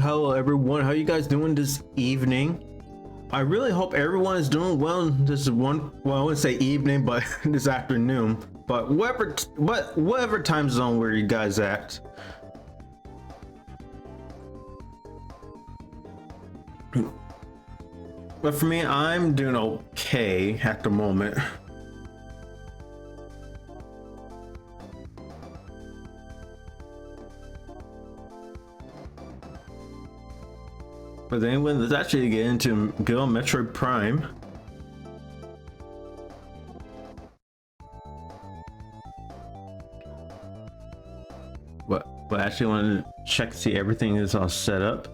Hello everyone, how you guys doing this evening? I really hope everyone is doing well this one, well, I wouldn't say evening, but this afternoon. But whatever time zone where you guys at. But for me, I'm doing okay at the moment. But anyway, let's actually get into good on Metroid Prime. But I actually want to check to see everything is all set up.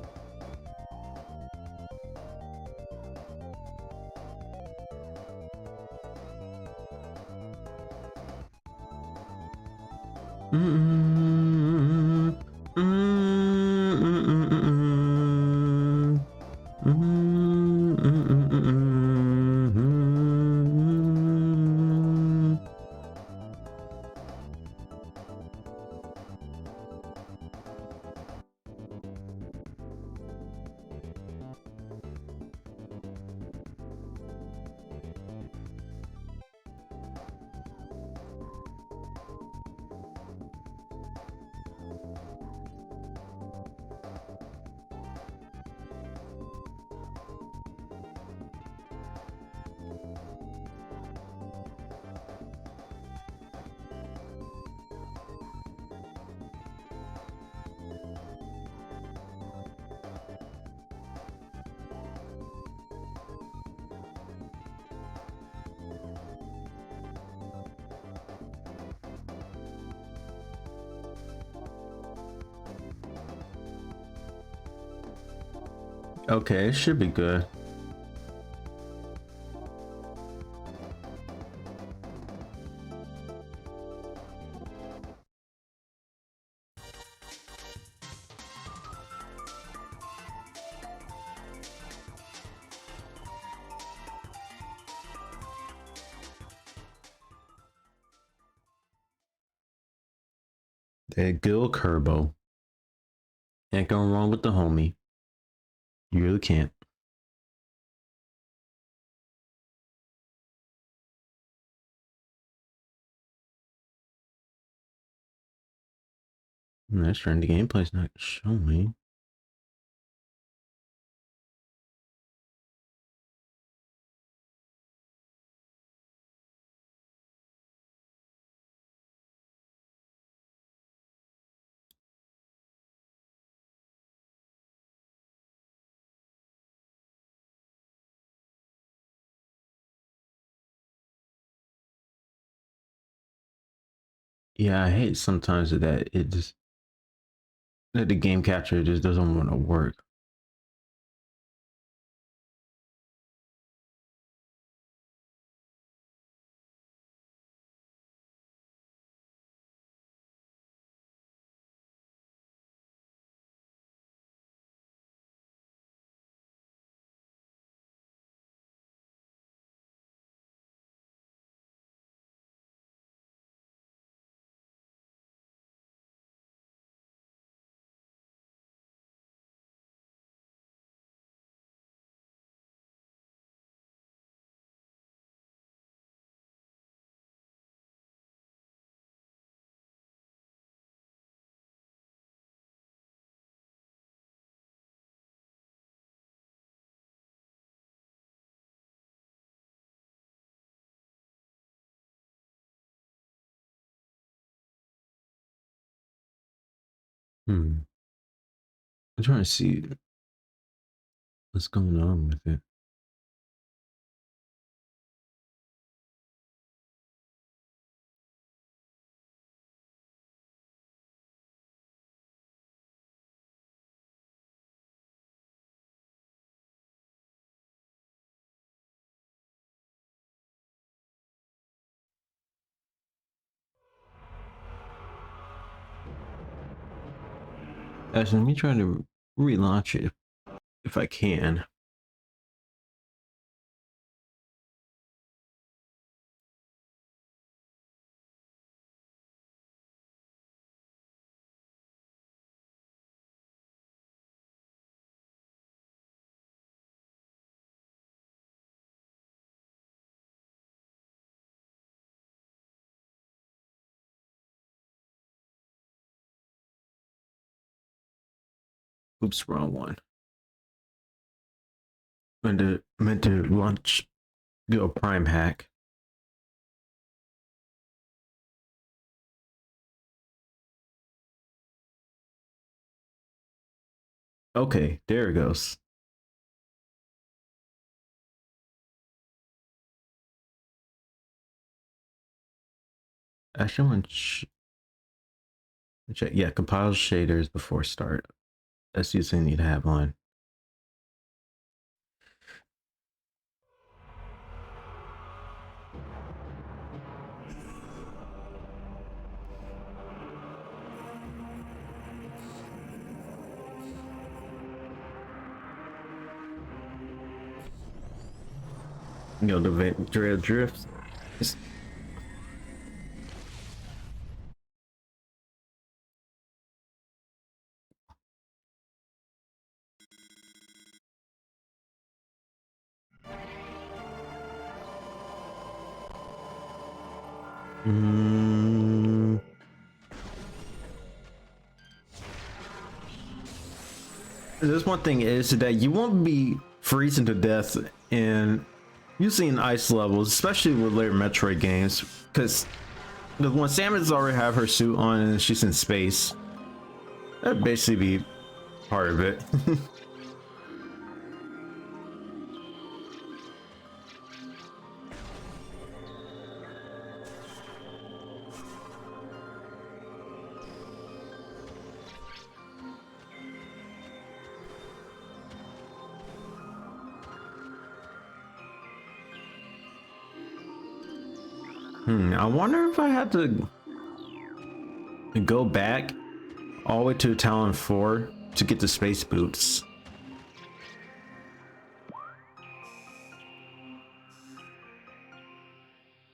Okay, it should be good. That Gil Kerbo. Ain't going wrong with the homie. You really can't. That's trying the gameplay's not showing. Yeah, I hate sometimes that the game capture just doesn't want to work. I'm trying to see what's going on with it. Actually, let me try to relaunch it if I can. Oops, wrong one. Meant to launch, do a prime hack. Okay, there it goes. Actually, I want to check. Yeah, compile shaders before start. That's usually need to have on. You know, the trail drifts. Mm. This one thing is that you won't be freezing to death in using ice levels, especially with later Metroid games, because when Samus already have her suit on and she's in space, that'd basically be part of it. I wonder if I had to go back all the way to Tallon 4 to get the space boots.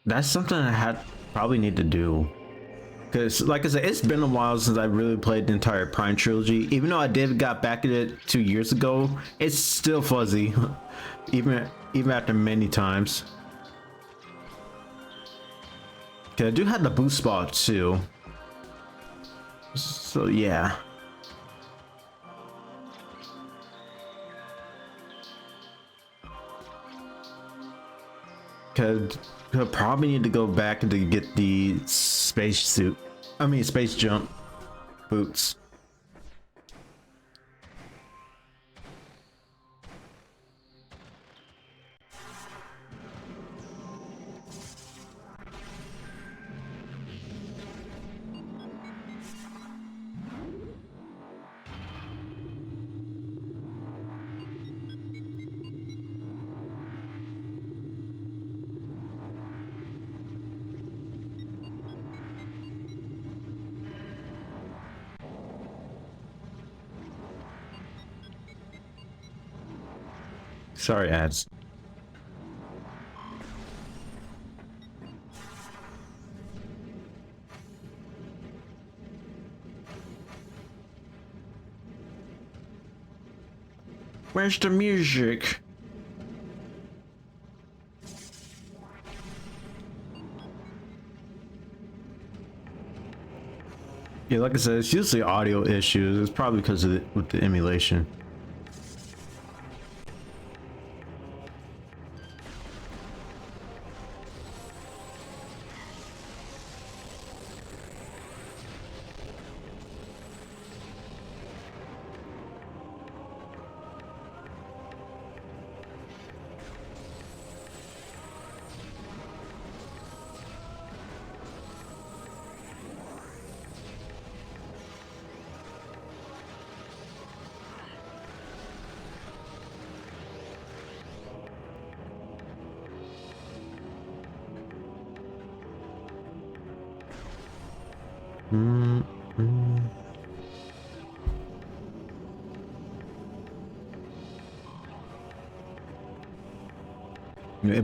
That's something I had probably need to do. Because, like I said, it's been a while since I really played the entire Prime trilogy. Even though I did got back at it 2 years ago, it's still fuzzy, even after many times. Okay, I do have the boost spot too. So yeah. Cause I probably need to go back to get the space suit. I mean space jump boots. Sorry, ads. Where's the music? Yeah, like I said, it's usually audio issues. It's probably because of with the emulation.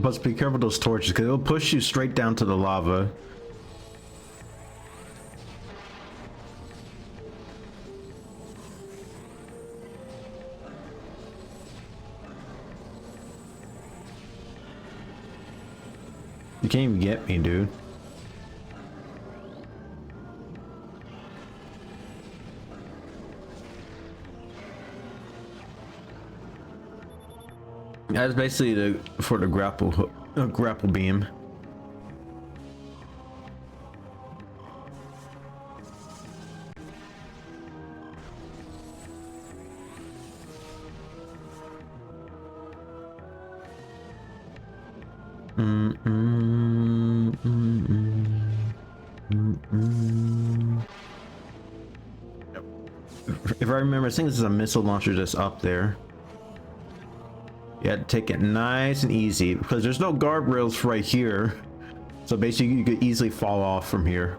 But be careful with those torches because it'll push you straight down to the lava. You can't even get me, dude. That's basically for the grapple hook, grapple beam. If I remember, I think this is a missile launcher that's up there. You have to take it nice and easy because there's no guardrails right here. So basically you could easily fall off from here.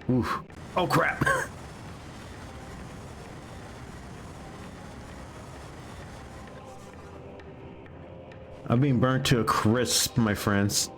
Oof. Oh crap. I'm being burnt to a crisp, my friends.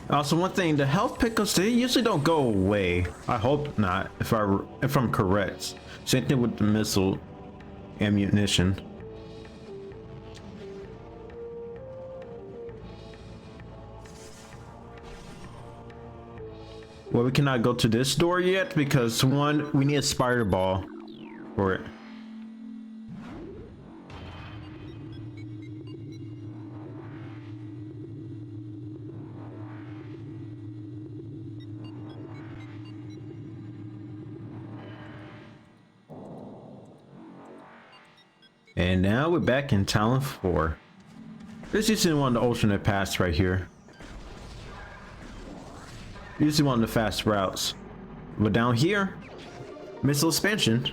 Also, one thing, the health pickups, they usually don't go away. I hope not, if I'm correct. Same thing with the missile ammunition. Well, we cannot go to this door yet because one, we need a spider ball for it. And now we're back in Talon 4. This is usually one of the alternate paths right here. Usually one of the fast routes. But down here, missile expansion.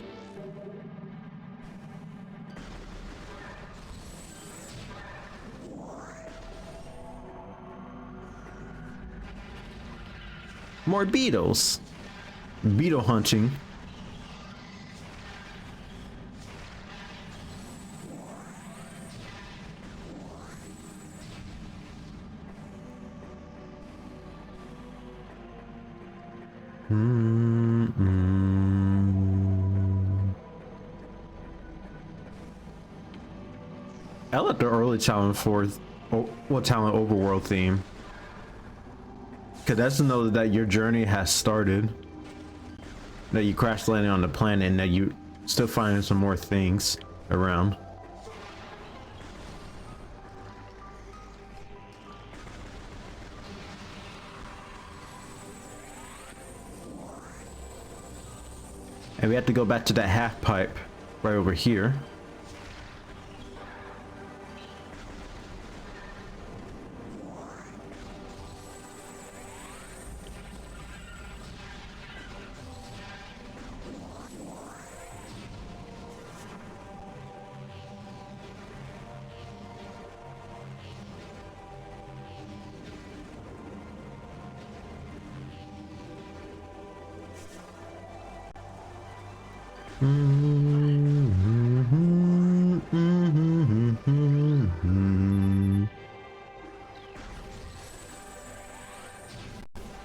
More beetles. Beetle hunting. I like the early Talon 4, Talon overworld theme. Cause that's to know that your journey has started. That you crash landing on the planet and that you still finding some more things around. And we have to go back to that half pipe right over here.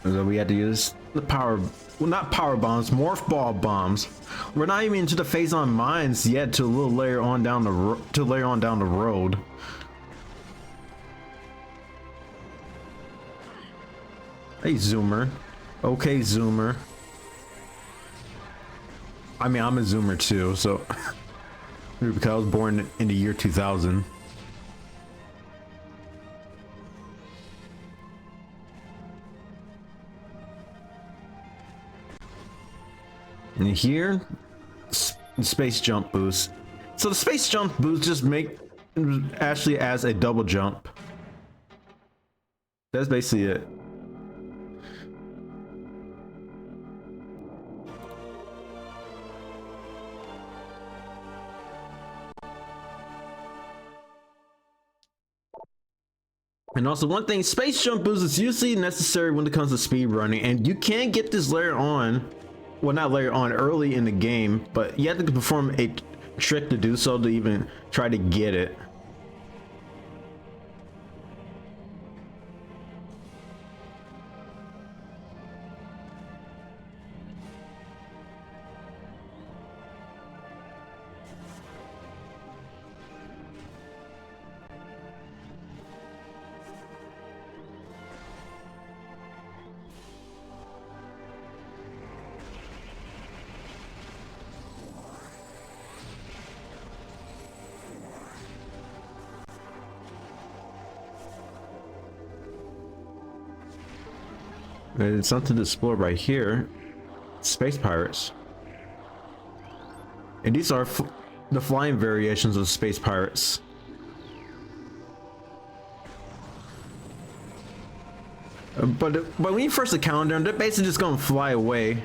So we had to use the power, well, not power bombs, morph ball bombs. We're not even into the phazon mines yet to a little layer on down the road. Hey Zoomer. Okay Zoomer. I mean, I'm a Zoomer too, so because I was born in the year 2000. And here, space jump boost. So the space jump boost just actually as a double jump. That's basically it. And also one thing, space jump boost is usually necessary when it comes to speed running, and you can get this layer on, well not layer on early in the game, but you have to perform a trick to do so to even try to get it. There's something to explore right here. Space pirates. And these are the flying variations of space pirates. But when you first encounter them, they're basically just gonna fly away.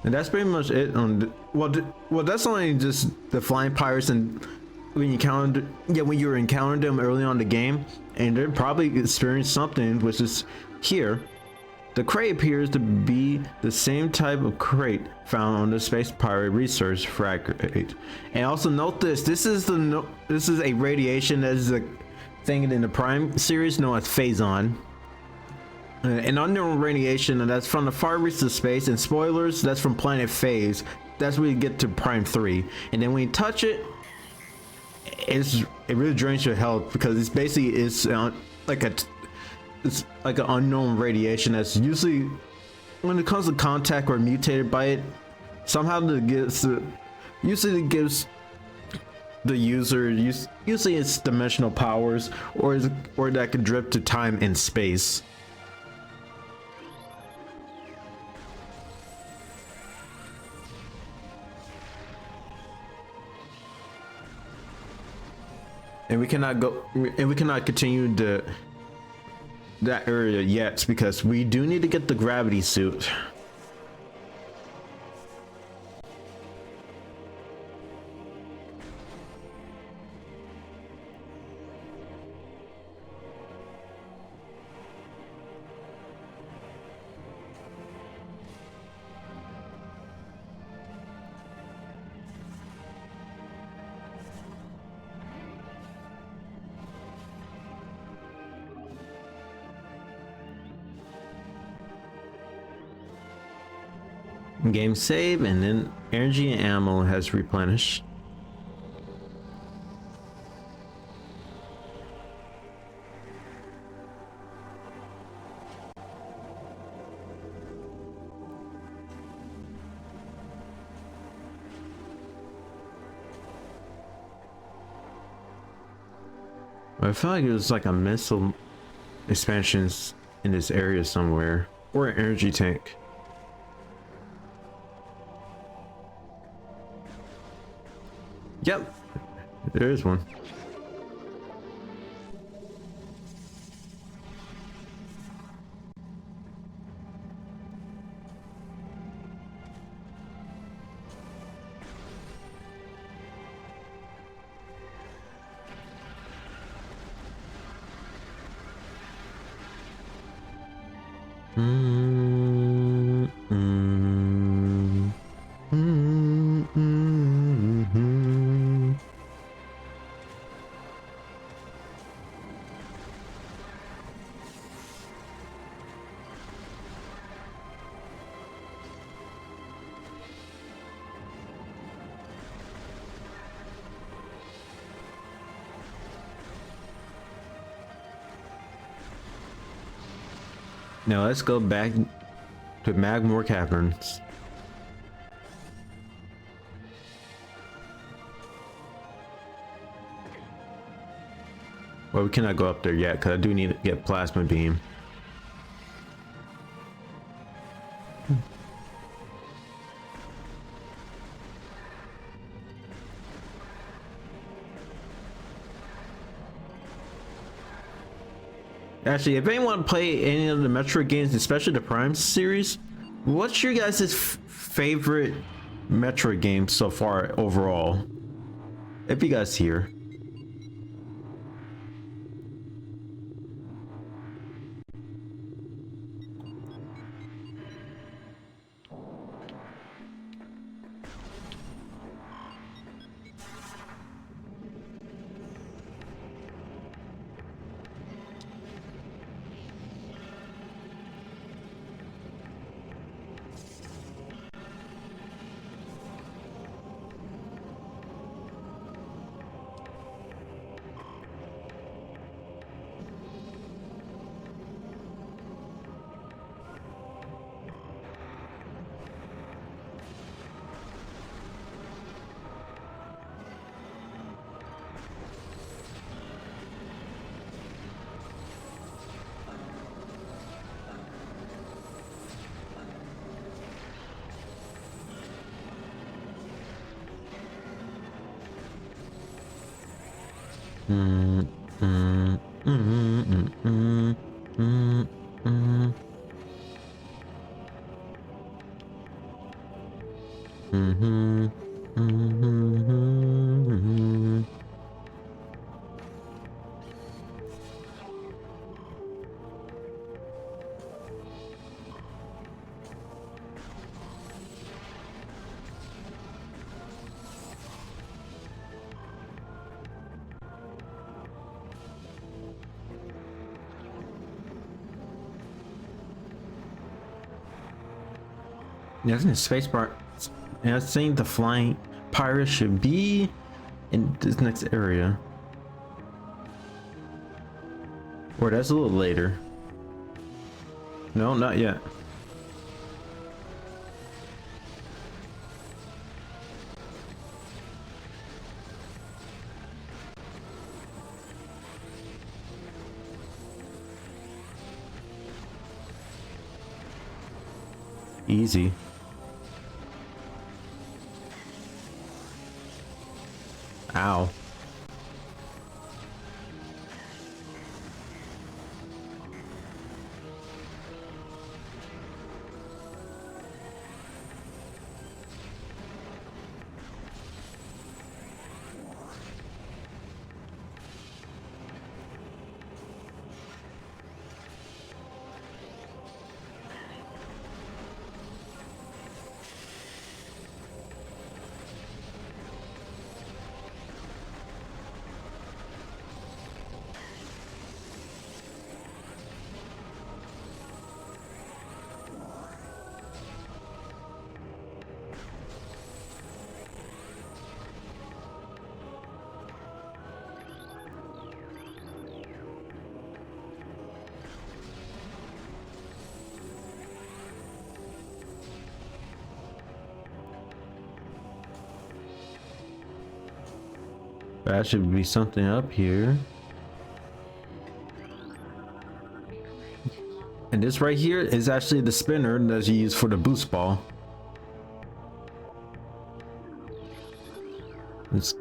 And that's pretty much it on the, well that's only just the flying pirates, and when you encounter, yeah, when you're encountering them early on in the game, and they're probably experienced something, which is here. The crate appears to be the same type of crate found on the space pirate research fragment. And also note this: this is a radiation that is a thing in the Prime series known as phazon. An unknown radiation, and that's from the far reaches of space. And spoilers, that's from planet Phase. That's where you get to Prime 3. And then when you touch it, it really drains your health, because it's basically it's like an unknown radiation that's usually, when it comes to contact or mutated by it, somehow it gives the user usually it's dimensional powers, or that can drift to time and space. And we cannot continue that area yet, because we do need to get the gravity suit. Game save, and then energy and ammo has replenished. I feel like there's like a missile expansions in this area somewhere, or an energy tank. Yep, there is one. Now let's go back to Magmore Caverns. Well, we cannot go up there yet because I do need to get plasma beam. Actually, if anyone want to play any of the Metroid games, especially the Prime series, what's your guys' favorite Metroid game so far overall? If you guys here. Mm, mm, mm, mm, mm, mm, mm. Mm-hmm. Mm-hmm. Yeah, I think the space bar. Yeah, I think the flying pirate should be in this next area. Or that's a little later. No, not yet. Easy. Ow. That should be something up here. And this right here is actually the spinner that you use for the boost ball. It's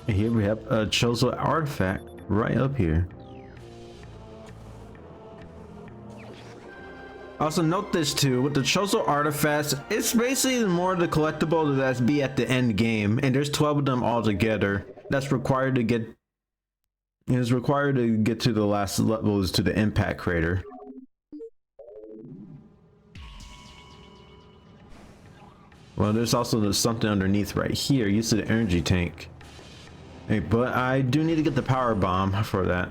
and here we have a chosen artifact right up here. Also note this too, with the chosen artifacts, it's basically more the collectible that's be at the end game, and there's 12 of them all together. That's required to get. It's required to get to the last levels to the impact crater. Well, there's also something underneath right here. Use the energy tank. Hey, but I do need to get the power bomb for that.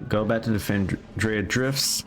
Go back to the Fandrea Drifts.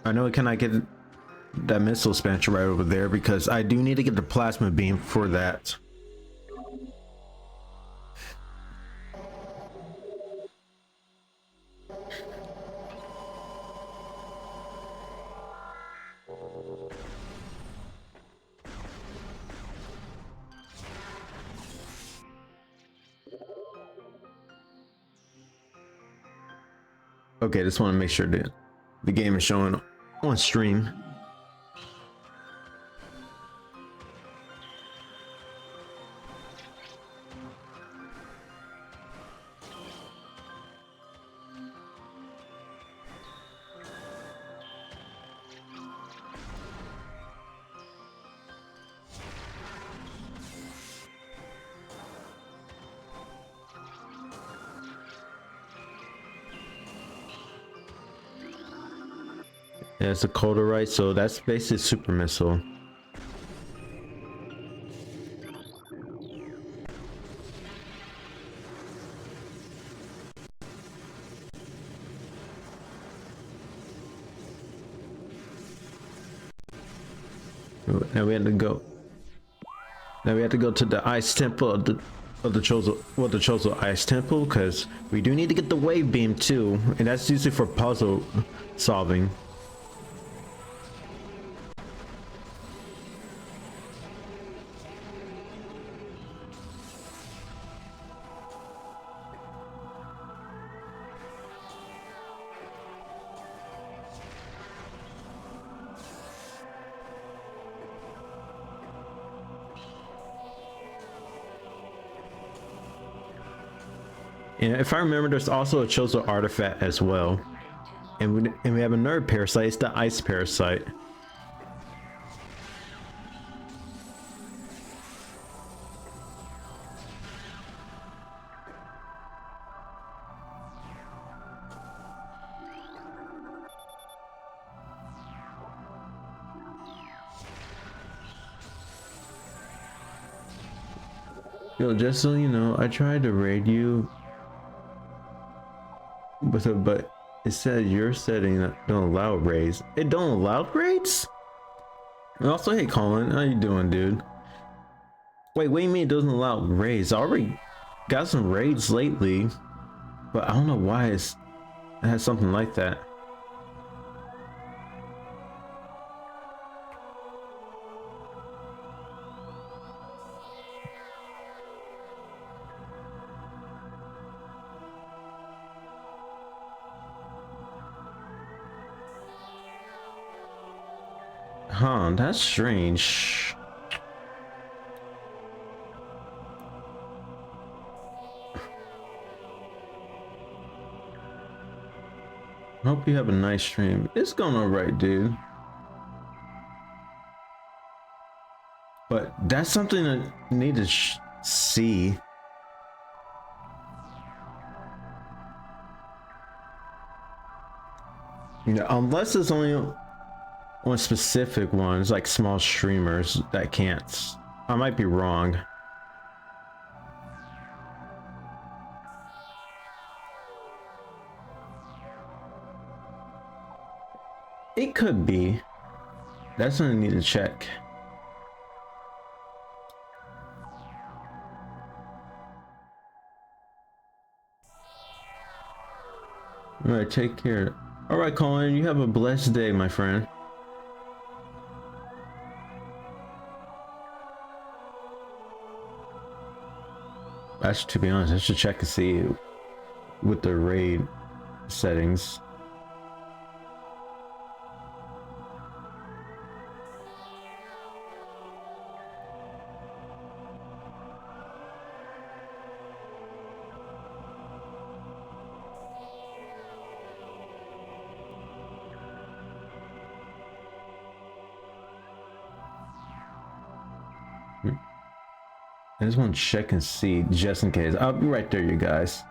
I know I cannot get that missile expansion right over there because I do need to get the plasma beam for that. Okay, just want to make sure that the game is showing on stream. Yeah, it's a Coldorite, so that's basically super missile. Now we had to go. Now we have to go to the ice temple of the Chozo ice temple, because we do need to get the wave beam too, and that's usually for puzzle solving. And if I remember, there's also a Chozo artifact as well. And we have another parasite, it's the ice parasite. Yo, just so you know, I tried to raid you but it said your setting that don't allow raids. It don't allow raids? And also, hey Colin, how you doing, dude? Wait, what do you mean it doesn't allow raids? I already got some raids lately, but I don't know why it has something like that. Huh, that's strange. Hope you have a nice stream. It's going alright, dude. But that's something that you need to see. You know, unless it's only on specific ones, like small streamers that can't. I might be wrong. It could be. That's something I need to check. All right, take care. All right, Colin, you have a blessed day, my friend. Actually, to be honest, I should check and see with the raid settings. I just want to check and see just in case. I'll be right there, you guys.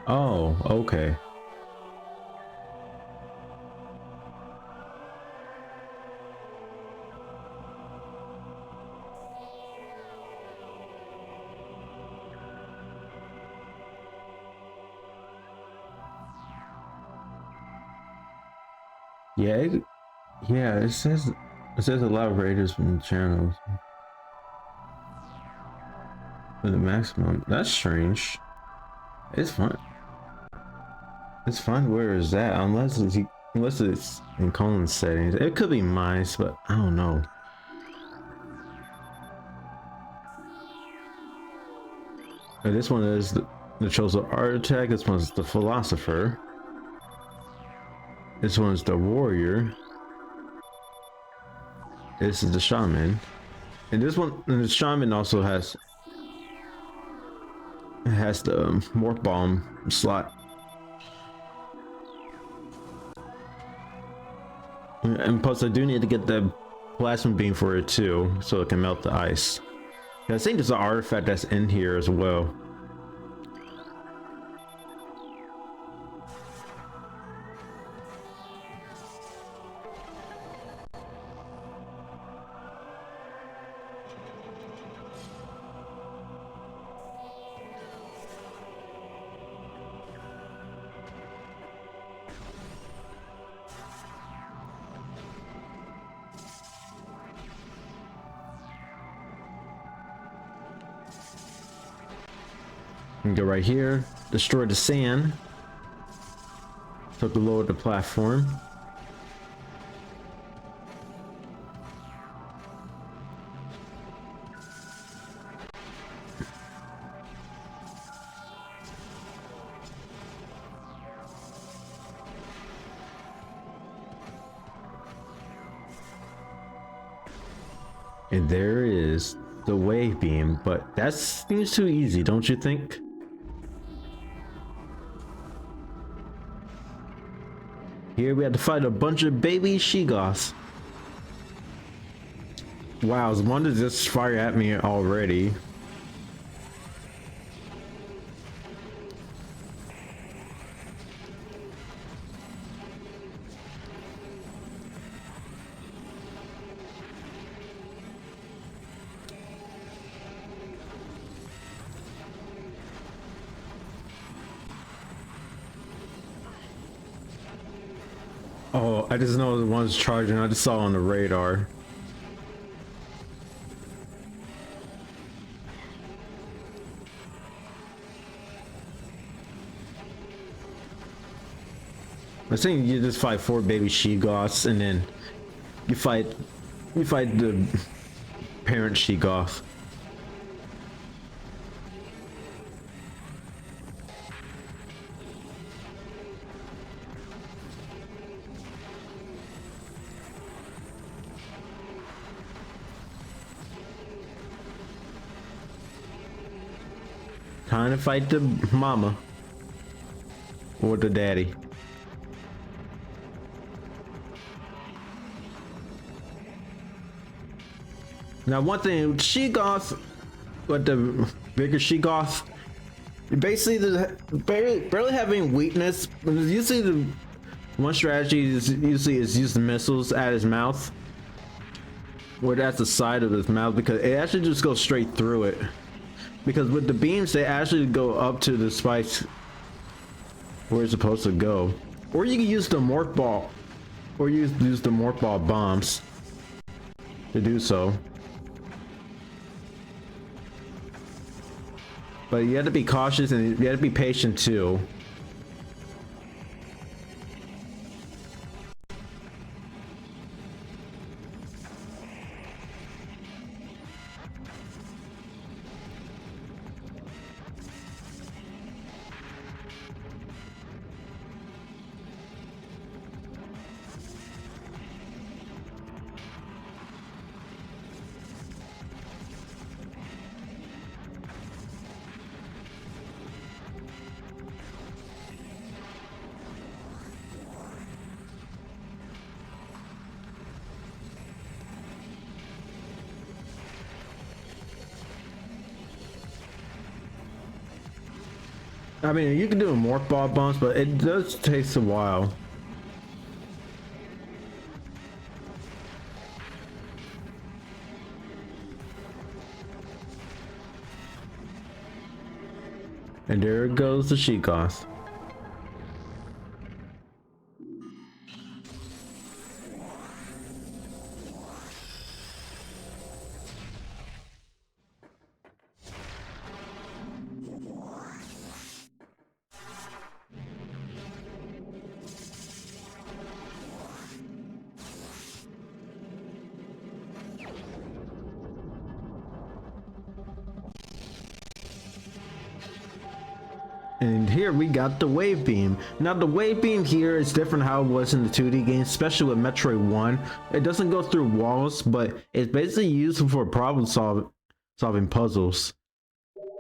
Oh, okay. Yeah, yeah, it says a lot of raiders from the channels for the maximum. That's strange. It's fun. It's fun where is that? Unless it's in Colin's settings. It could be mine, but I don't know. This one is the chosen architect. This one's the philosopher. This one's the warrior. This is the shaman. And this one, and the shaman also has the morph bomb slot. And plus, I do need to get the plasma beam for it too, so it can melt the ice. I think there's an artifact that's in here as well. And go right here, destroy the sand. So to lower the platform. And there is the wave beam, but that seems too easy, don't you think? Here we have to fight a bunch of baby she-goths. Wow, one to just fire at me already. Oh, I just know the one's charging. I just saw on the radar. I think you just fight 4 baby she-goths and then you fight the parent she-goth. Time to fight the mama or the daddy. Now, one thing, she-goth, but the bigger she-goth, basically barely having weakness. Usually, the one strategy is use the missiles at his mouth, or at the side of his mouth, because it actually just goes straight through it. Because with the beams, they actually go up to the spikes where it's supposed to go. Or you can use the morph ball, or use the morph ball bombs to do so. But you have to be cautious and you have to be patient too. I mean, you can do more ball bumps, but it does take a while. And there goes the Sheikos. And here we got the wave beam. Now the wave beam here is different how it was in the 2D game, especially with Metroid 1. It doesn't go through walls, but it's basically used for problem solving puzzles.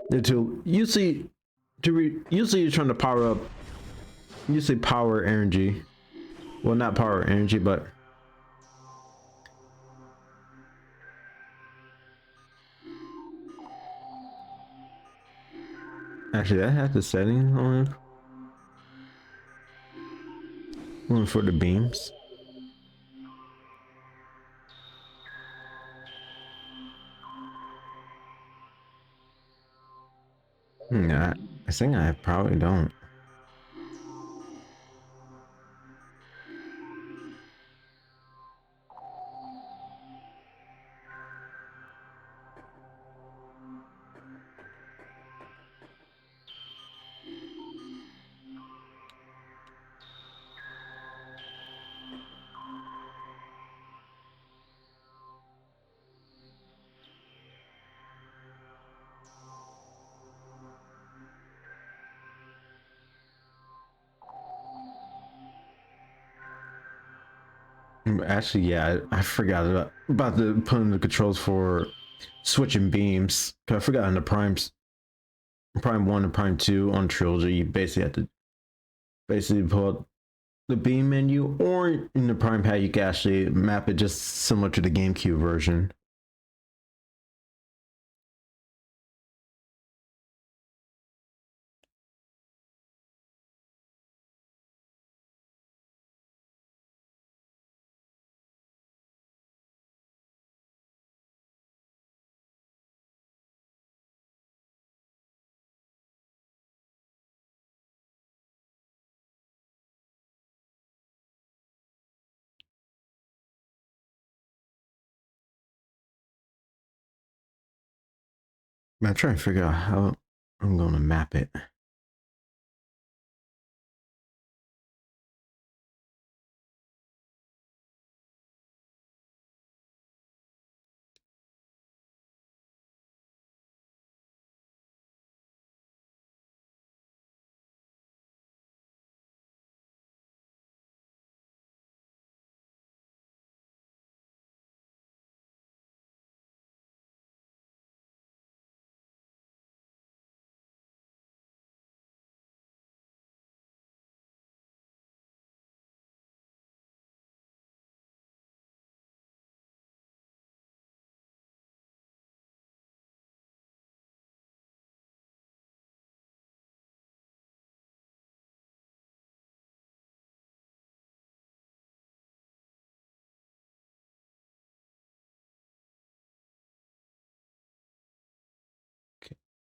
Usually you're trying to power up power energy. Well, not power energy, but actually that has the setting on it. One for the beams. I think I probably don't. Actually, yeah, I forgot about the putting the controls for switching beams. 'Cause I forgot in the Prime 1 and Prime 2 on Trilogy, you basically had to pull up the beam menu, or in the Prime pad, you can actually map it just similar to the GameCube version. I'm trying to figure out how I'm going to map it.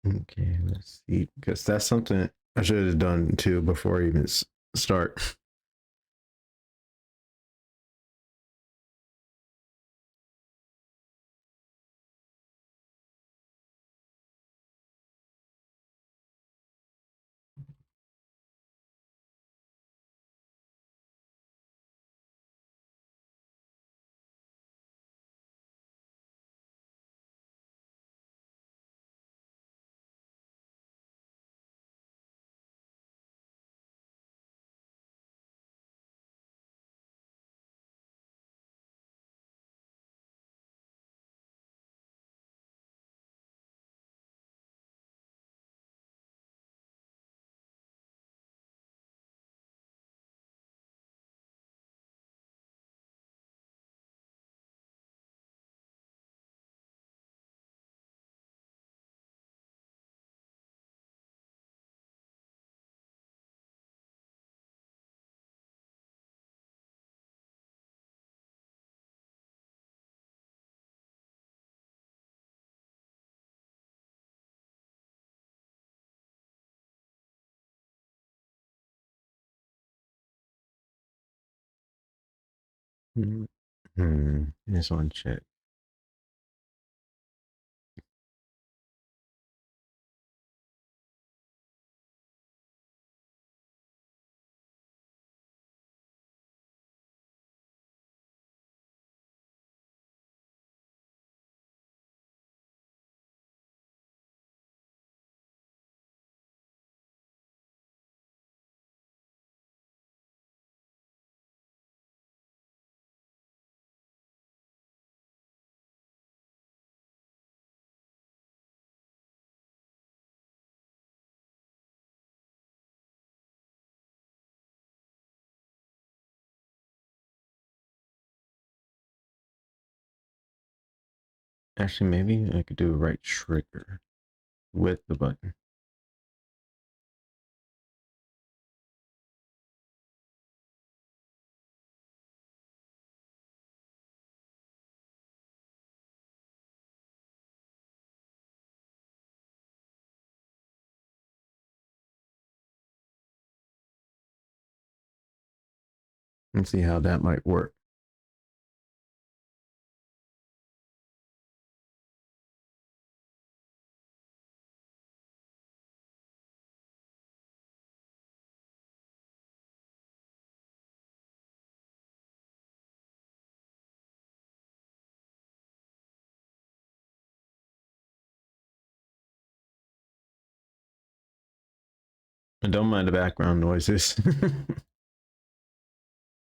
Okay, let's see. Because that's something I should have done too before I even start. Just one check. Actually, maybe I could do a right trigger with the button. Let's see how that might work. And don't mind the background noises.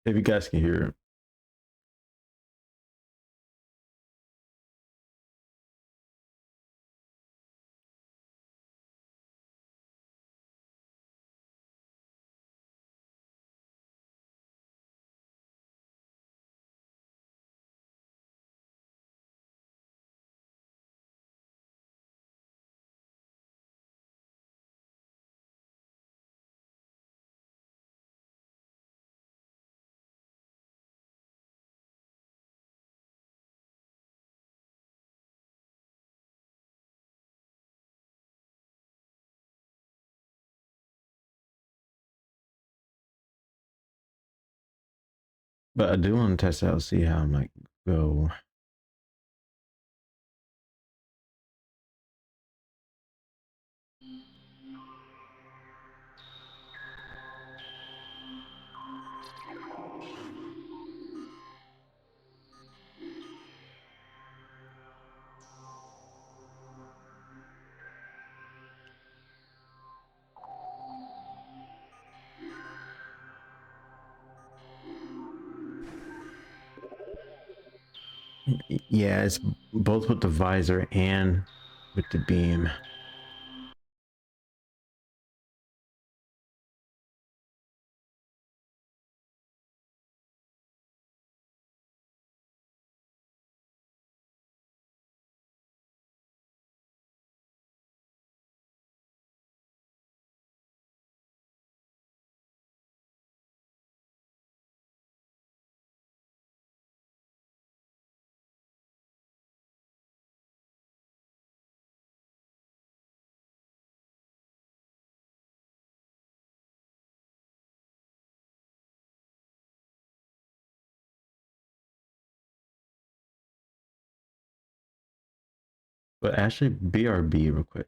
If you guys can hear it. But I do want to test out, see how it might go. Yeah, it's both with the visor and with the beam. But actually, BRB real quick.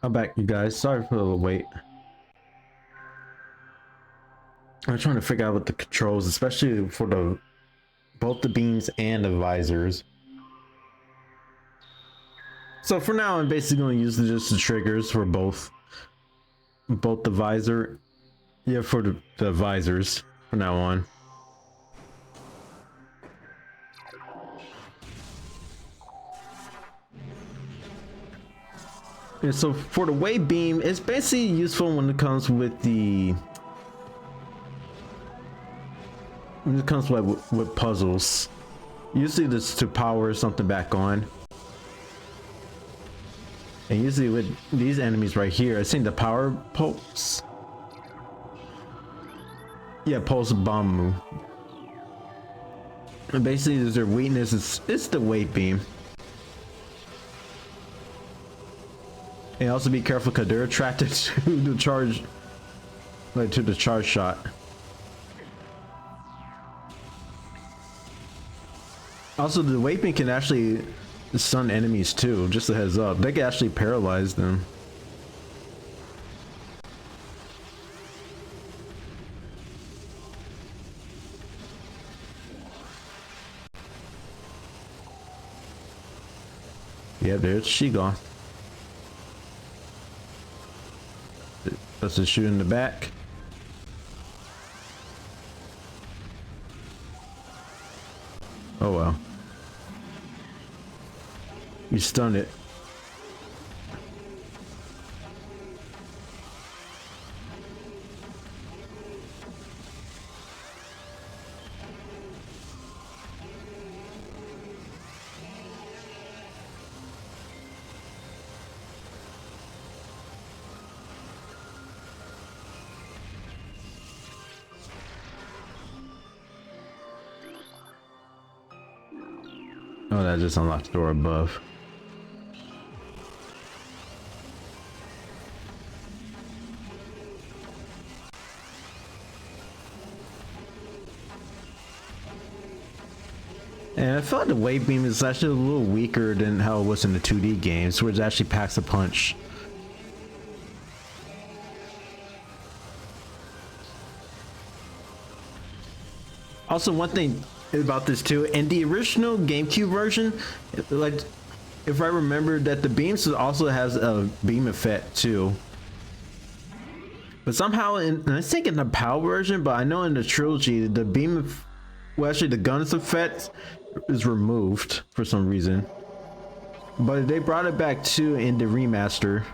I'm back, you guys. Sorry for the wait. I'm trying to figure out what the controls, especially for the both the beams and the visors. So for now, I'm basically going to use just the triggers for both the visor, yeah, for the visors from now on. And so for the wave beam, it's basically useful when it comes with with puzzles. Usually this to power something back on. And usually with these enemies right here, I think the power pulse. Yeah, pulse bomb move. And basically their weakness it's the wave beam. And also be careful because they're attracted to the charge, like to the charge shot. Also, the wave beam can actually stun enemies too, just a heads up. They can actually paralyze them. Yeah, there's Sheegoth. Let's just shoot in the back. Oh well. You stunned it. Oh, that just unlocked the door above. And I felt the wave beam is actually a little weaker than how it was in the 2D games, where it actually packs a punch. Also, one thing about this too, in the original GameCube version, like if I remember that the beams also has a beam effect too. But somehow, I think in the PAL version, but I know in the trilogy, the beam, well, actually the guns effect is removed for some reason. But they brought it back too in the remaster.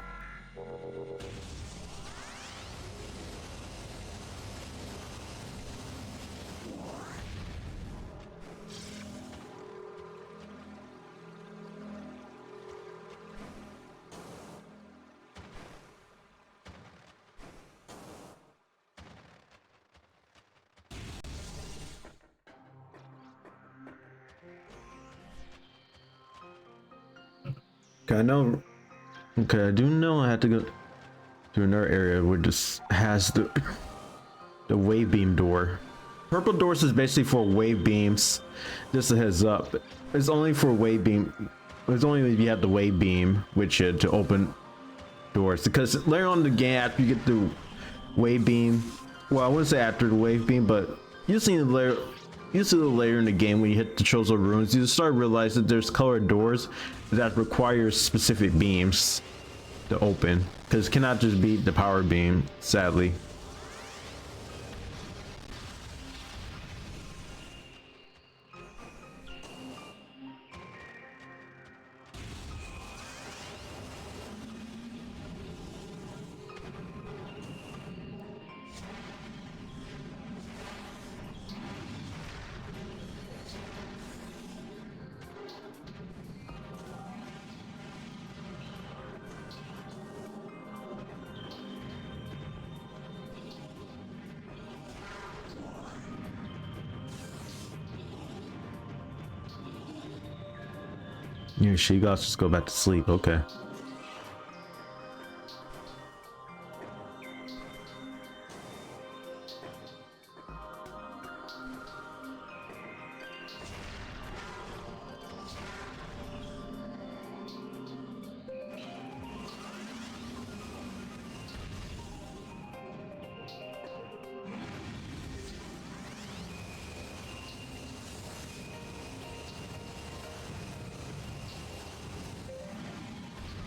Okay, I know. Okay, I do know I had to go to another area where this has the wave beam door. Purple doors is basically for wave beams. Just a heads up. It's only for wave beam. It's only if you have the wave beam, which to open doors. Because later on in the game, after you get the wave beam, well, I wouldn't say after the wave beam, but usually later in the game when you hit the Chozo Ruins, you start realizing that there's colored doors that require specific beams to open, because it cannot just be the power beam, sadly. Yeah, she got just go back to sleep. Okay.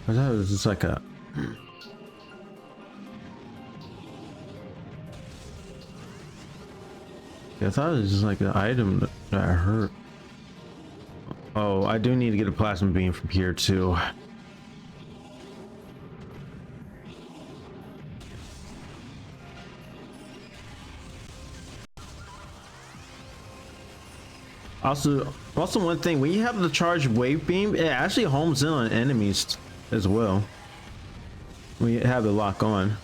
I thought it was just like a. Yeah, I thought it was just like an item that I hurt. Oh, I do need to get a plasma beam from here too. Also one thing, when you have the charged wave beam, it actually homes in on enemies as well. When you have the lock on.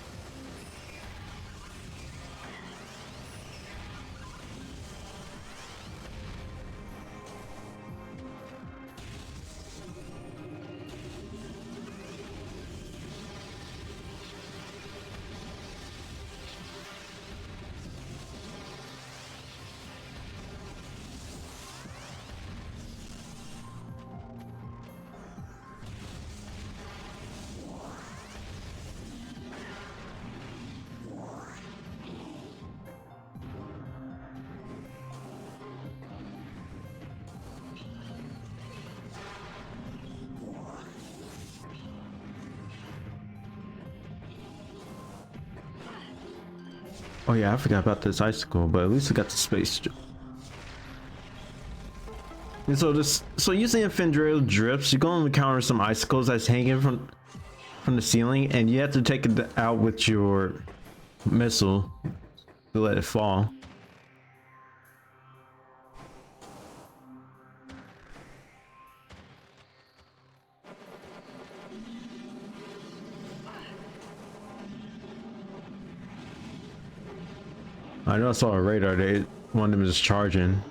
Oh yeah, I forgot about this icicle, but at least I got the space. And so using Infendrial drips, you're going to encounter some icicles that's hanging from the ceiling, and you have to take it out with your missile to let it fall. I know I saw a radar. One of them is charging.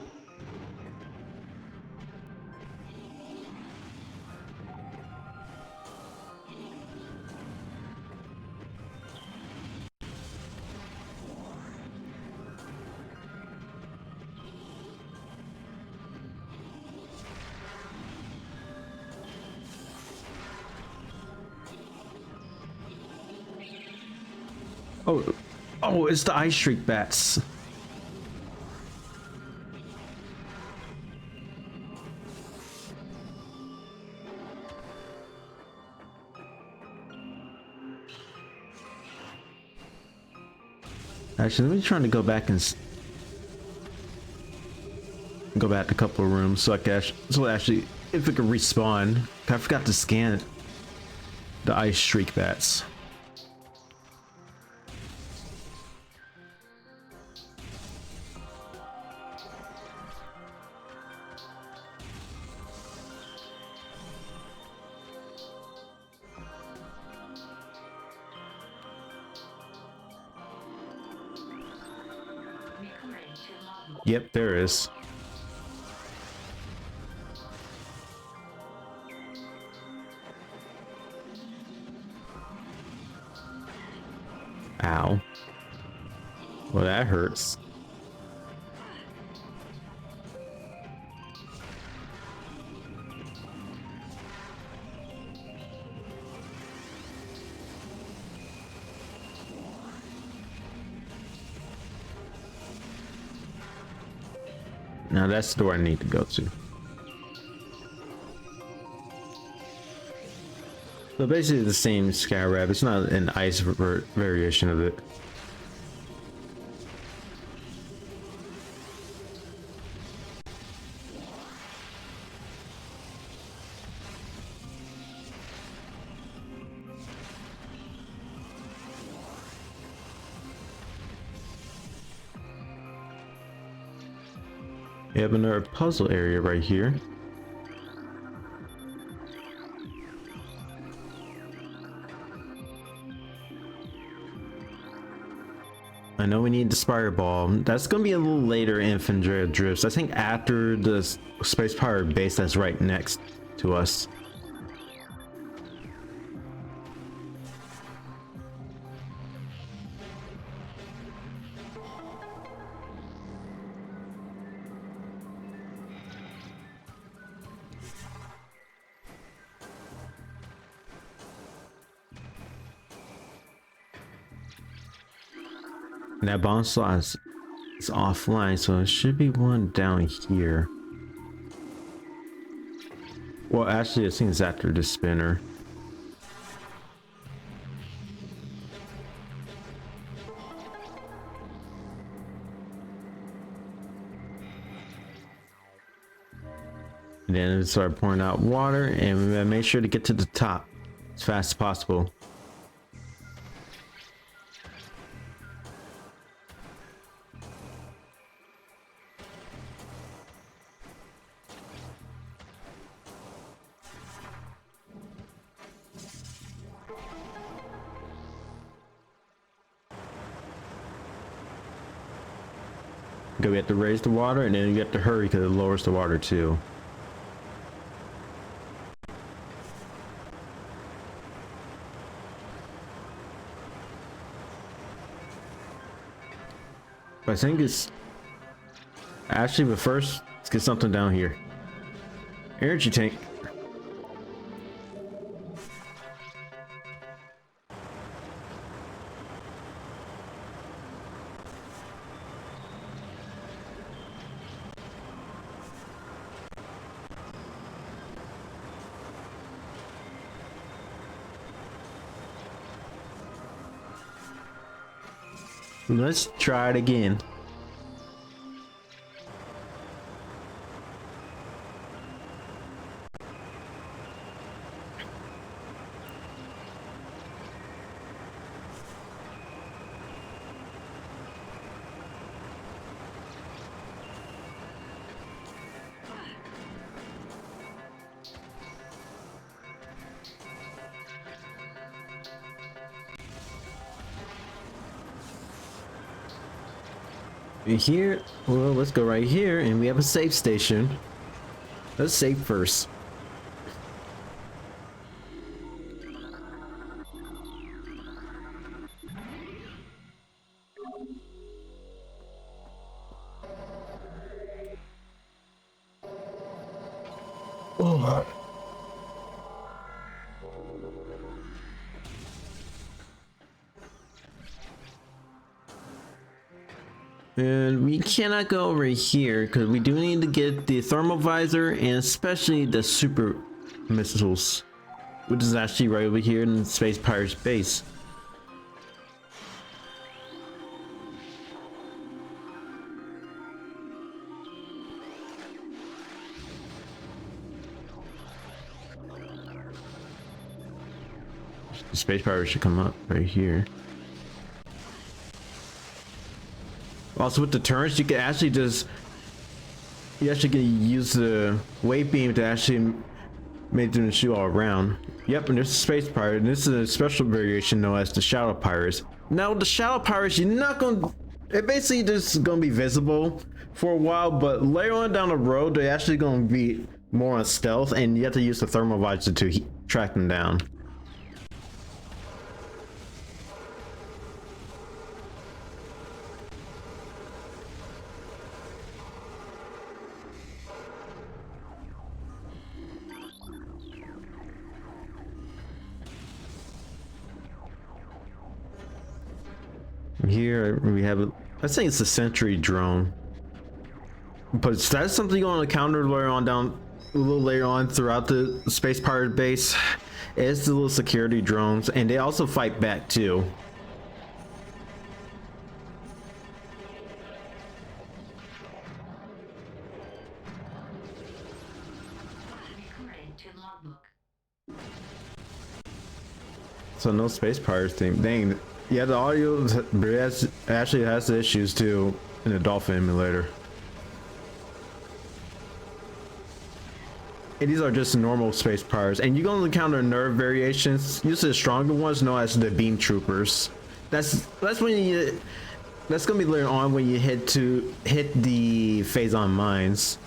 Oh, it's the ice streak bats. Actually, let me try to go back and go back to a couple of rooms so I can actually if it can respawn. I forgot to scan the ice streak bats. Yep, there is. Ow. Well, that hurts. Now that's the door I need to go to. So basically the same Scarab. It's not an ice variation of it. We have another puzzle area right here. I know we need the Spire Ball. That's gonna be a little later in Fendrea Drifts. I think after the Space Pirate base that's right next to us. And that bomb slot is offline, so it should be one down here. Well, actually, I think it's after the spinner. And then we start pouring out water, and we gotta make sure to get to the top as fast as possible. Okay, we have to raise the water, and then you have to hurry because it lowers the water too. I think it's actually, but first, let's get something down here. Energy tank. Let's try it again. Here, well, let's go right here, and we have a save station. Let's save first. Oh. And we cannot go over here because we do need to get the thermal visor and especially the super missiles, which is actually right over here in Space Pirates base. The Space Pirates should come up right here. Also with the turrets, you can actually can use the wave beam to actually make them shoot all around. Yep, and there's a space pirate, and this is a special variation known as the shadow pirates. Now the shadow pirates, you're not gonna, it basically just gonna be visible for a while, but later on down the road, they're actually gonna be more on stealth, and you have to use the thermal visor to track them down. Here we have I think it's a sentry drone, but that's something you're going to encounter later on down a little later on throughout the space pirate base. It's the little security drones, and they also fight back too. So no space pirates thing. Dang. Yeah, the audio actually has the issues too in the Dolphin emulator. And these are just normal space pirates, and you're gonna encounter nerve variations. Usually the stronger ones known as the beam troopers. That's when you, that's gonna be later on when you hit the phase on mines.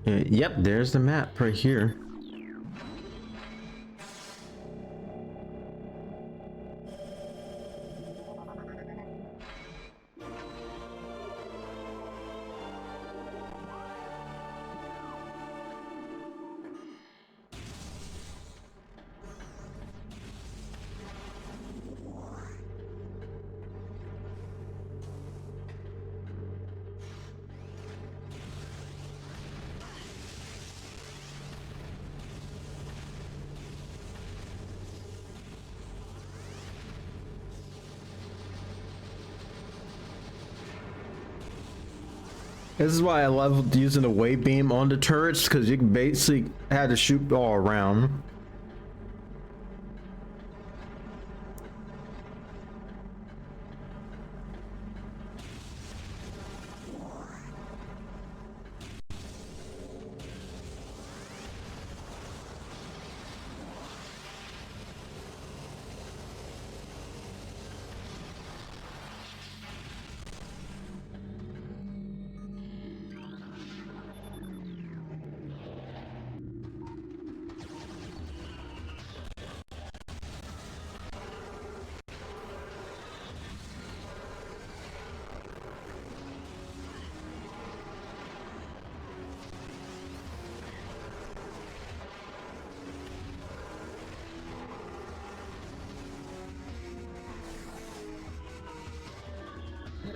Yep, there's the map right here. This is why I love using the wave beam on the turrets, because you can basically have to shoot all around.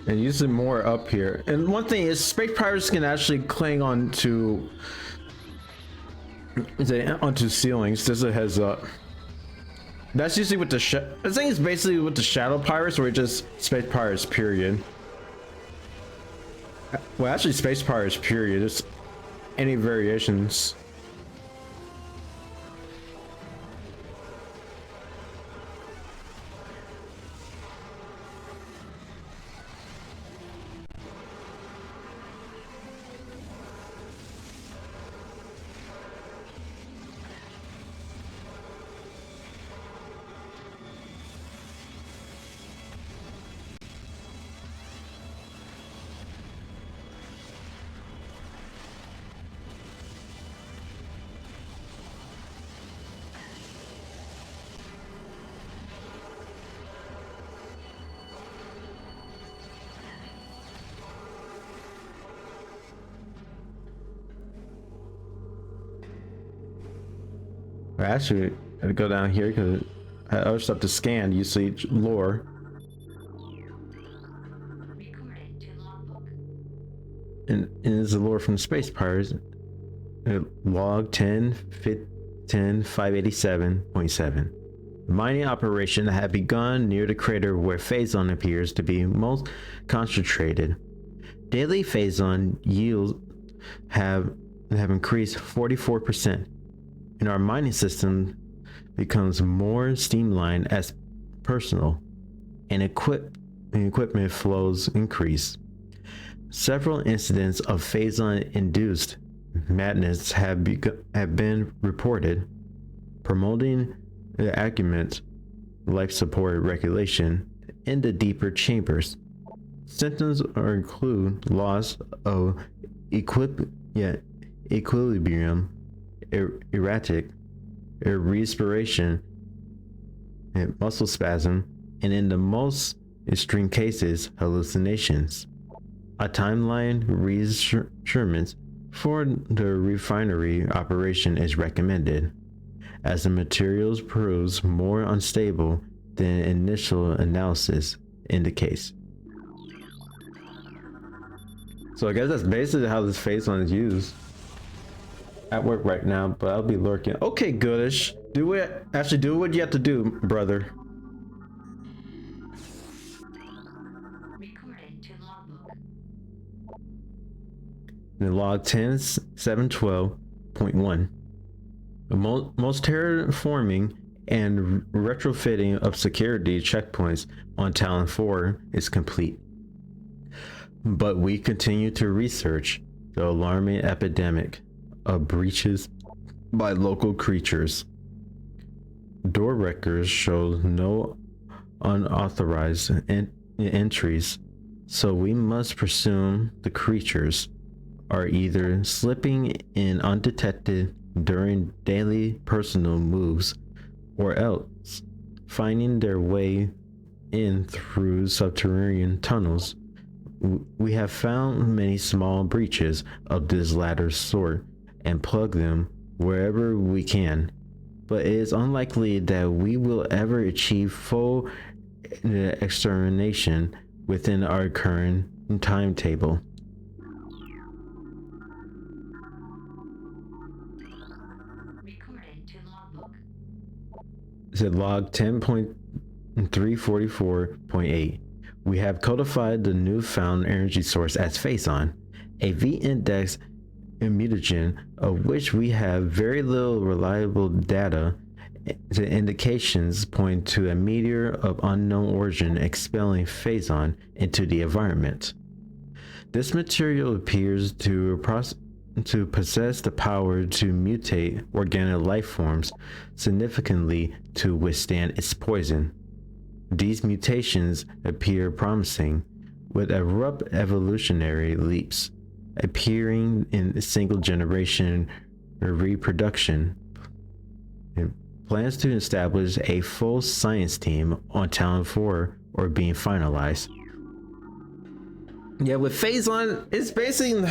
And using more up here. And one thing is, space pirates can actually cling on to onto ceilings. Just a heads up. That's usually with the I think it's basically with the shadow pirates, or just space pirates period. Well, actually space pirates period. It's any variations. Actually, I go down here because I other stuff to scan. You see lore. And it's the lore from the space pirates. Log 10.587.7. Mining operation had begun near the crater where Phazon appears to be most concentrated. Daily Phazon yields have increased 44%. And our mining system becomes more streamlined as personal and equipment flows increase. Several incidents of Phazon-induced madness have been reported, promoting the accurate life support regulation in the deeper chambers. Symptoms include loss of equilibrium, erratic respiration, and muscle spasm, and in the most extreme cases, hallucinations. A timeline reassurance for the refinery operation is recommended, as the materials proves more unstable than initial analysis indicates. So I guess that's basically how this Phazon is used. At work right now, but I'll be lurking. Okay, Goodish. Do it. Actually, do what you have to do, brother. Recording to logbook. In log 10.712.1. Most terraforming and retrofitting of security checkpoints on Tallon 4 is complete. But we continue to research the alarming epidemic of breaches by local creatures. Door records show no unauthorized entries, so we must presume the creatures are either slipping in undetected during daily personal moves, or else finding their way in through subterranean tunnels. We have found many small breaches of this latter sort and plug them wherever we can, but it is unlikely that we will ever achieve full extermination within our current timetable. Recording to logbook. Is it log 10.344.8? We have codified the newfound energy source as Phazon, a V-index mutagen of which we have very little reliable data. The indications point to a meteor of unknown origin expelling phazon into the environment. This material appears to possess the power to mutate organic life forms significantly to withstand its poison. These mutations appear promising, with abrupt evolutionary leaps appearing in single generation reproduction. Plans to establish a full science team on Tallon 4 are being finalized. Yeah, with phazon, it's basically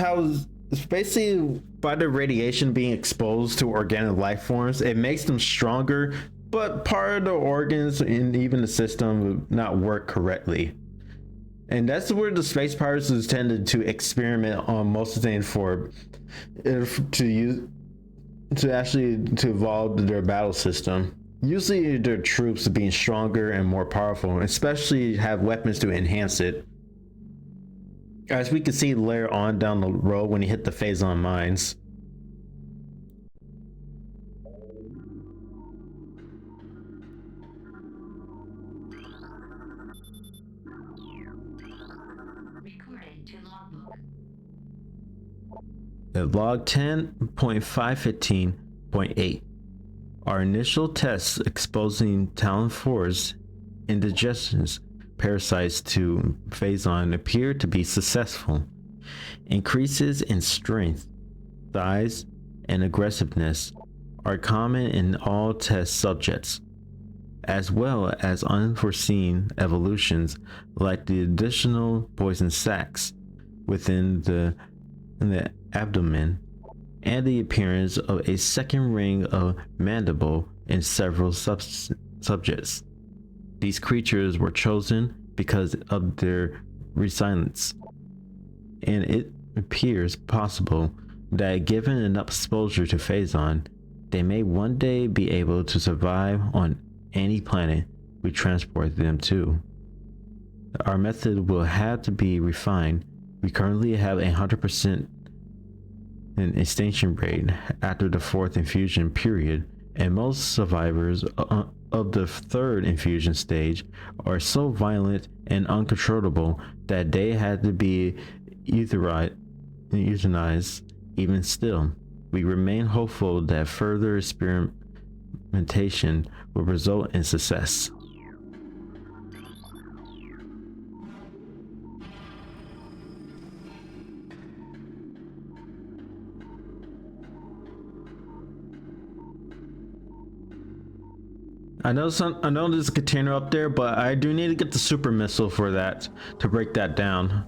by the radiation being exposed to organic life forms, it makes them stronger, but part of the organs and even the system will not work correctly. And that's where the space pirates is tended to experiment on most of the things to evolve their battle system. Usually their troops being stronger and more powerful, especially have weapons to enhance it. As we can see later on down the road when you hit the phazon mines. At log 10.515.8, our initial tests exposing Tallon 4's indigestions parasites to phazon appear to be successful. Increases in strength, size, and aggressiveness are common in all test subjects, as well as unforeseen evolutions like the additional poison sacs within the abdomen and the appearance of a second ring of mandible in several subjects. These creatures were chosen because of their resilience, and it appears possible that given enough exposure to phazon, they may one day be able to survive on any planet we transport them to. Our method will have to be refined. We currently have 100% an extinction rate after the 4th infusion period, and most survivors of the 3rd infusion stage are so violent and uncontrollable that they had to be euthanized. Even still, we remain hopeful that further experimentation will result in success. I know there's a container up there, but I do need to get the super missile for that to break that down.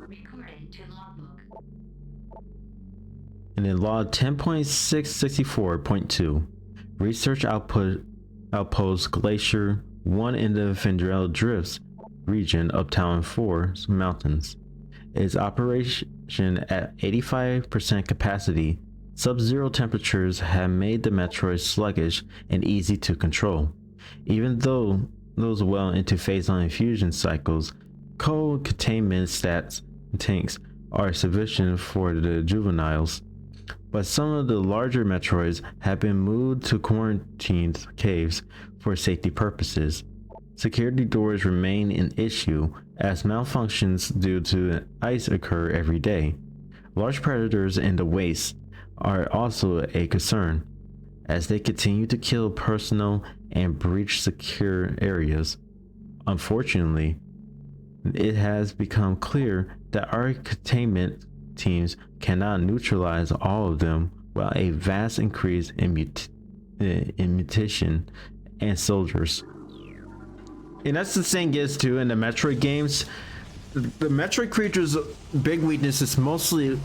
Recording to logbook. And in log 10.664.2, research outpost Glacier 1 in the Fendrell Drifts region of Tallon 4's mountains. Its operation at 85% capacity. Sub-zero temperatures have made the Metroid sluggish and easy to control. Even though those well into phazon infusion cycles, cold containment tanks are sufficient for the juveniles. But some of the larger Metroids have been moved to quarantined caves for safety purposes. Security doors remain an issue as malfunctions due to ice occur every day. Large predators in the wastes are also a concern, as they continue to kill personnel and breach secure areas. Unfortunately, it has become clear that our containment teams cannot neutralize all of them, while a vast increase in mutation and soldiers. And that's the thing is too in the Metroid games. The Metroid creatures' big weakness is mostly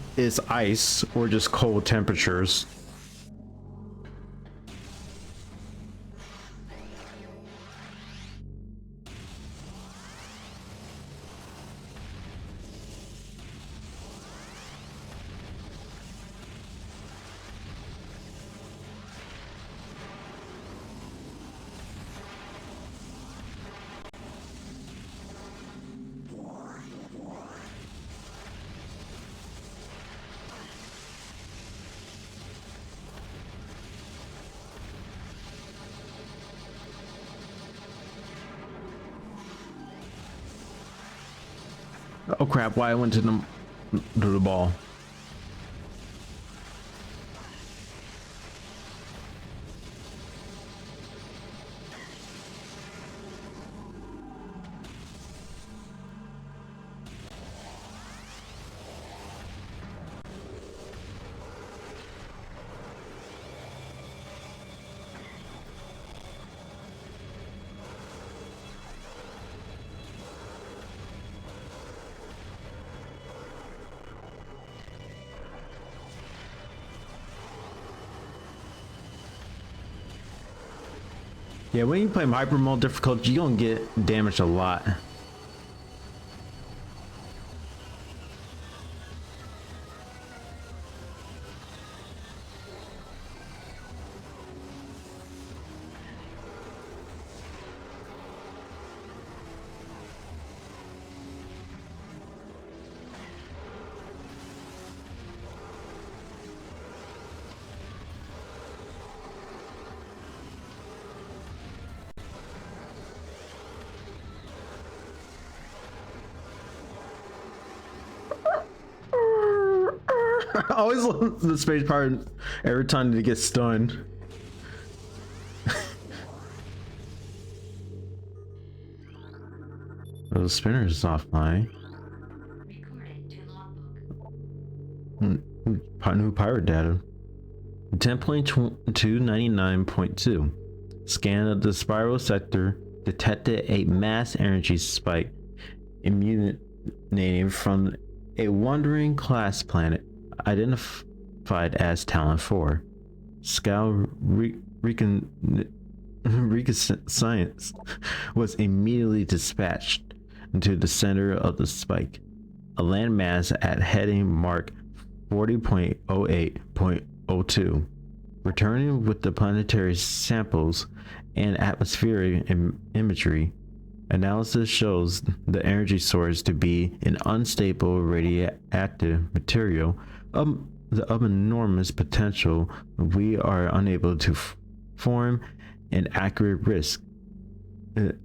ice or just cold temperatures. Oh crap, why I went to the ball. Yeah, when you play hyper mode difficulty, you're gonna get damaged a lot. I always love the space part every time they get stunned. The spinner is offline. Recording to logbook. New pirate data. 10.299.2. Scan of the spiral sector detected a mass energy spike emanating from a wandering class planet identified as Talon 4. Scout Reconnaissance was immediately dispatched into the center of the spike, a landmass at heading mark 40.08.02. Returning with the planetary samples and atmospheric imagery, analysis shows the energy source to be an unstable radioactive material of enormous potential. We are unable to form an accurate risk the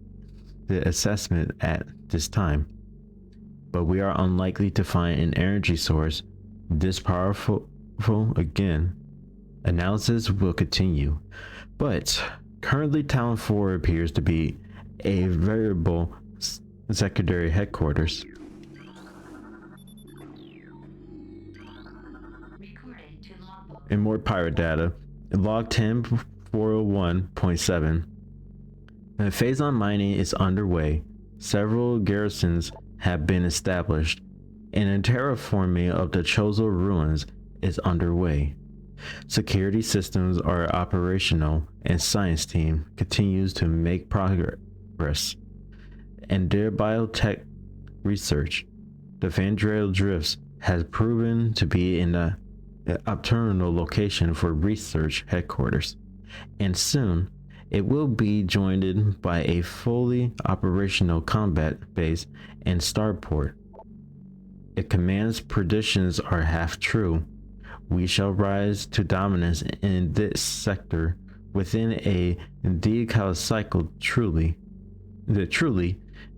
assessment at this time, but we are unlikely to find an energy source this powerful again. Analysis will continue, but currently Talon 4 appears to be a variable secondary headquarters. Recording to logbook. And more pirate data. Log 10.401.7. Phazon mining is underway. Several garrisons have been established, and a terraforming of the Chozo ruins is underway. Security systems are operational, and science team continues to make progress. And their biotech research, the Vandrel Drifts has proven to be an optimal location for research headquarters, and soon it will be joined by a fully operational combat base and starport. If command's predictions are half true, we shall rise to dominance in this sector within a decal cycle. Truly,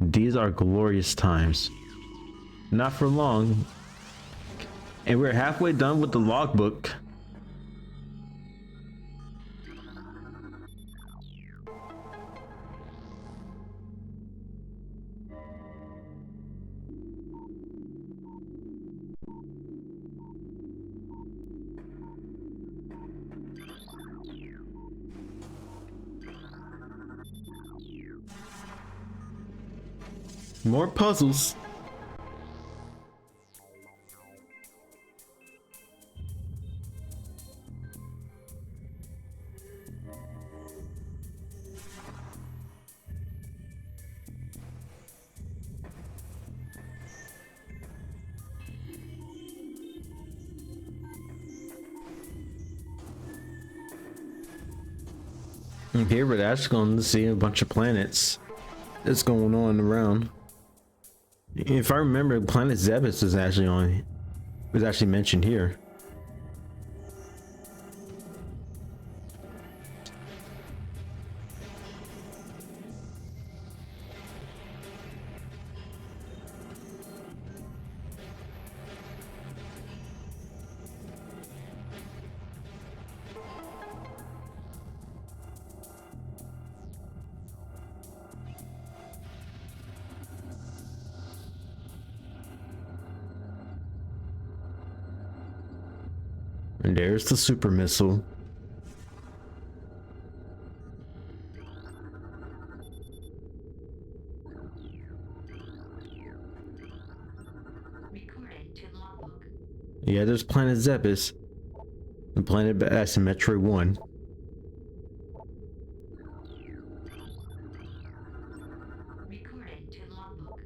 these are glorious times. Not for long, and we're halfway done with the logbook. More puzzles. Here we're actually going to see a bunch of planets that's going on around. If I remember, planet Zebes is actually mentioned here. And there's the super missile. Recorded to logbook. Yeah, there's planet Zebes. And planet Bass in Metroid 1. Recorded to logbook.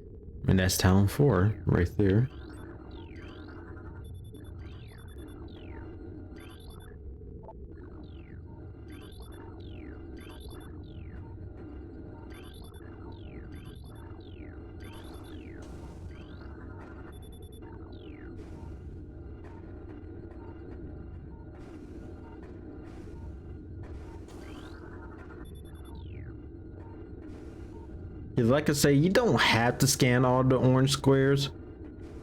And that's Talon 4 right there. Like I say, you don't have to scan all the orange squares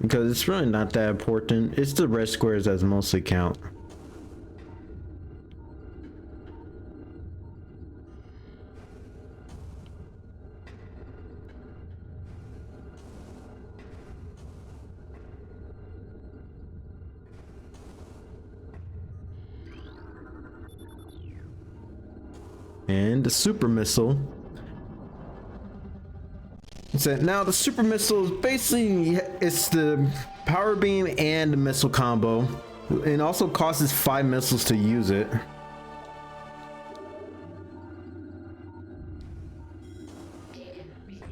because it's really not that important. It's the red squares that mostly count. And the super missile. So now the super missile is basically it's the power beam and the missile combo. It also costs 5 missiles to use it. Data received.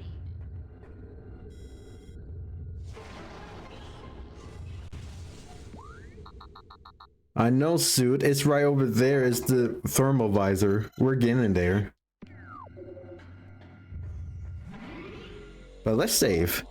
I know, suit. It's right over there. Is the thermal visor. We're getting there. But let's save.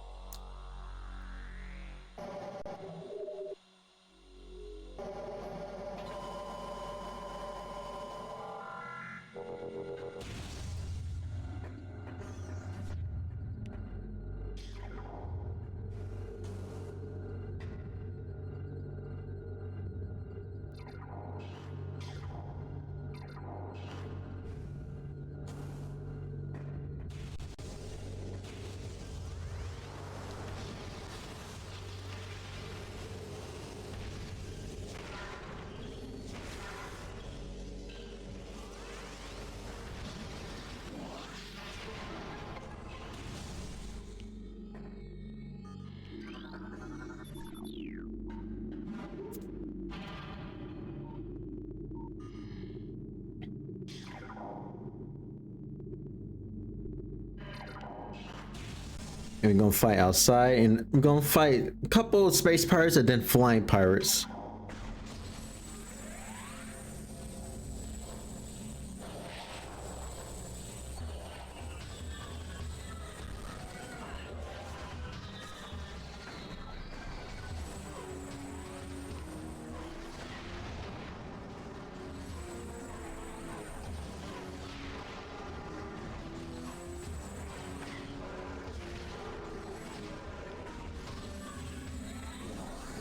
And we're gonna fight outside, and we're gonna fight a couple of space pirates and then flying pirates.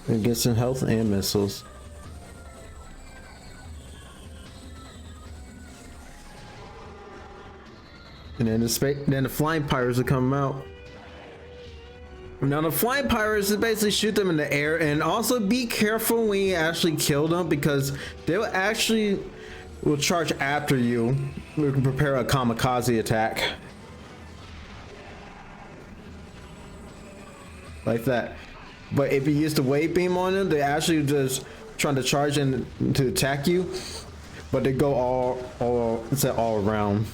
And get some health and missiles. And then the flying pirates will come out. Now the flying pirates is basically shoot them in the air, and also be careful when you actually kill them because they'll actually will charge after you. We can prepare a kamikaze attack. Like that. But if you use the wave beam on them, they actually just trying to charge in to attack you. But they go all around.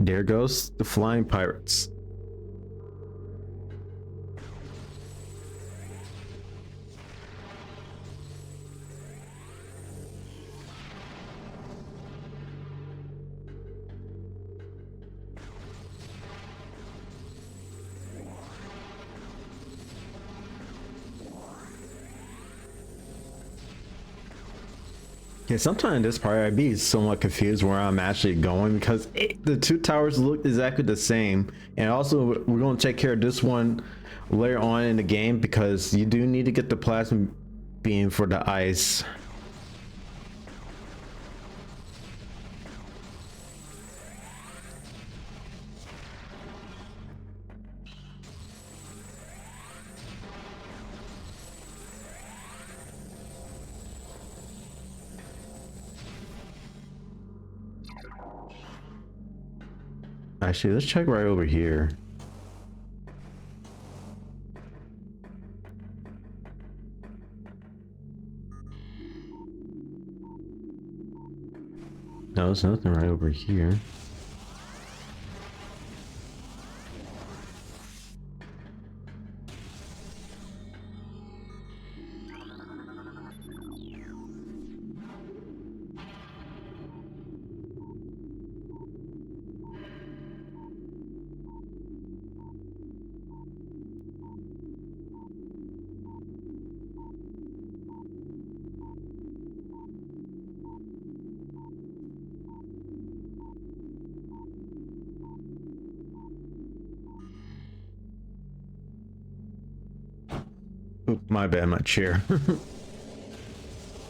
There goes the flying pirates. Yeah, sometimes in this part I'd be somewhat confused where I'm actually going because the two towers look exactly the same. And also, we're going to take care of this one later on in the game because you do need to get the plasma beam for the ice. Actually, let's check right over here. No, there's nothing right over here. Oop, my bad, my chair.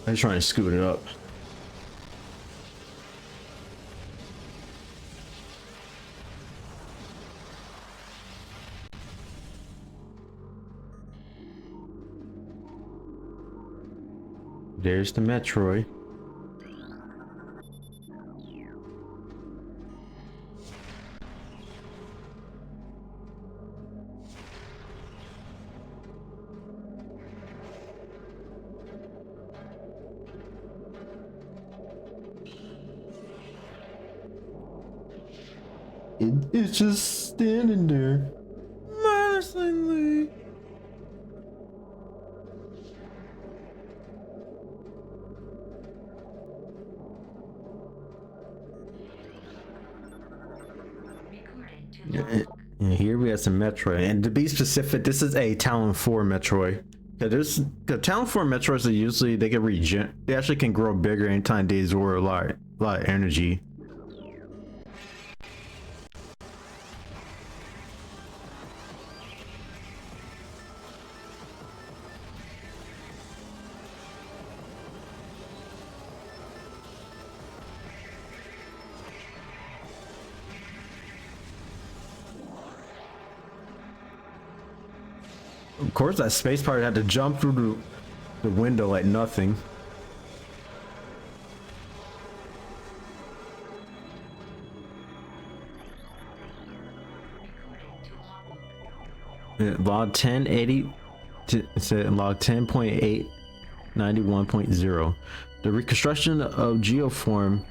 I was trying to scoot it up. There's the Metroid. It's just standing there menacingly. Recording to Yeah, logbook. and here we have some Metroid, and to be specific, this is a Talon 4 Metroid. Yeah, the Talon 4 Metroids are usually they can regen. They actually can grow bigger anytime they absorb a lot of energy. Of course, that space part had to jump through the window like nothing. Recording to logbook. Log 1080 it said log 10.891.0. The reconstruction of Geoform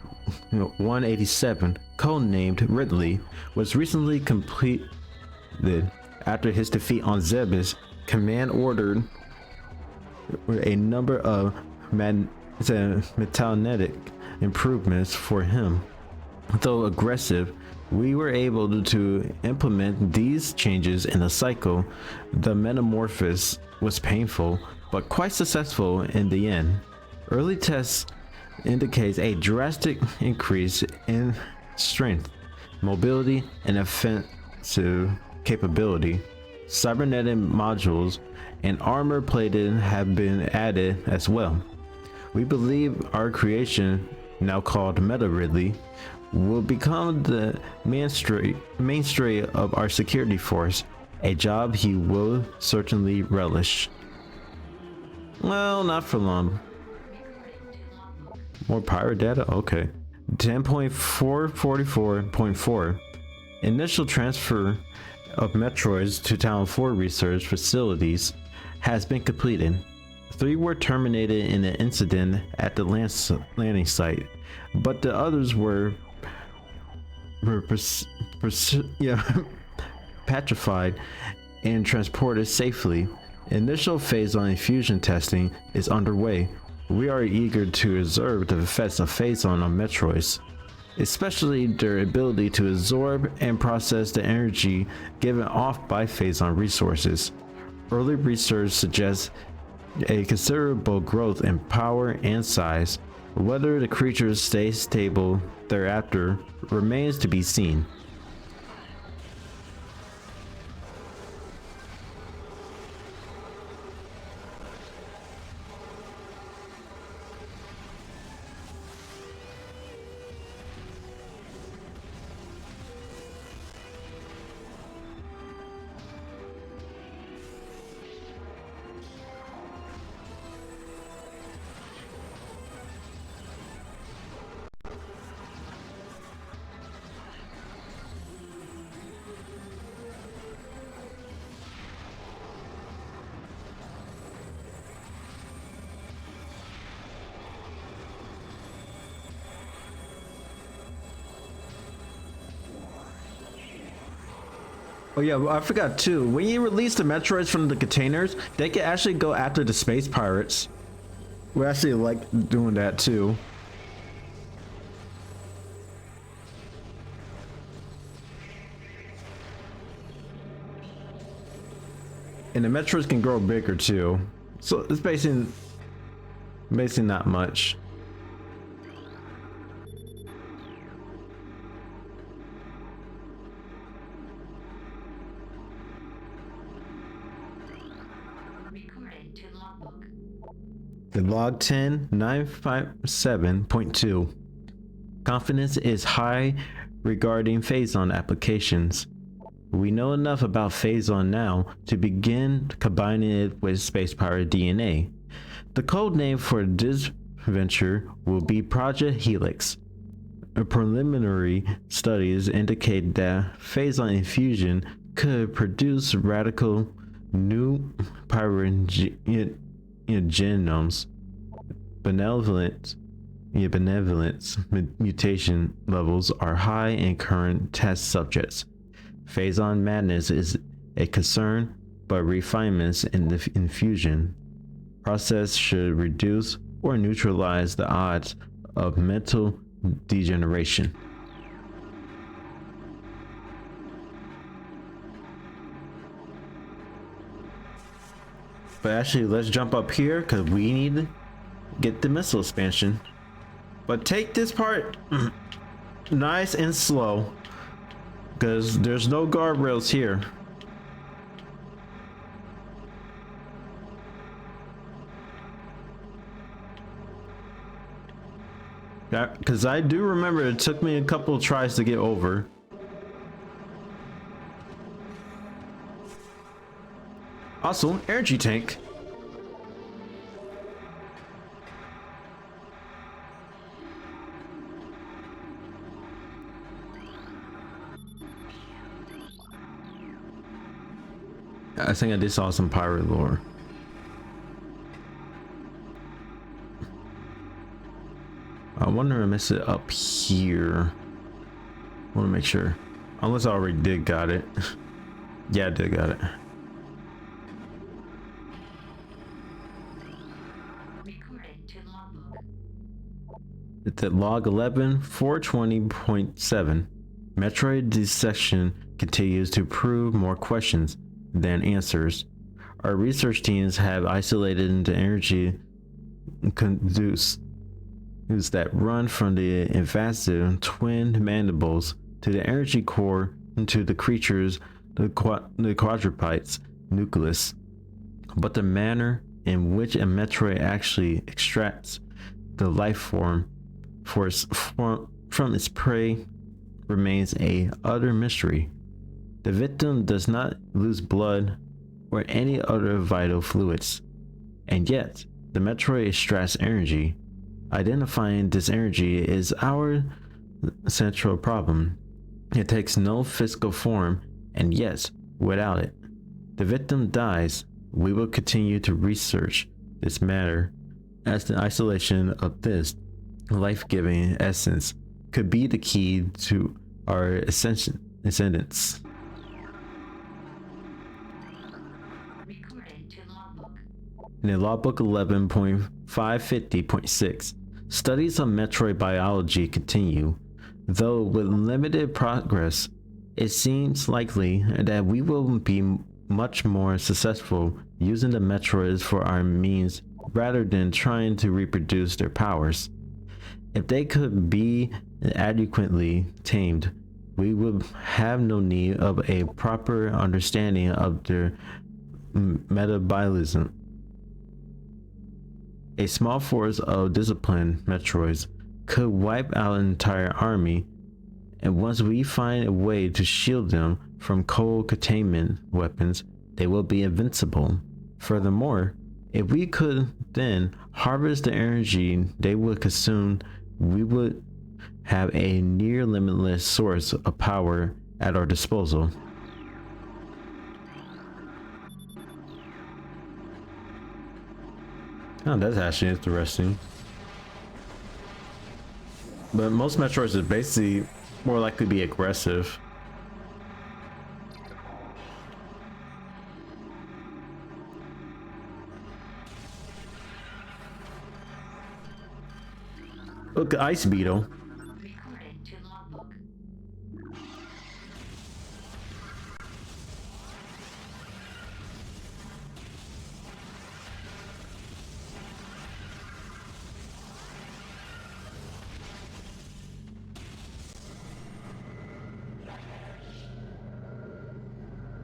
187, codenamed Ridley, was recently completed. After his defeat on Zebes, Command ordered a number of metalnetic improvements for him. Though aggressive, we were able to implement these changes in a cycle. The metamorphosis was painful, but quite successful in the end. Early tests indicates a drastic increase in strength, mobility, and offensive capability. Cybernetic modules and armor plating have been added as well. We believe our creation, now called Meta Ridley, will become the mainstay of our security force, a job he will certainly relish. Well, not for long. Recording to logbook. More pirate data? Okay. 10.444.4. Initial transfer of Metroids to Talon 4 research facilities has been completed. 3 were terminated in an incident at the landing site, but the others were petrified and transported safely. Initial phase on infusion testing is underway. We are eager to observe the effects of phazon on Metroids, especially their ability to absorb and process the energy given off by phazon resources. Early research suggests a considerable growth in power and size. Whether the creatures stay stable thereafter remains to be seen. Oh yeah, well, I forgot too. When you release the Metroids from the containers, they can actually go after the space pirates. We actually like doing that too. And the Metroids can grow bigger too. So it's basically not much. Recording to logbook. The log 10957.2. Confidence is high regarding Phazon applications. We know enough about Phazon now to begin combining it with space pirate DNA. The code name for this venture will be Project Helix. Preliminary studies indicate that Phazon infusion could produce radical new pirate genomes. Benevolence mutation levels are high in current test subjects. Phazon madness is a concern, but refinements in the infusion process should reduce or neutralize the odds of mental degeneration. But actually, let's jump up here because we need to get the missile expansion. But take this part nice and slow because there's no guardrails here. Because I do remember it took me a couple of tries to get over. Also, energy tank. I think I did saw some pirate lore. I wonder if I missed it up here. I want to make sure. Unless I already did got it. Yeah, I did got it. Recording to logbook. It's at log 11 420.7. Metroid dissection continues to prove more questions than answers. Our research teams have isolated the energy conduits that run from the invasive twin mandibles to the energy core into the creature's the quadruped's nucleus. But the manner in which a Metroid actually extracts the life force from its prey remains a utter mystery. The victim does not lose blood or any other vital fluids, and yet the Metroid extracts energy. Identifying this energy is our central problem. It takes no physical form, and yet, without it, the victim dies. We will continue to research this matter as the isolation of this life-giving essence could be the key to our ascendance. Recording to logbook. In logbook 11.550.6, studies on Metroid biology continue. Though with limited progress, it seems likely that we will be much more successful using the Metroids for our means rather than trying to reproduce their powers. If they could be adequately tamed, we would have no need of a proper understanding of their metabolism. A small force of disciplined Metroids could wipe out an entire army, and once we find a way to shield them from cold containment weapons, they will be invincible. Furthermore, if we could then harvest the energy they would consume, we would have a near limitless source of power at our disposal. Oh, that's actually interesting. But most Metroids are basically more likely to be aggressive. Look, Ice Beetle. Recording to logbook.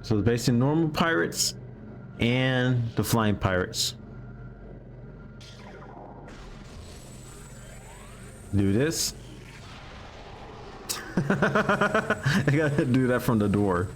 So it's basically normal pirates and the flying pirates. Do this. I gotta do that from the door.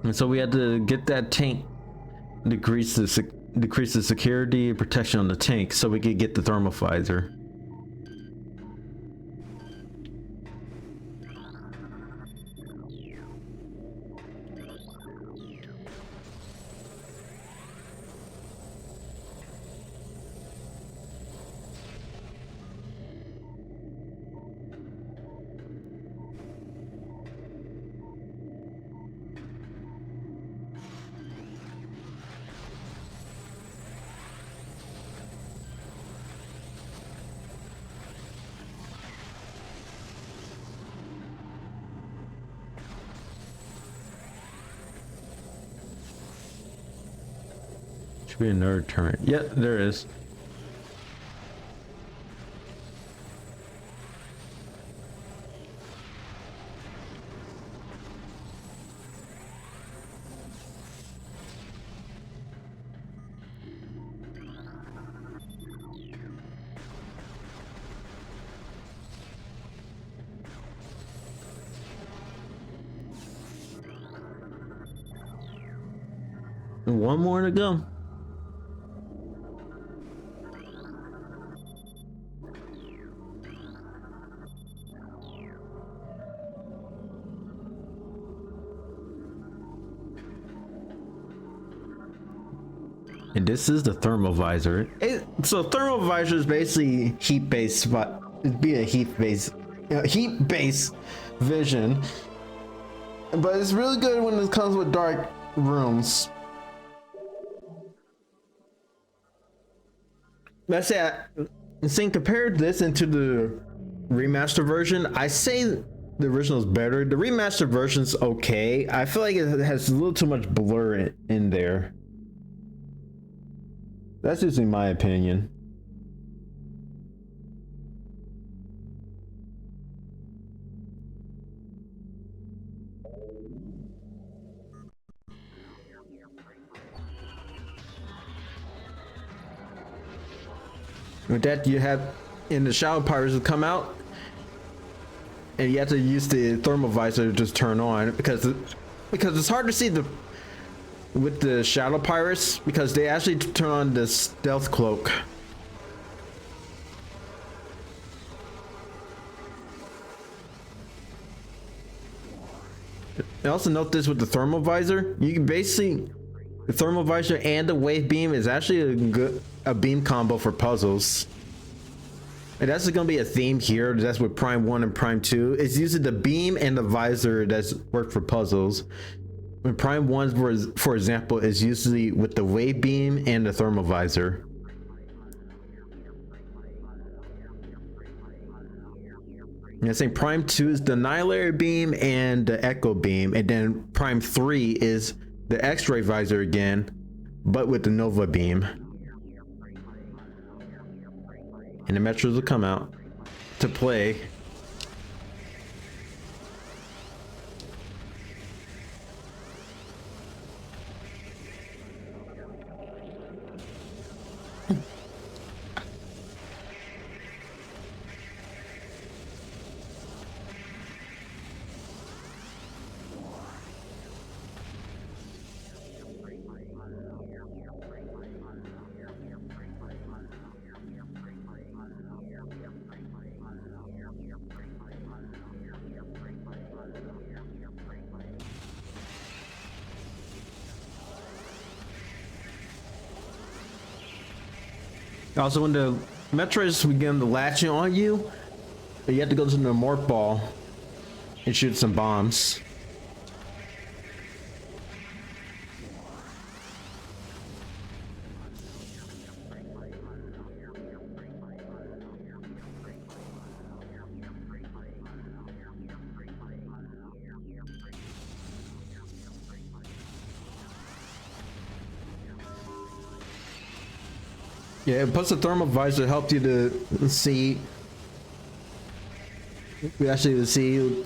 And so we had to get that tank, decrease the security and protection on the tank so we could get the thermal visor. Should be another turret. Yep, there is. One more to go. And this is the thermal visor. So thermal visor is basically heat-based, but it'd be a heat-based vision. But it's really good when it comes with dark rooms. Let's say, saying compared this into the remaster version, I say the original is better. The remastered version's okay. I feel like it has a little too much blur in there. That's just in my opinion. With that, you have in the shadow pirates will come out, and you have to use the thermal visor to just turn on because it's hard to see with the shadow pirates because they actually turn on the stealth cloak. And also note this with the thermal visor, you can basically The thermal visor and the wave beam is actually a beam combo for puzzles. And that's going to be a theme here. That's with Prime 1 and Prime 2. It's using the beam and the visor that's worked for puzzles. When Prime 1, for example, is usually with the wave beam and the thermal visor. And I think Prime 2 is the Annihilatory beam and the Echo beam. And then Prime 3 is the X-ray visor again, but with the Nova beam. And the Metros will come out to play. Also, when the Metroids begin to latch on you, you have to go to the morph ball and shoot some bombs. Yeah, plus the thermal visor helped you to see. We actually see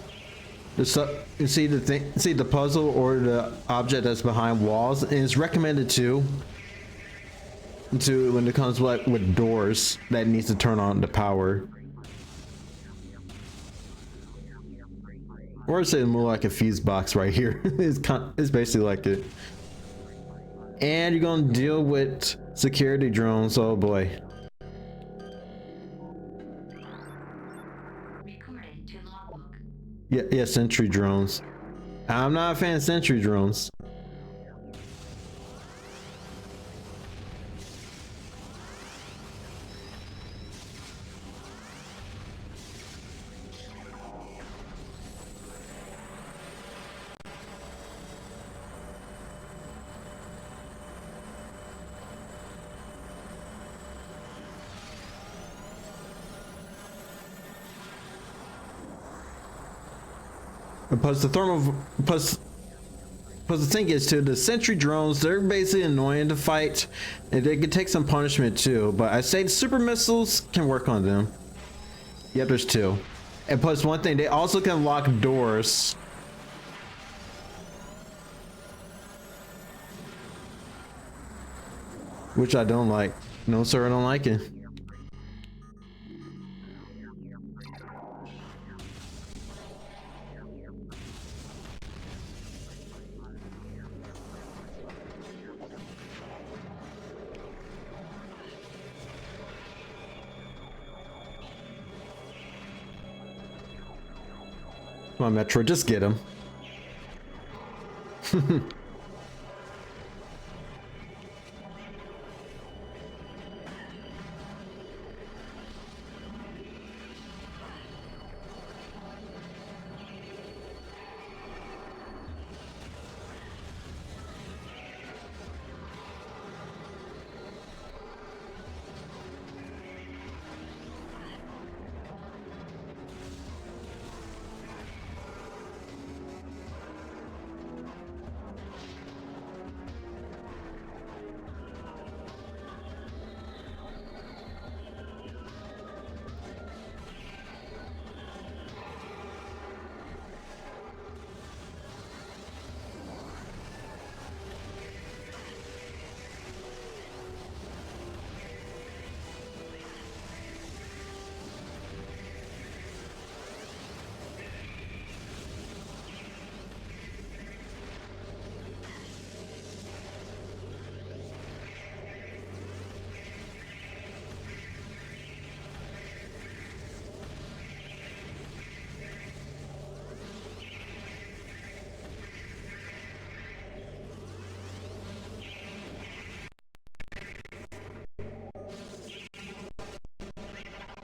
the puzzle or the object that's behind walls, and it's recommended too. When it comes with doors that needs to turn on the power, or say more like a fuse box right here. It's basically like it. And you're gonna deal with security drones. Oh boy. Recorded to logbook. Yeah, sentry drones. I'm not a fan of sentry drones. Plus the thing is too, the sentry drones, they're basically annoying to fight, and they can take some punishment too. But I say the super missiles can work on them. Yep, there's two. And plus one thing, they also can lock doors. Which I don't like. No sir, I don't like it. Come on, Metro, just get him.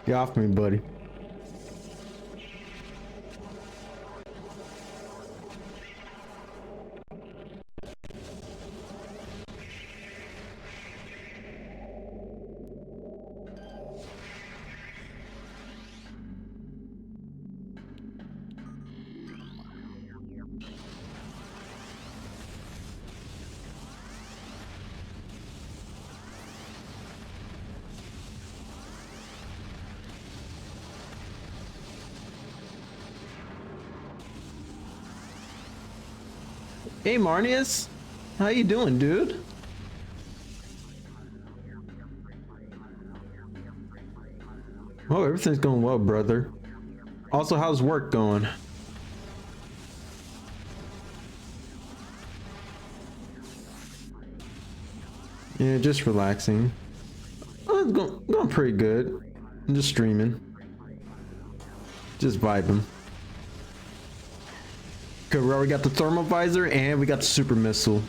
Get off me, buddy. Hey Marnius, how you doing, dude? Oh, everything's going well, brother. Also, how's work going? Yeah, just relaxing. Oh, it's going pretty good. I'm just streaming. Just vibing. Okay, we already got the thermal visor and we got the super missile.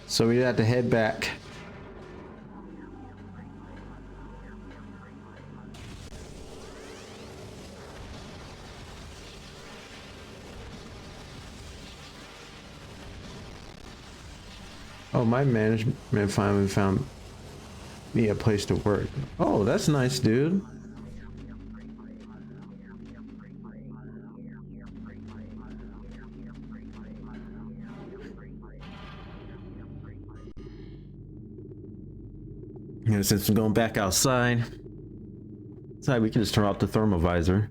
So we have to head back. Oh, my management finally found me a place to work. Oh, that's nice, dude. You know, since we're going back outside, we can just turn off the thermal visor.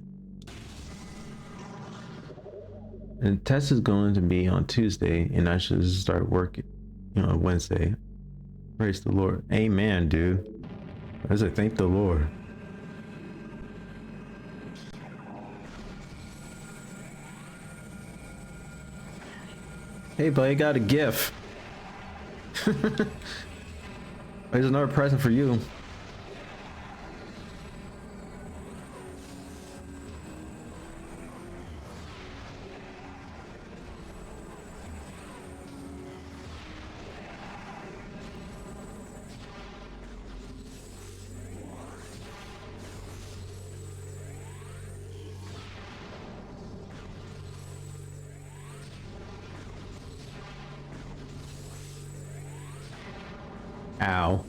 And test is going to be on Tuesday, and I should start working, on Wednesday. Praise the Lord. Amen, dude. I say thank the Lord. Hey, buddy, I got a gift. Here's another present for you. Ow.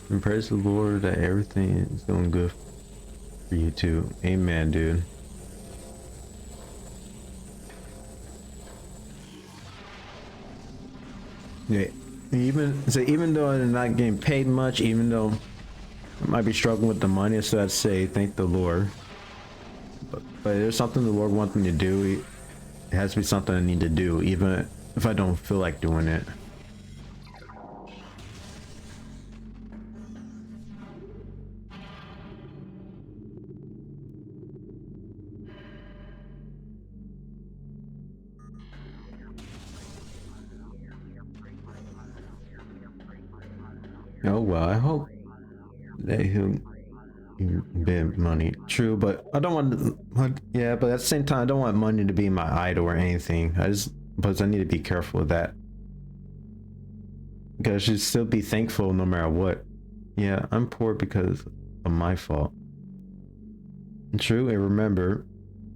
And praise the Lord that everything is going good for you too. Amen, dude. Yeah. Even though I'm not getting paid much, even though I might be struggling with the money, so I'd say thank the Lord. But there's something the Lord wants me to do. It has to be something I need to do, even if I don't feel like doing it. Oh well, I hope that he'll bid money. True, but I don't want. Yeah, but at the same time, I don't want money to be my idol or anything. But I need to be careful with that. Because I should still be thankful no matter what. Yeah, I'm poor because of my fault. True, and remember,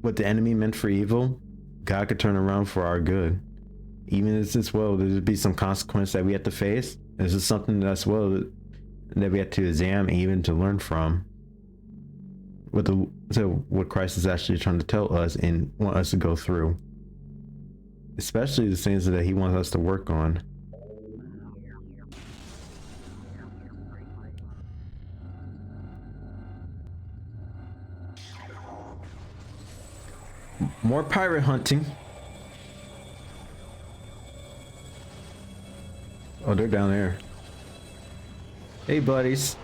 what the enemy meant for evil, God could turn around for our good. Even as well, there'll be some consequence that we have to face. This is something that's that we have to examine, even to learn from. What Christ is actually trying to tell us and want us to go through, especially the things that He wants us to work on. More pirate hunting. Oh, they're down there. Hey, buddies.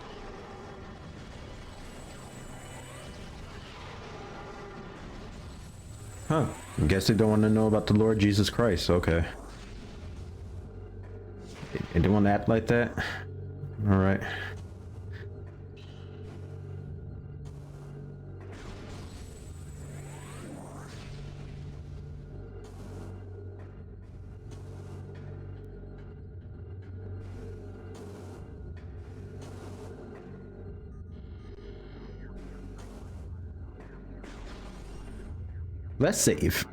Huh. I guess they don't want to know about the Lord Jesus Christ. Okay. They don't want to act like that? Alright. Let's save.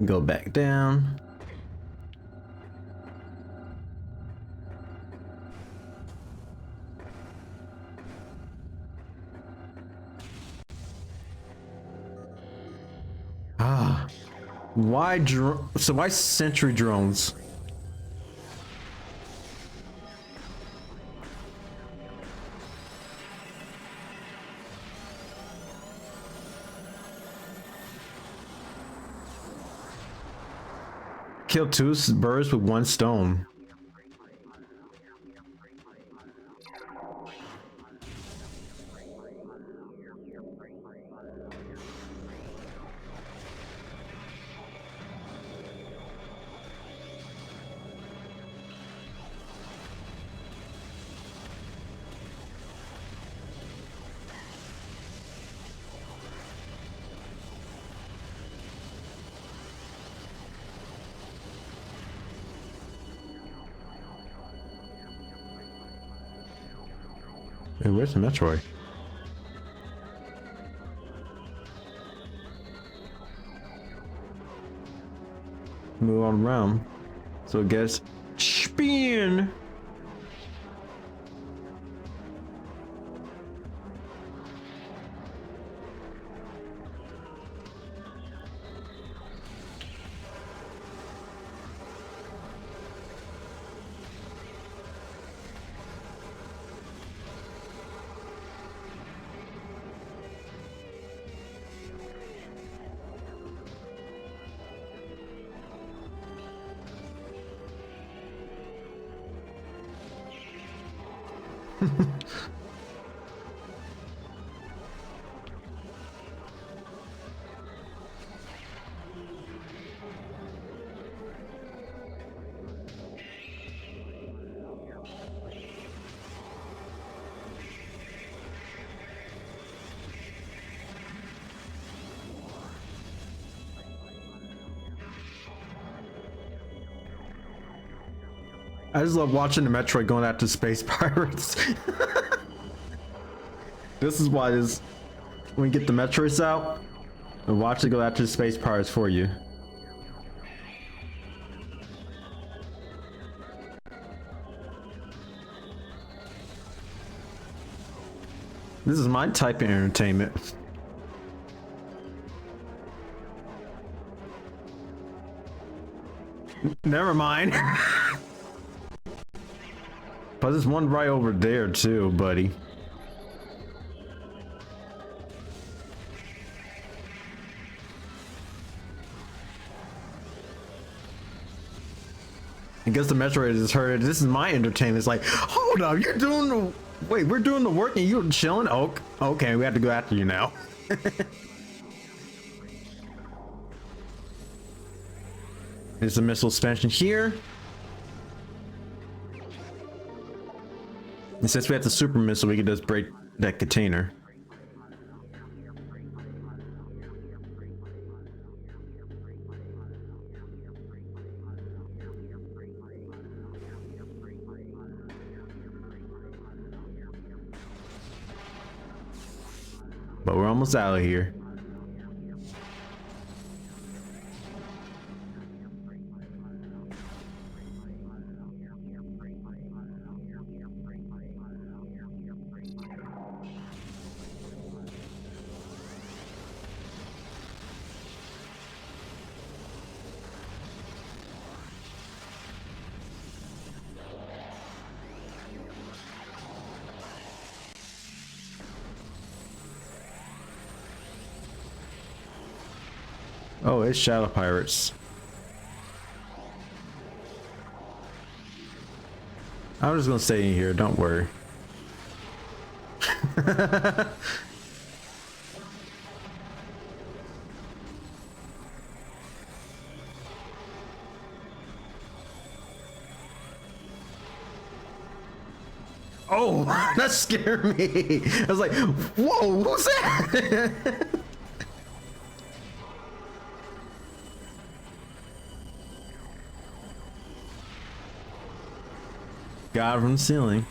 Go back down. Ah, why so why sentry drones? Kill two birds with one stone. Hey, where's the Metroid? Move on around. So it gets spin. I just love watching the Metroid going after space pirates. This is why this, when you get the Metroids out, and watch it go after the space pirates for you. This is my type of entertainment. Never mind. But there's one right over there too, buddy. I guess the Metroid has heard this is my entertainment. It's like, hold up, you're doing the wait, we're doing the work and you're chilling? Oh, okay, we have to go after you now. There's a missile suspension here. And since we have the super missile, we can just break that container. But we're almost out of here. Oh, it's Shadow Pirates. I'm just gonna stay in here, don't worry. Whoa, that scared me. I was like, whoa, who's that? God from the ceiling.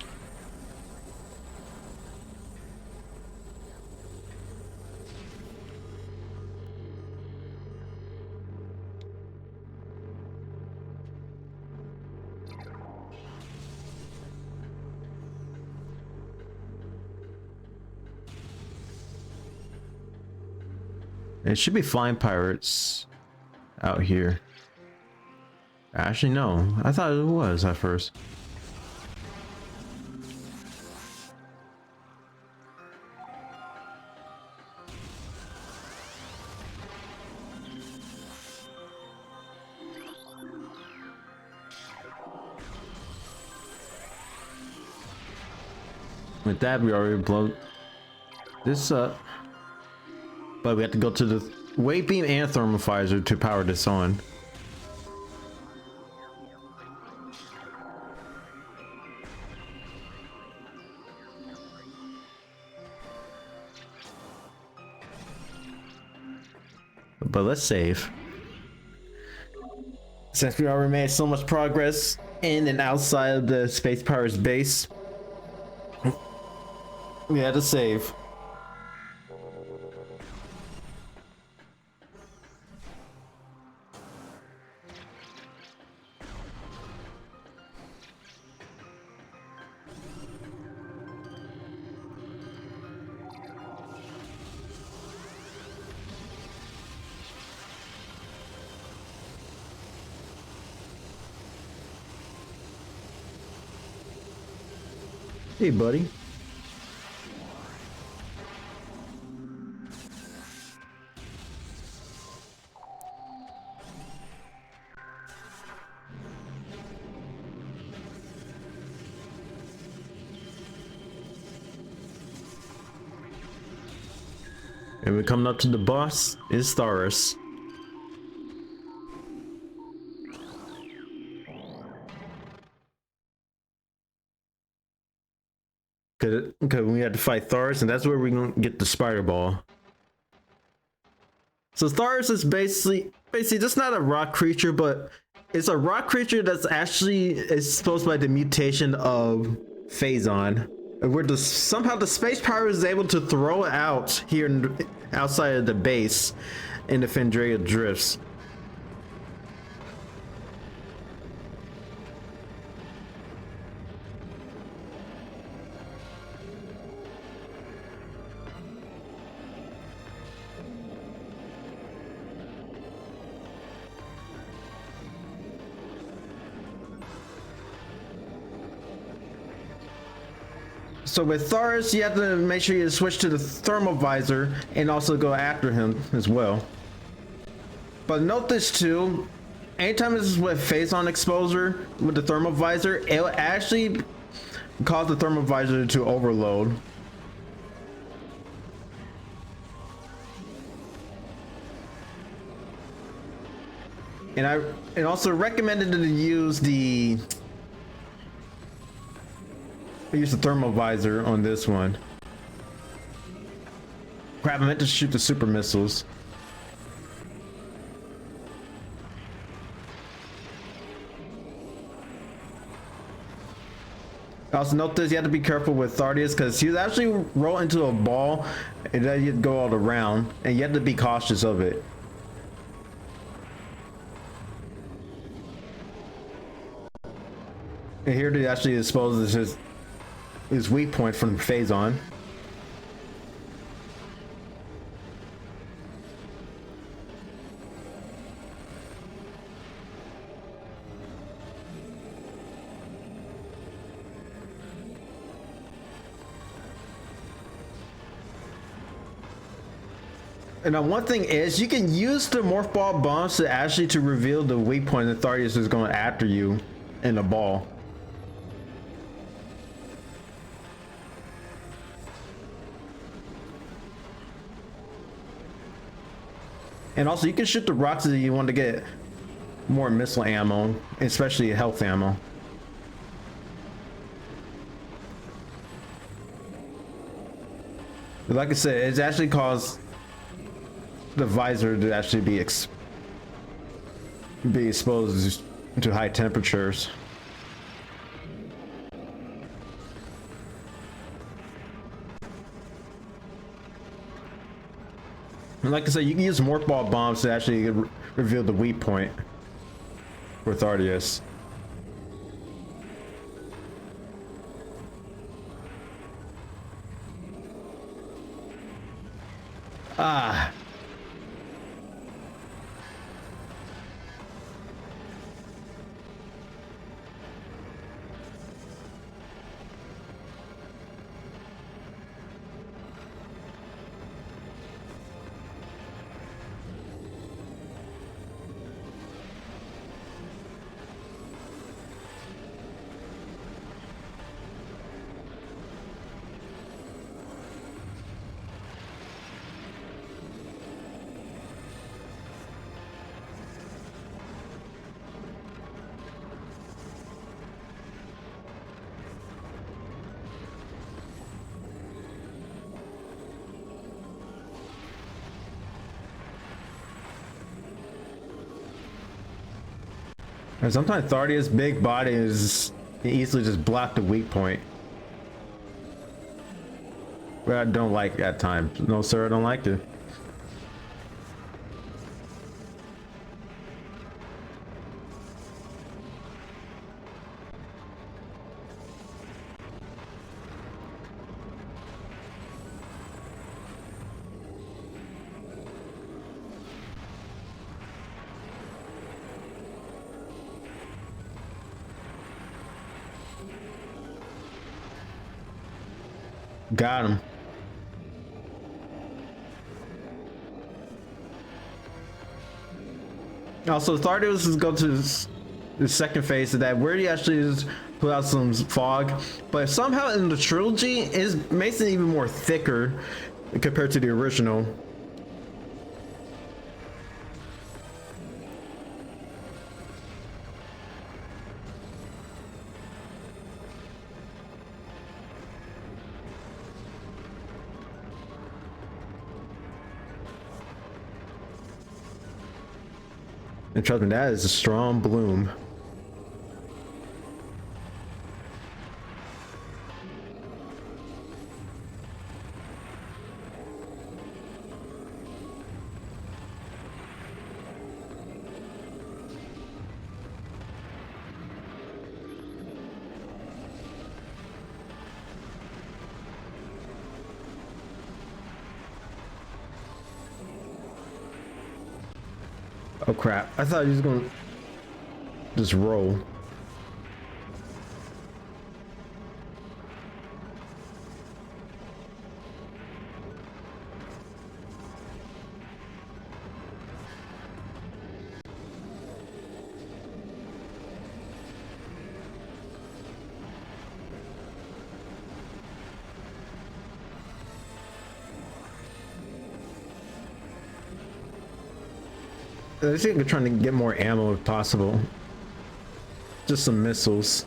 It should be flying pirates out here. Actually, no. I thought it was at first. With that, we already blow this up. But we have to go to the wave beam and thermovisor to power this on. But let's save. Since we already made so much progress in and outside of the Space Pirates base, we had to save. Hey, buddy. And we're coming up to the boss is Tharis. Because we had to fight Tharis, and that's where we're gonna get the spider ball. So Tharis is basically just not a rock creature, but it's a rock creature that's actually exposed by the mutation of Phazon, where somehow the space pirate is able to throw it out here outside of the base in the Fendrea drifts. So with Tharis, you have to make sure you switch to the thermovisor and also go after him as well. But note this too, anytime this is with Phazon exposure with the thermovisor, it will actually cause the thermovisor to overload. And also recommended to use the thermovisor on this one. Crap, I meant to shoot the super missiles. Also note this, you have to be careful with Thardius because he's actually roll into a ball and then you go all around and you have to be cautious of it. And here he actually exposes his weak point from Phazon. And one thing is, you can use the morph ball bombs to actually reveal the weak point that Thardius is going after you in the ball. And also, you can shoot the rocks if you want to get more missile ammo, especially health ammo. Like I said, it's actually caused the visor to actually be exposed to high temperatures. And like I said, you can use morph ball bombs to actually reveal the weak point with Arceus. Ah. And sometimes Thardia's big body is easily just block the weak point. But I don't like at times. No sir, I don't like it. Got him. Also, Thardius is going to the second phase of that, where he actually just put out some fog, but somehow in the trilogy, it makes it even more thicker compared to the original. And trust me, that is a strong bloom. Oh crap, I thought he was gonna just roll. I think they're trying to get more ammo if possible. Just some missiles.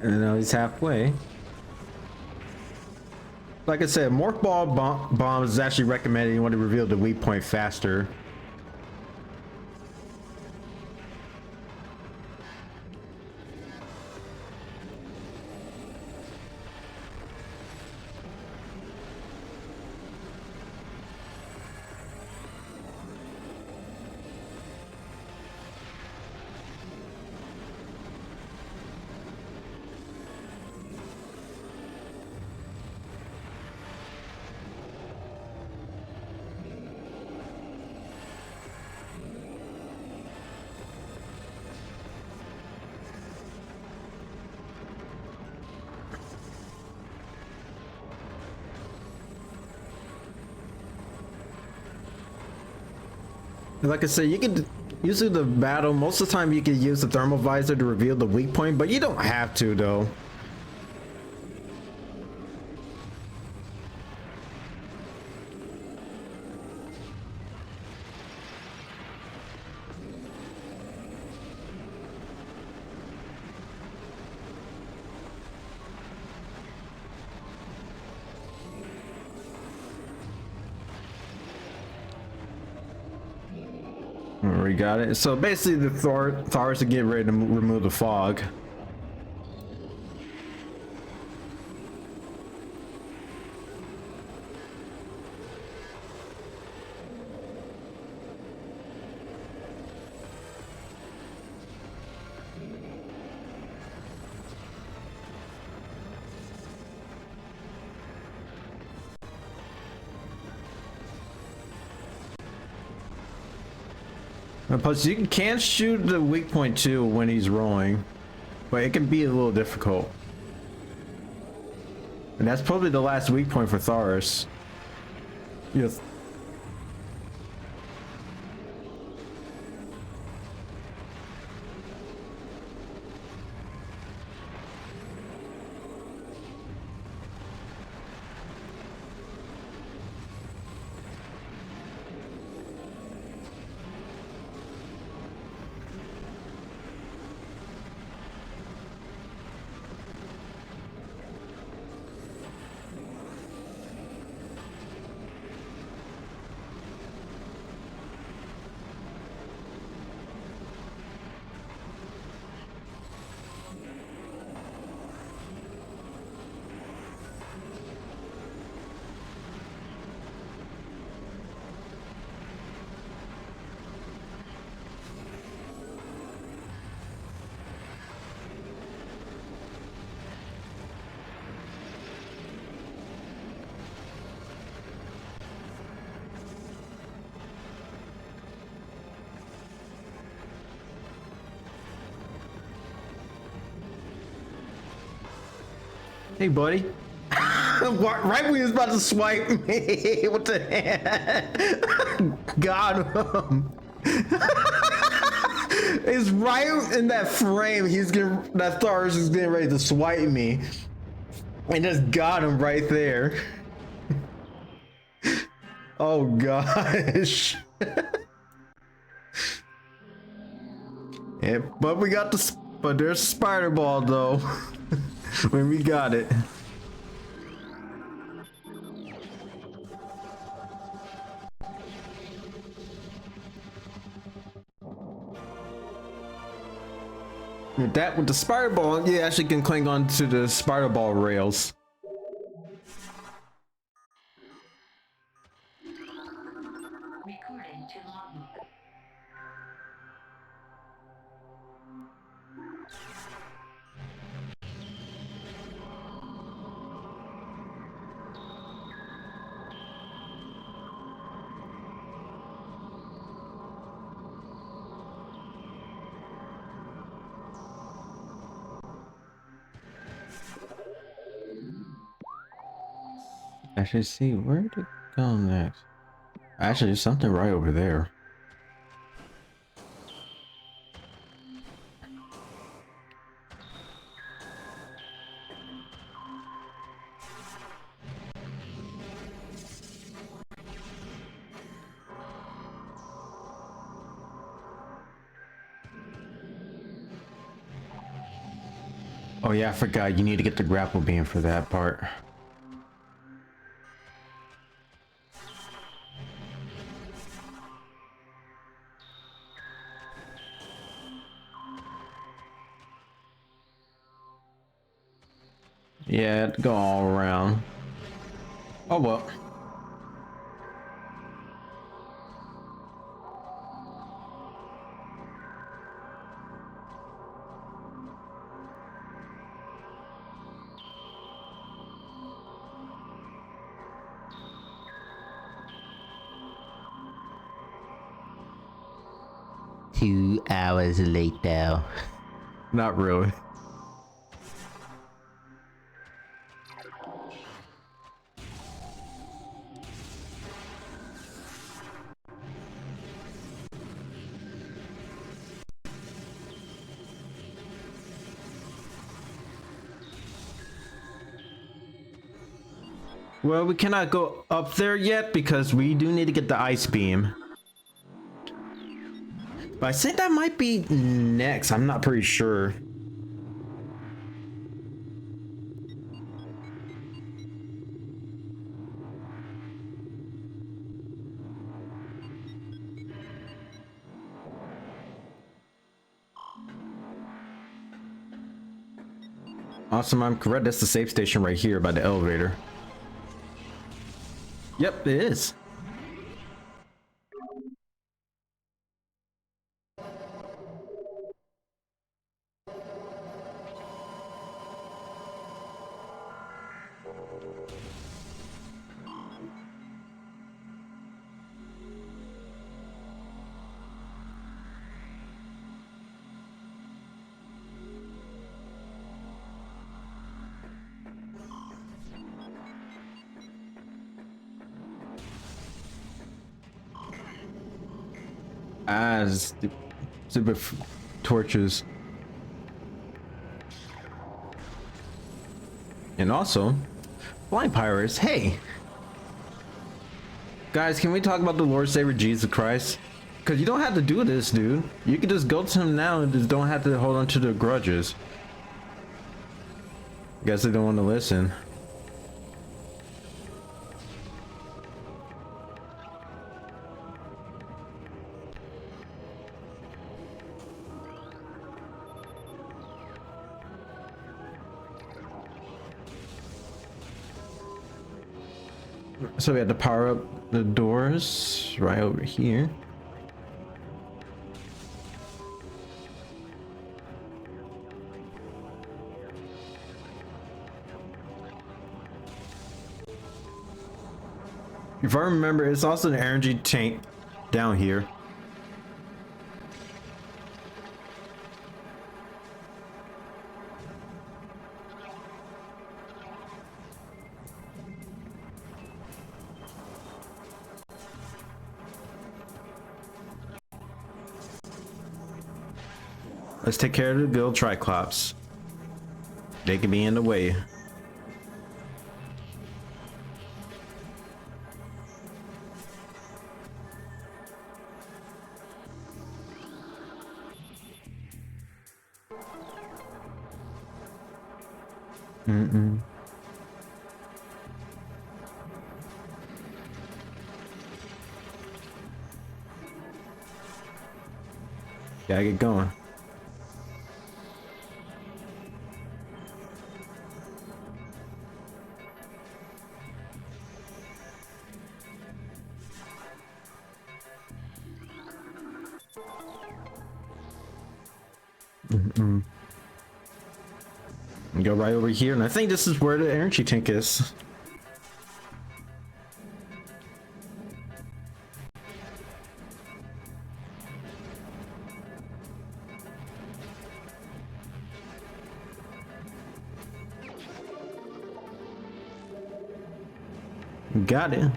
And now he's halfway. Like I said, morph ball bombs is actually recommended. You want to reveal the weak point faster. Like I said, you can usually the battle. Most of the time, you can use the thermal visor to reveal the weak point, but you don't have to though. We got it. So basically, the Thors are getting ready to remove the fog. Plus, you can shoot the weak point too when he's rolling, but it can be a little difficult. And that's probably the last weak point for Thors. Yes. Hey, buddy. Right when he was about to swipe me with the hand. Got him. It's right in that frame. That Thors is getting ready to swipe me, and just got him right there. Oh gosh. Yeah, but we got but there's spider ball though. When we got it. With the spider ball, you actually can cling on to the spider ball rails. Recording to logbook. Actually, see where to go next. Actually, there's something right over there. Oh yeah, I forgot. You need to get the grapple beam for that part. Yeah, go all around. Oh well. Two hours later. Not really. Well, we cannot go up there yet because we do need to get the ice beam. But I think that might be next. I'm not pretty sure. Awesome, I'm correct. That's the safe station right here by the elevator. Yep, it is. As stupid torches. And also, flying pirates. Hey, guys, can we talk about the Lord Savior Jesus Christ? Because you don't have to do this, dude. You can just go to him now and just don't have to hold on to the grudges. Guess they don't want to listen. So we have to power up the doors right over here. If I remember, it's also an energy tank down here. Let's take care of the Bill Triclops. They can be in the way. Gotta get going. Go right over here, and I think this is where the energy tank is. Got it.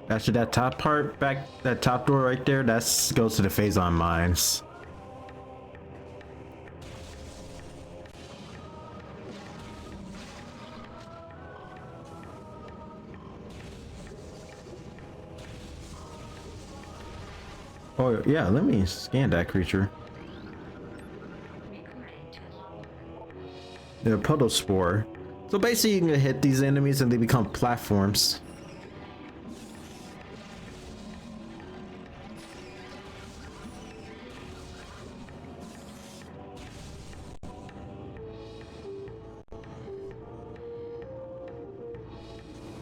Actually, that top part back, that top door right there, that's goes to the Phazon mines. Oh yeah, let me scan that creature. The Podospore. So basically, you can hit these enemies and they become platforms.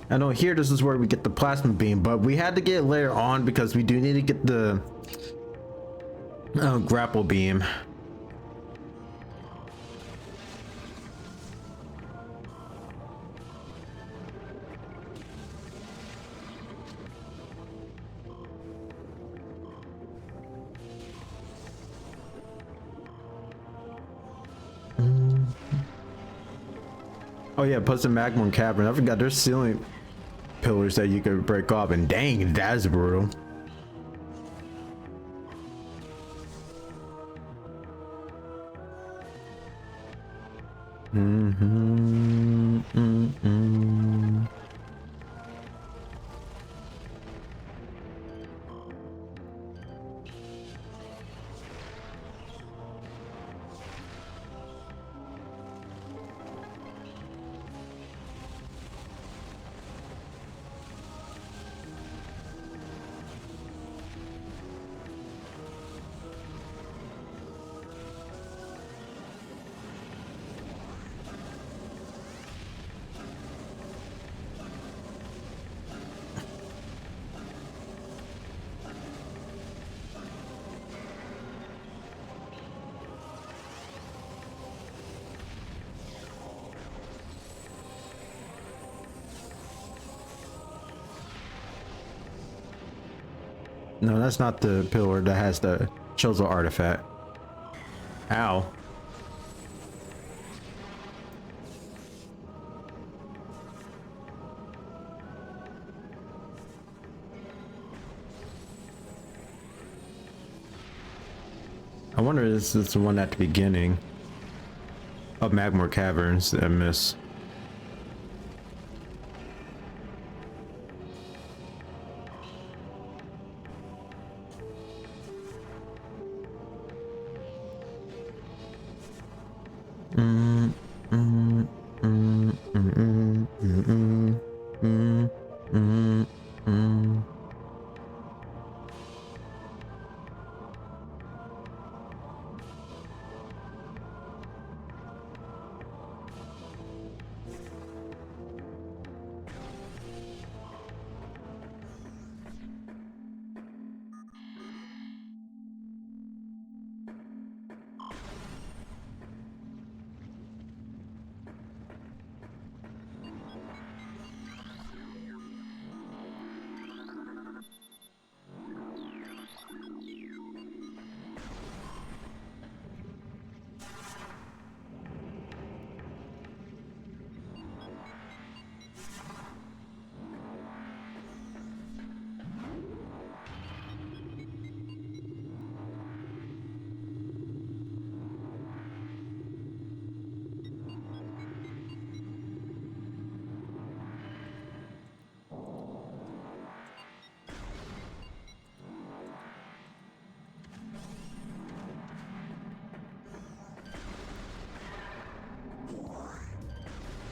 I know here this is where we get the plasma beam, but we had to get it later on because we do need to get the grapple beam. Oh yeah, plus the Magmorn Cavern. I forgot their ceiling. pillars that you could break off, and dang, that's brutal. No, that's not the pillar that has the Chozo artifact. Ow. I wonder if this is the one at the beginning of Magmor Caverns that I missed.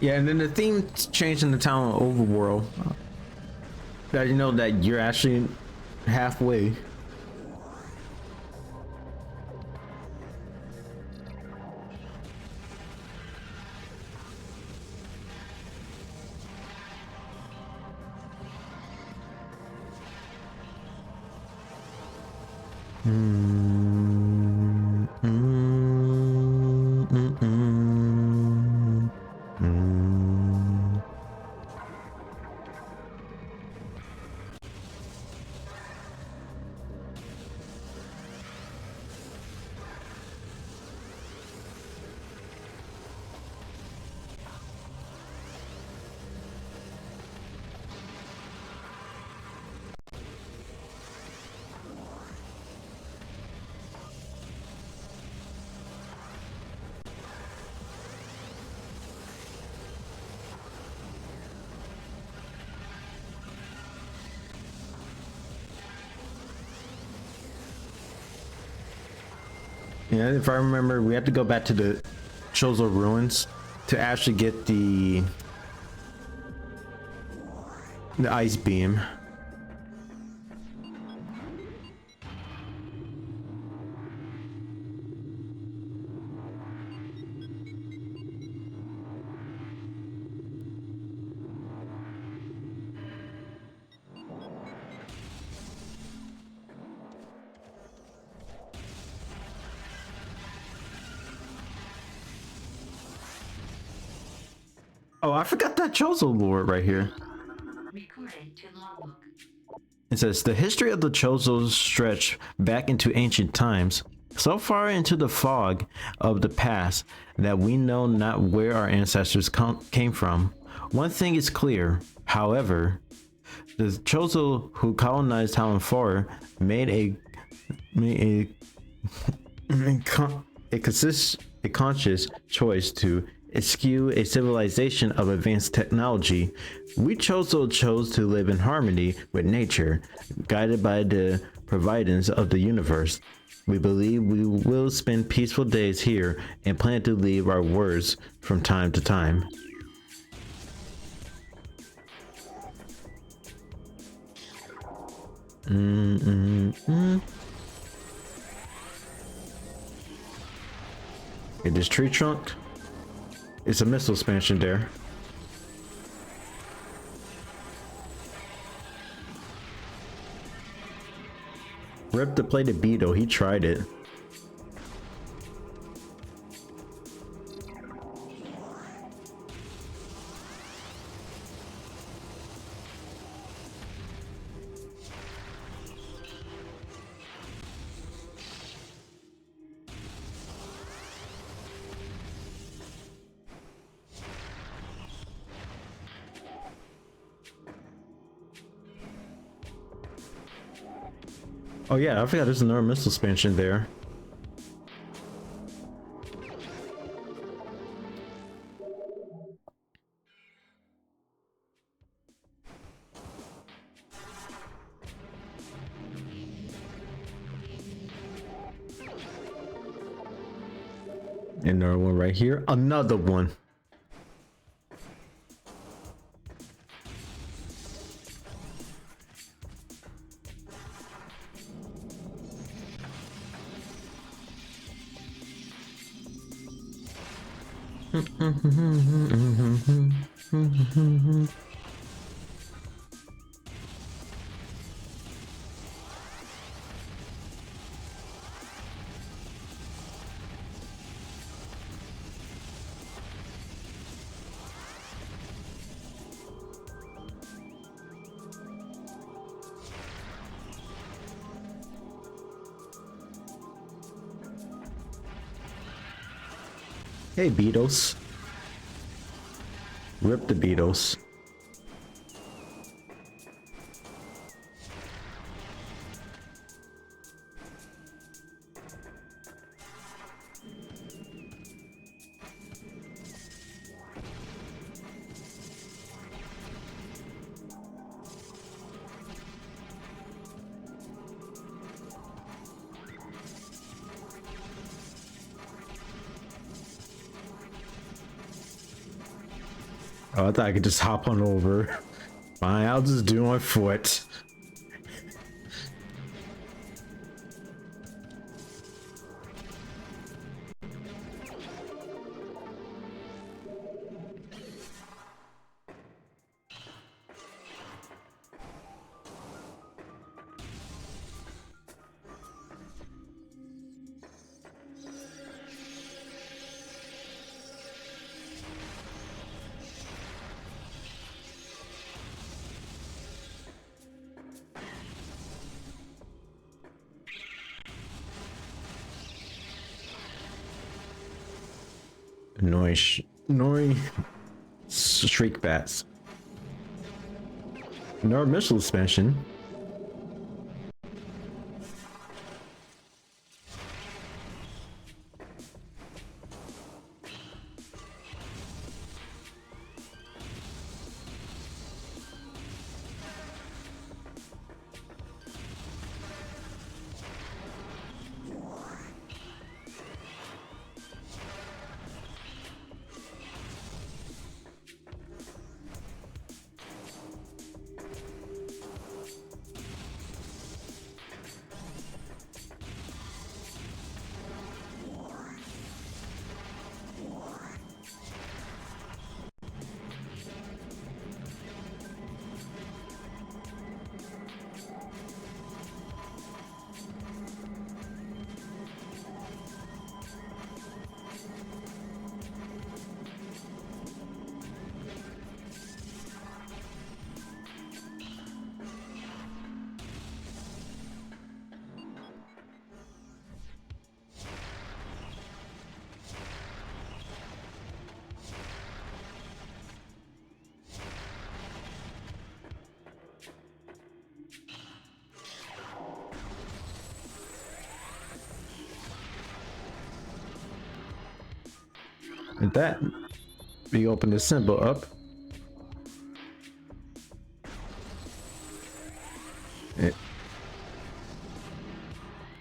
Yeah, and then the theme changed in the town overworld. That you know that you're actually halfway. Yeah, if I remember, we had to go back to the Chozo ruins to actually get the ice beam. Oh, I forgot that Chozo lord right here. Recorded to logbook. It says the history of the Chozos stretch back into ancient times, so far into the fog of the past that we know not where our ancestors came from One thing is clear, however, the Chozo who colonized Tallon 4 made a conscious choice to eschew a civilization of advanced technology. We Chozo chose to live in harmony with nature, guided by the providence of the universe. We believe we will spend peaceful days here and plan to leave our words from time to time. Get this tree trunk. It's a missile expansion there. Rip the plated Beetle, he tried it. Oh yeah, I forgot there's another missile expansion there. Another one right here. Another one. Hey, Beetles. Rip the Beetles. Oh, I thought I could just hop on over. Fine, I'll just do it on foot. Annoying shriek bats. Another missile expansion. that. We open the symbol up.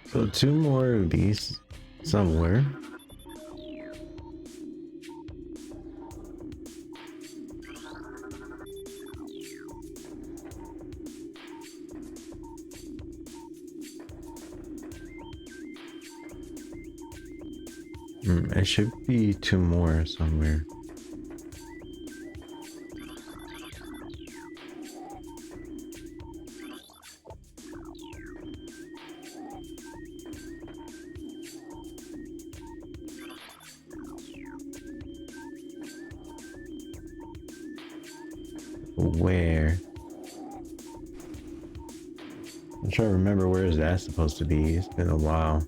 So 2 more of these somewhere. It should be 2 more somewhere. Where? I'm trying to remember where is that supposed to be. It's been a while.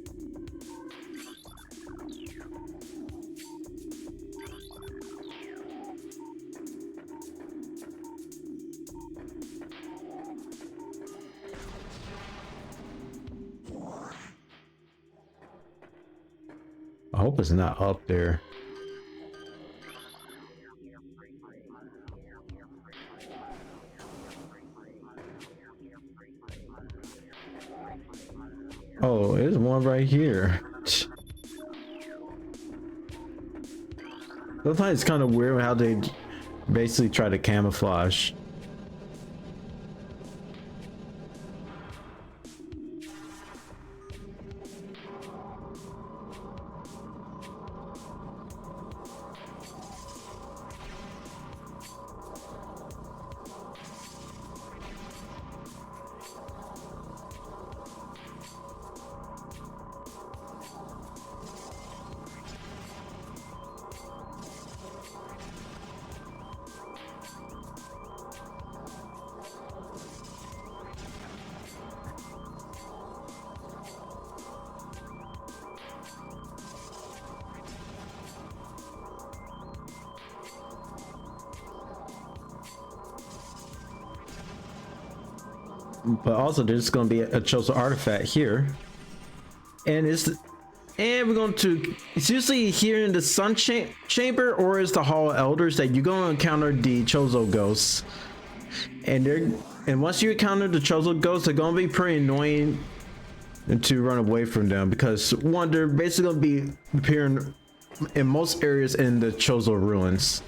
I hope it's not up there. Oh, there's one right here. Sometimes it's kind of weird how they basically try to camouflage. But also there's going to be a chosen artifact here, and we're going to, it's usually here in the sun chamber or is the hall of elders that you're going to encounter the chosen ghosts, and once you encounter the chosen ghosts, they're going to be pretty annoying to run away from them, because one, they're basically going to be appearing in most areas in the chosen ruins.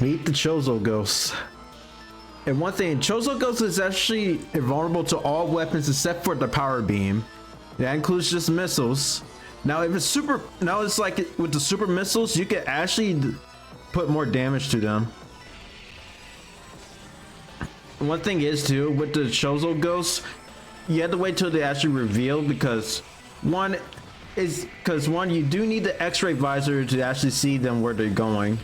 Meet the Chozo Ghosts. And one thing, Chozo Ghost is actually invulnerable to all weapons except for the power beam. That includes just missiles. Now if it's it's like with the super missiles, you can actually put more damage to them. One thing is too, with the Chozo Ghosts, you have to wait till they actually reveal, because one, you do need the X-ray visor to actually see them where they're going.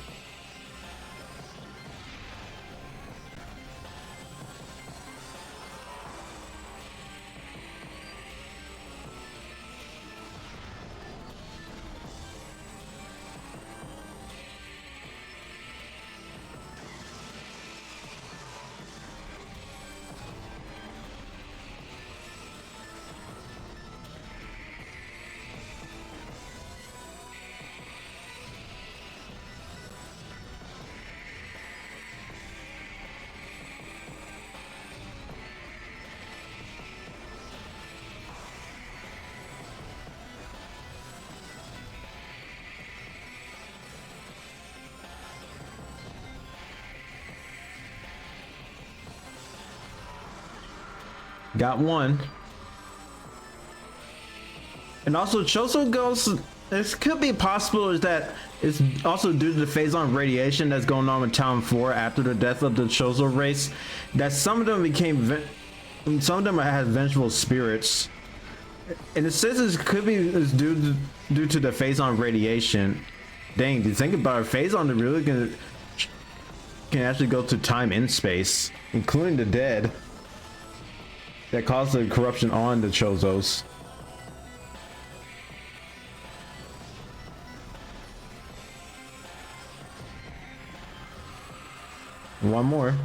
Got one. And also Chozo Ghosts, this could be possible is that it's also due to the phazon radiation that's going on with Town 4 after the death of the Chozo race, that some of them had vengeful spirits. And it says this could be due to the phazon radiation. Dang, you think about it, phazon really can actually go to time and space, including the dead, that caused the corruption on the Chozos. One more.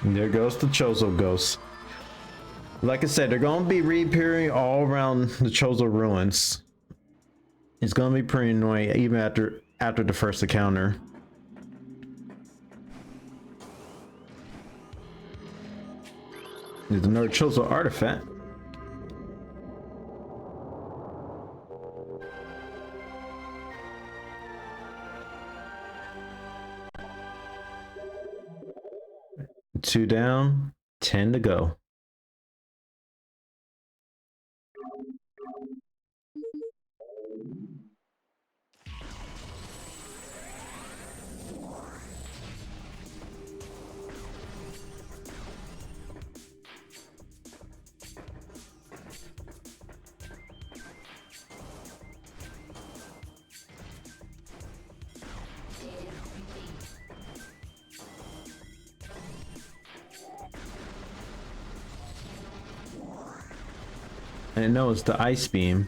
And there goes the Chozo ghost. Like I said, they're gonna be reappearing all around the Chozo ruins. It's gonna be pretty annoying even after the first encounter. There's another Chozo artifact. Two down, 10 to go. And no, it's the ice beam.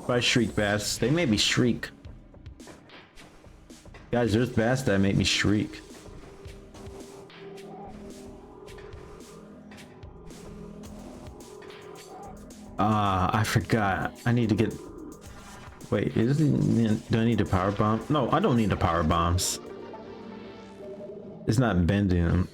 By Shriek Bass. They made me shriek. Guys, there's bass that make me shriek. I forgot. I need to get... Wait, do I need a power bomb? No, I don't need the power bombs. It's not bending them.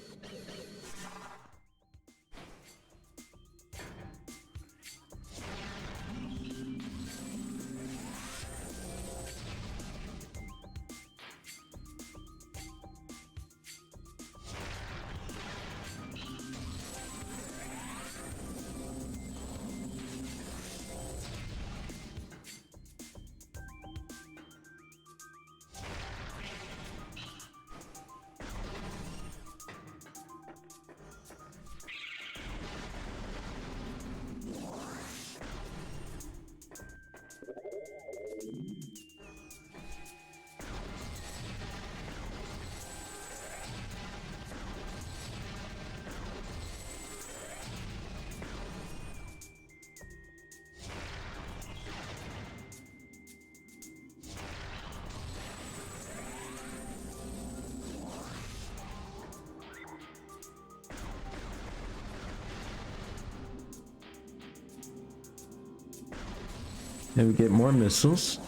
And we get more missiles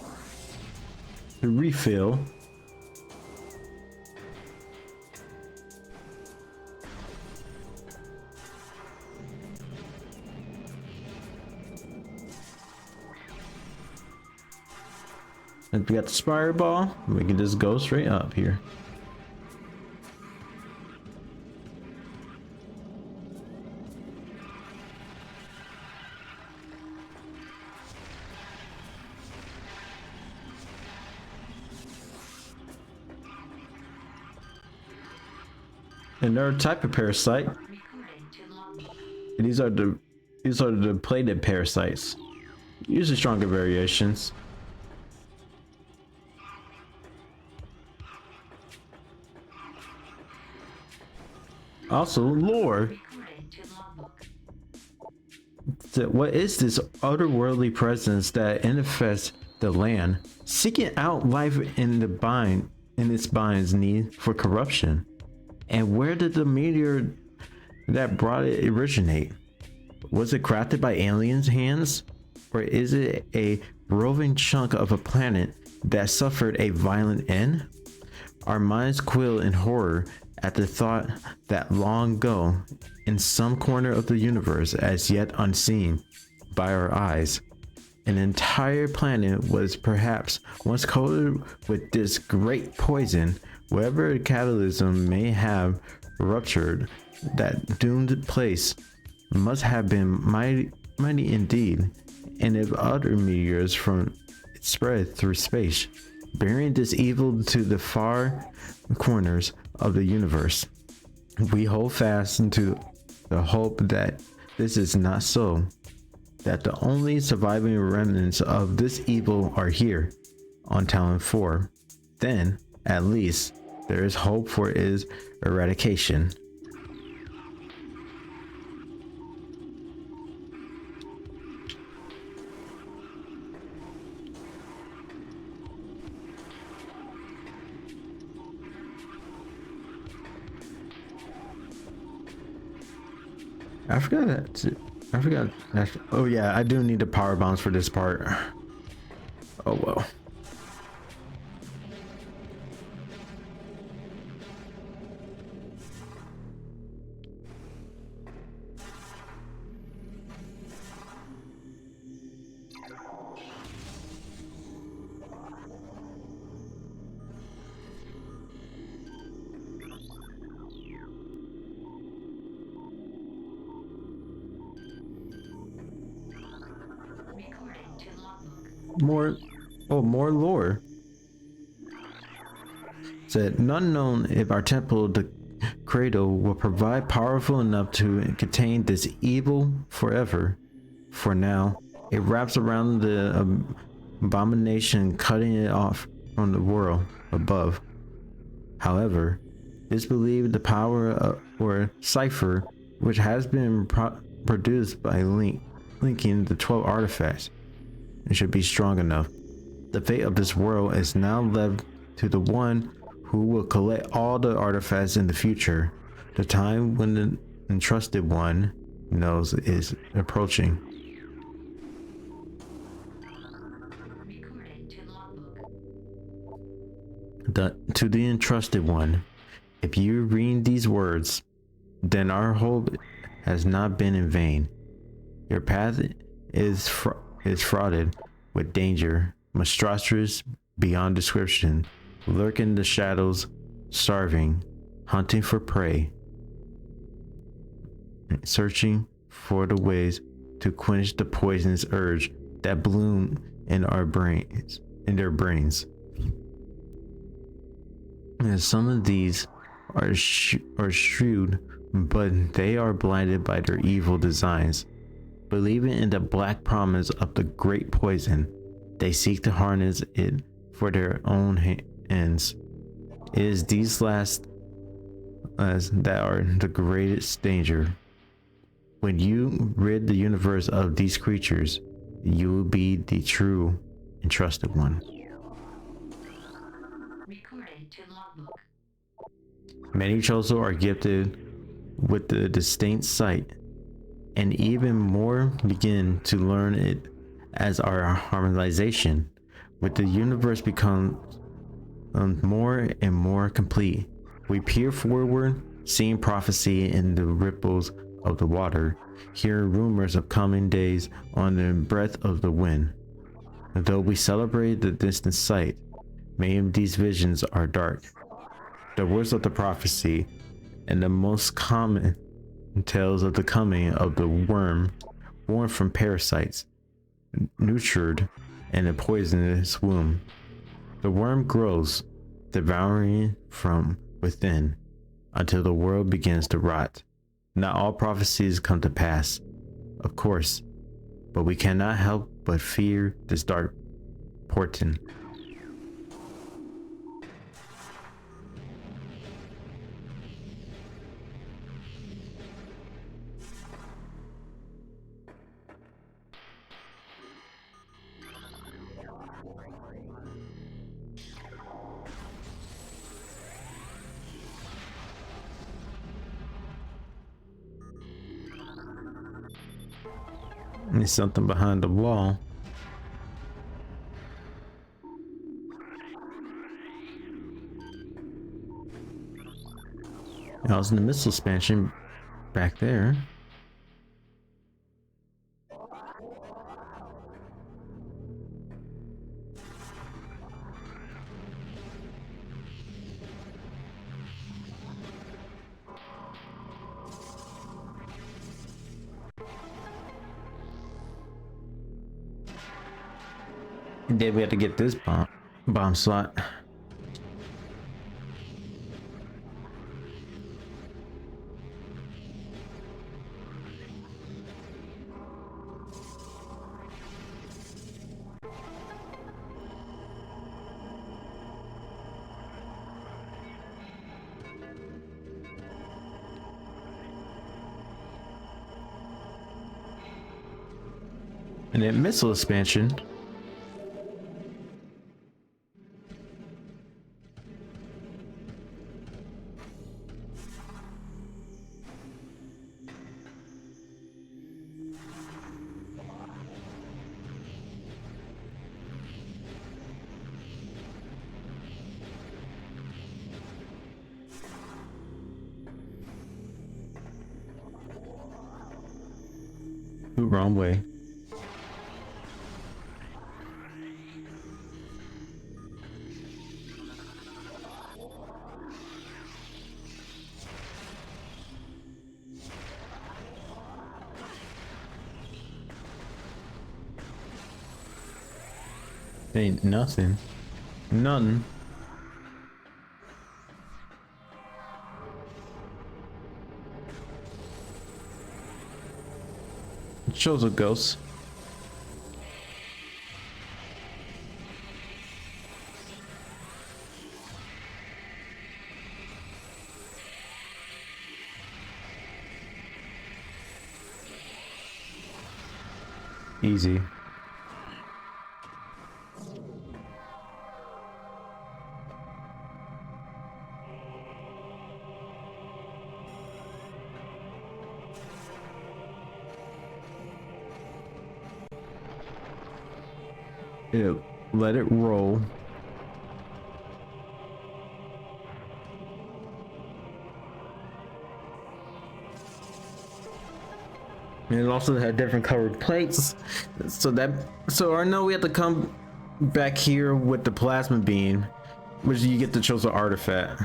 to refill. And we got the Spire Ball. We can just go straight up here. Another type of parasite. And these are the plated parasites. Usually stronger variations. Also, lore. What is this otherworldly presence that the land, seeking out life in its bind's need for corruption. And where did the meteor that brought it originate? Was it crafted by aliens' hands? Or is it a roving chunk of a planet that suffered a violent end? Our minds quill in horror at the thought that long ago, in some corner of the universe as yet unseen by our eyes, an entire planet was perhaps once coated with this great poison. Whatever catalysm may have ruptured that doomed place must have been mighty indeed, and if other meteors from it spread through space, bearing this evil to the far corners of the universe. We hold fast to the hope that this is not so, that the only surviving remnants of this evil are here on Tallon 4. Then, at least, there is hope for its eradication. I forgot that. Oh yeah, I do need the power bombs for this part. Oh well. Recording to logbook. More lore. Said none known if our temple, the cradle, will provide powerful enough to contain this evil forever. For now, it wraps around the abomination, cutting it off from the world above. However, it's believed the power or cipher, which has been produced by linking the 12 artifacts, and should be strong enough. The fate of this world is now left to the one who will collect all the artifacts in the future. The time when the entrusted one knows is approaching. Recording to logbook. To the entrusted one, if you read these words, then our hope has not been in vain. Your path is fraughted with danger, monstrous beyond description, lurk in the shadows, starving, hunting for prey, searching for the ways to quench the poisonous urge that bloom in their brains. And some of these are shrewd, but they are blinded by their evil designs. Believing in the black promise of the great poison, they seek to harness it for their own ends. It is these last that are the greatest danger. When you rid the universe of these creatures, you will be the true and trusted one. Recording to logbook. Many chosen are gifted with the distinct sight, and even more begin to learn it as our harmonization with the universe becomes more and more complete. We peer forward, seeing prophecy in the ripples of the water, hearing rumors of coming days on the breath of the wind. Though we celebrate the distant sight, many of these visions are dark. The words of the prophecy and the most common tales of the coming of the worm, born from parasites, nurtured in a poisonous womb. The worm grows, devouring from within, until the world begins to rot. Not all prophecies come to pass, of course, but we cannot help but fear this dark portent. There's something behind the wall. I was in the missile expansion back there. And then we have to get this bomb slot. And then missile expansion. Ooh, wrong way. Ain't nothing. None. It shows a ghost. Easy. Yeah, let it roll. And it also had different colored plates. So I know we have to come back here with the plasma beam, which you get to choose the artifact.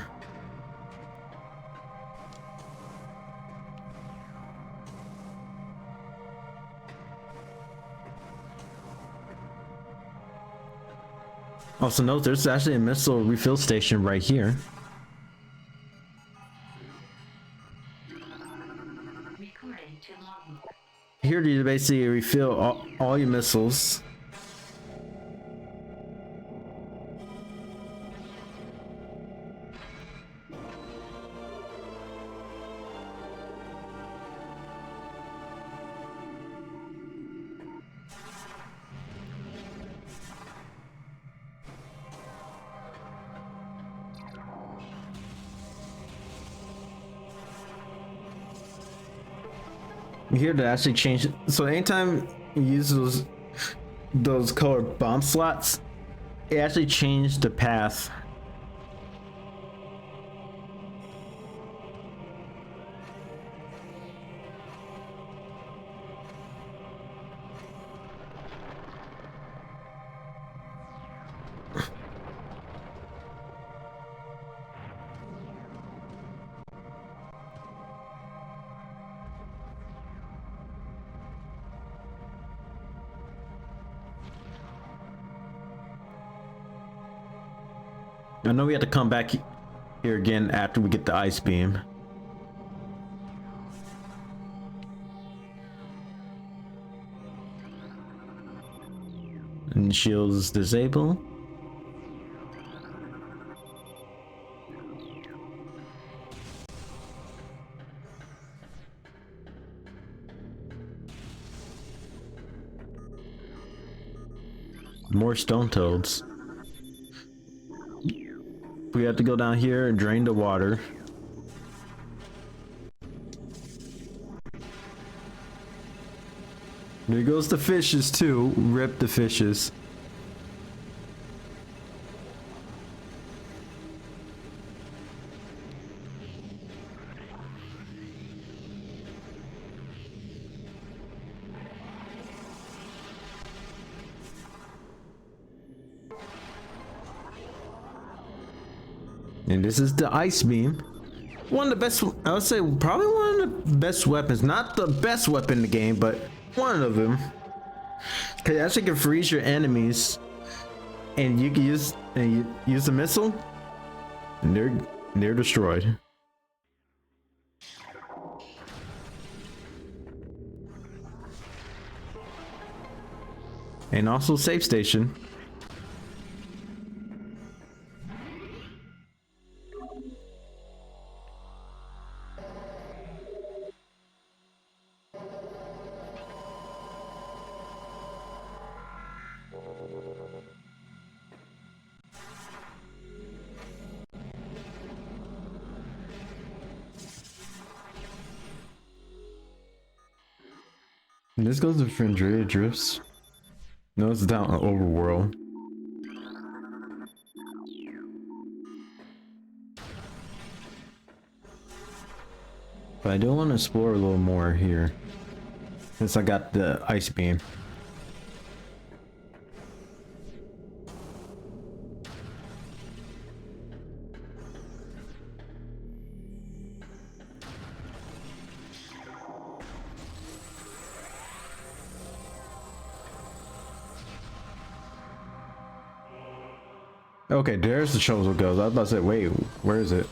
Also note there's actually a missile refill station right here. Recording to logbook. Here you basically refill all your missiles. Here to actually change it. So anytime you use those colored bomb slots, it actually changed the path. I know we have to come back here again after we get the ice beam. And shields disable. More stone toads. We have to go down here and drain the water. There goes the fishes too. Rip the fishes. And this is the ice beam. One of the best, I would say probably one of the best weapons. Not the best weapon in the game, but one of them. Cause it actually can freeze your enemies. And you can use the missile. And they're destroyed. And also safe station. And this goes to Fendria Drifts. No, it's down on Overworld. But I do want to explore a little more here. Since I got the ice beam. Okay, there's the Chozo goes. I was about to say, wait, where is it?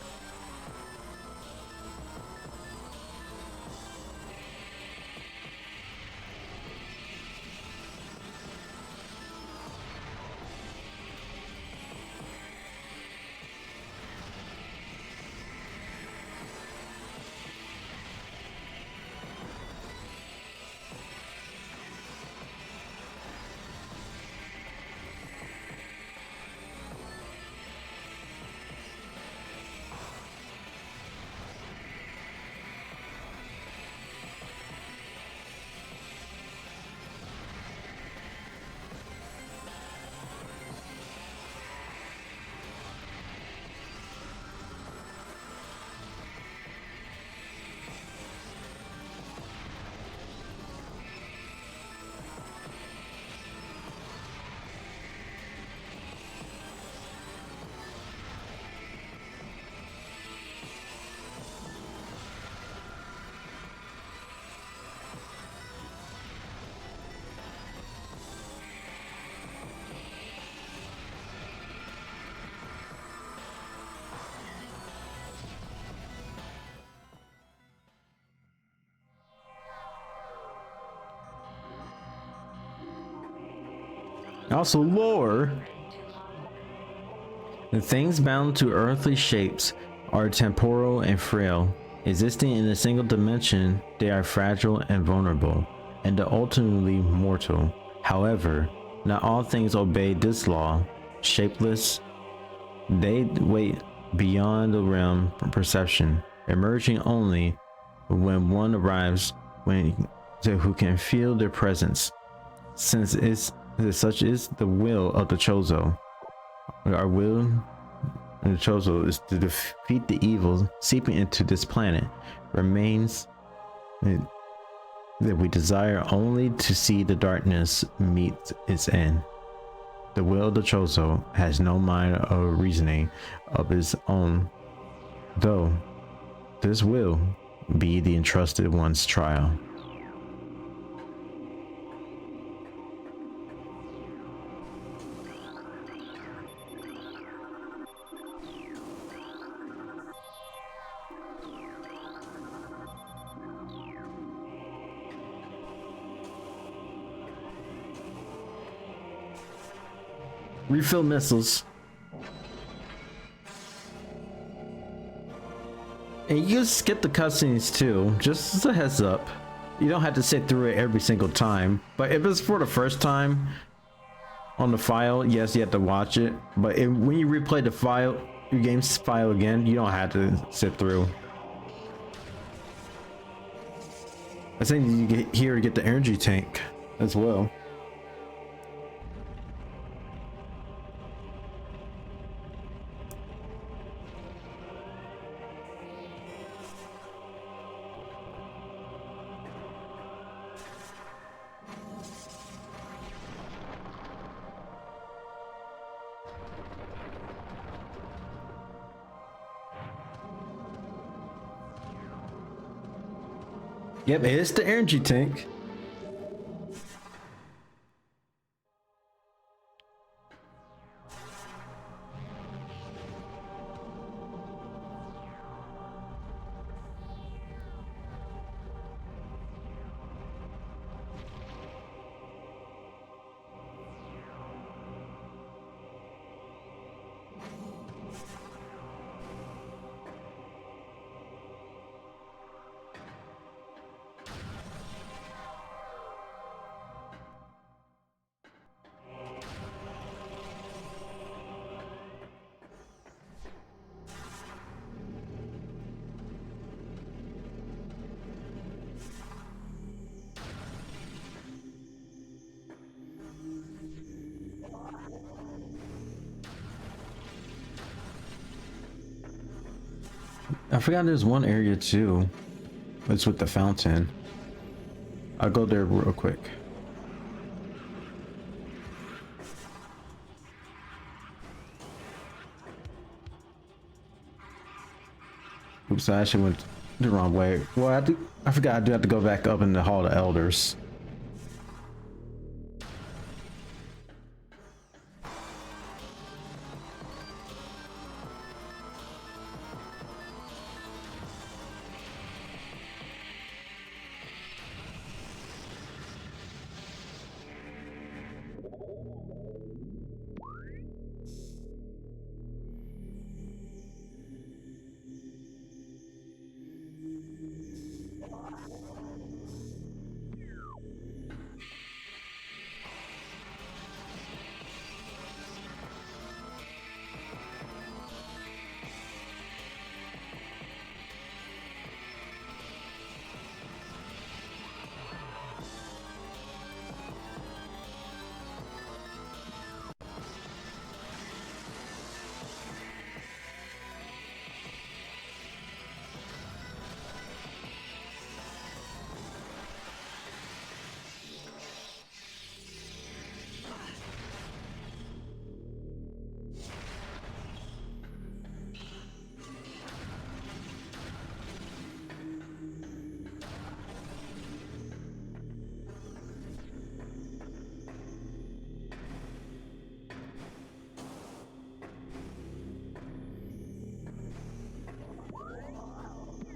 Also lore. The things bound to earthly shapes are temporal and frail. Existing in a single dimension, they are fragile and vulnerable, and ultimately mortal. However, not all things obey this law. Shapeless, they wait beyond the realm of perception, emerging only when one arrives who can feel their presence. Since such is the will of the Chozo. Our will of the Chozo is to defeat the evil seeping into this planet. Remains that we desire only to see the darkness meet its end. The will of the Chozo has no mind or reasoning of its own, though this will be the entrusted one's trial. Refill missiles. And you can skip the cutscenes too, just as a heads up. You don't have to sit through it every single time, but if it's for the first time on the file, yes, you have to watch it. But when you replay the file, your game's file again, you don't have to sit through. I think you get here to get the energy tank. as well. Yep, it's the energy tank. I forgot there's one area too. It's with the fountain. I'll go there real quick. Oops, I actually went the wrong way. Well, I forgot I do have to go back up in the Hall of Elders.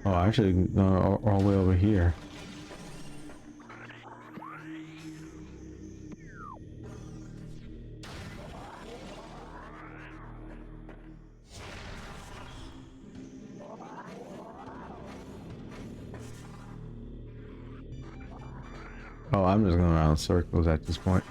Oh, actually, all the way over here. Oh, I'm just going around in circles at this point.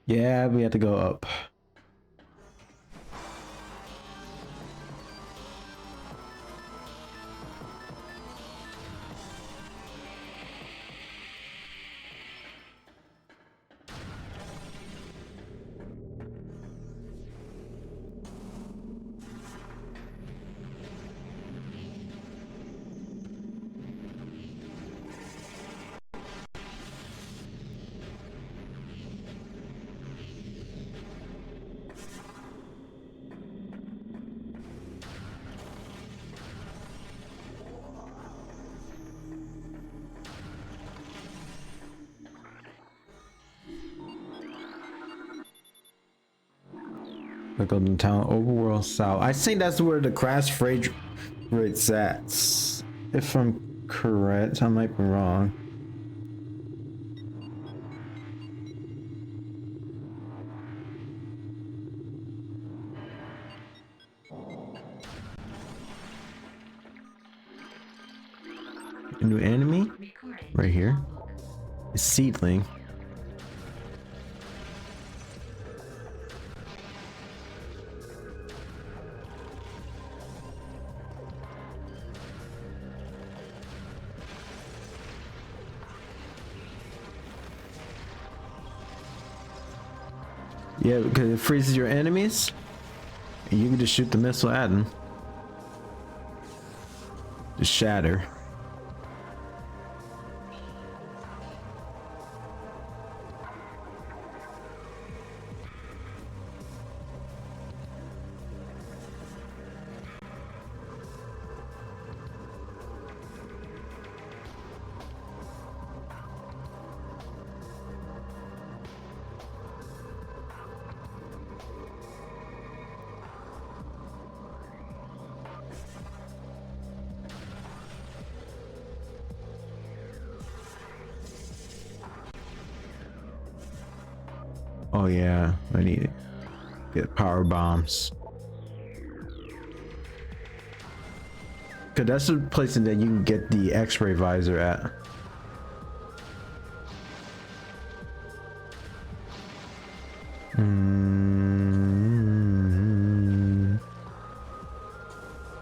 Yeah, we have to go up. I go to town overworld south. I think that's where the crash fragrate's at. If I'm correct, I might be wrong. A new enemy Recording right to here. logbook. A seedling. Yeah, because it freezes your enemies. And you can just shoot the missile at them. Just shatter. Oh yeah, I need it. Get power bombs. Cause that's the place that you can get the X-ray visor at. Mm-hmm.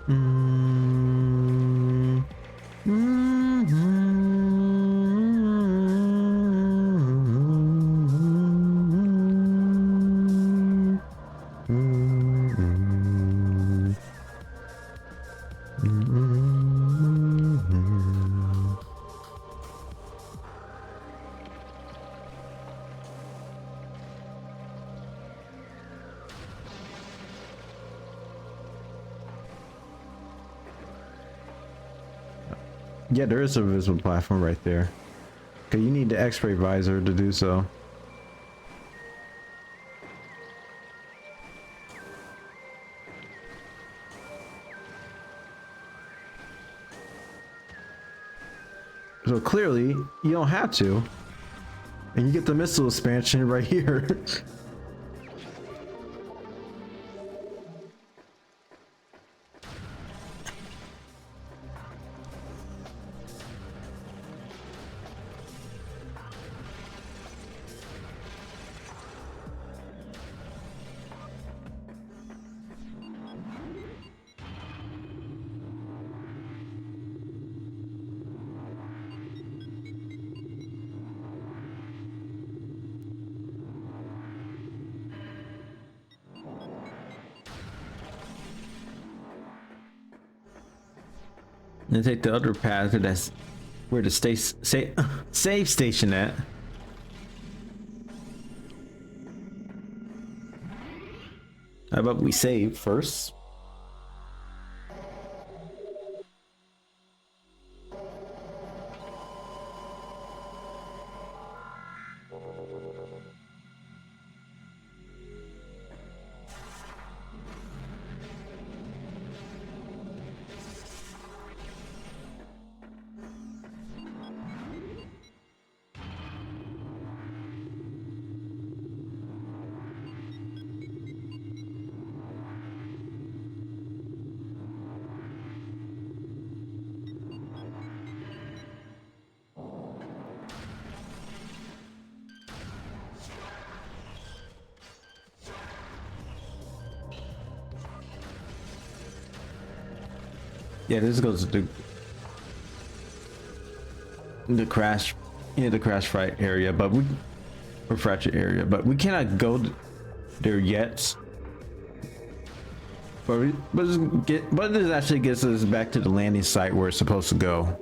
Mm-hmm. Mm-hmm. Mm-hmm. Yeah, there is a visible platform right there. Okay, you need the X-ray visor to do so. So clearly, you don't have to. And you get the missile expansion right here. And take the other path, that's where the save station at. How about we save first? Yeah, this goes to the crash, the crash fright area, but or fracture area, but we cannot go there yet. But this actually gets us back to the landing site where it's supposed to go.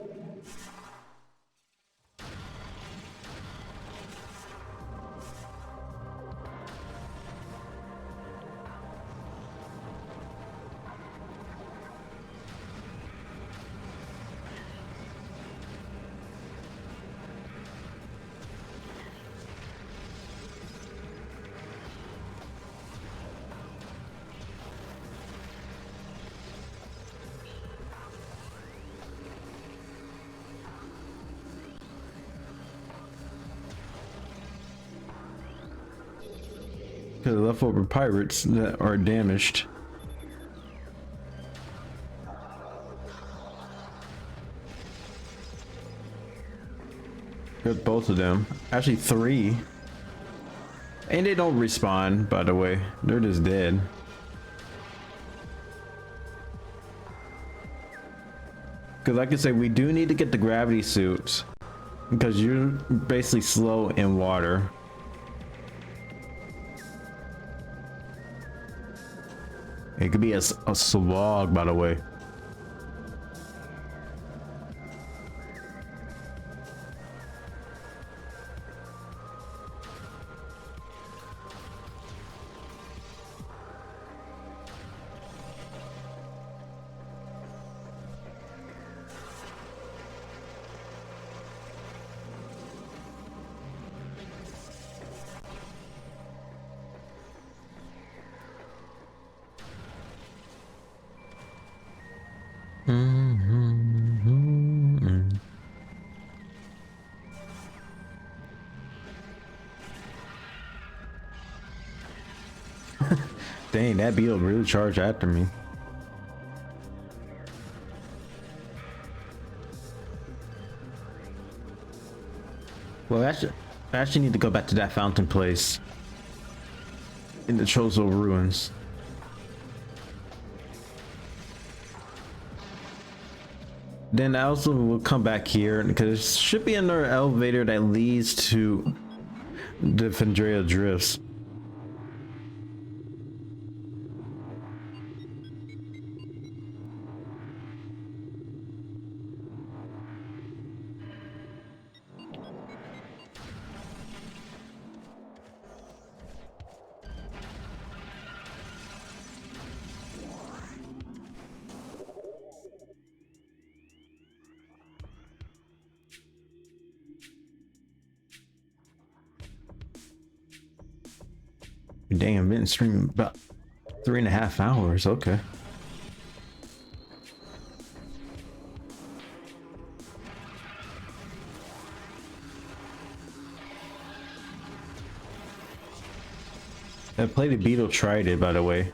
Because the leftover pirates that are damaged. There's both of them. Actually, three. And they don't respawn, by the way. They're just dead. Because like I said, we do need to get the gravity suits. Because you're basically slow in water. It could be a slog, by the way. Dang, that beetle really charged after me. Well, I actually need to go back to that fountain place in the Chozo ruins. Then I also will come back here because there should be another elevator that leads to the Fandrea Drifts. Dang, I've been streaming about 3.5 hours. Okay. I played the Beetle tried it, by the way.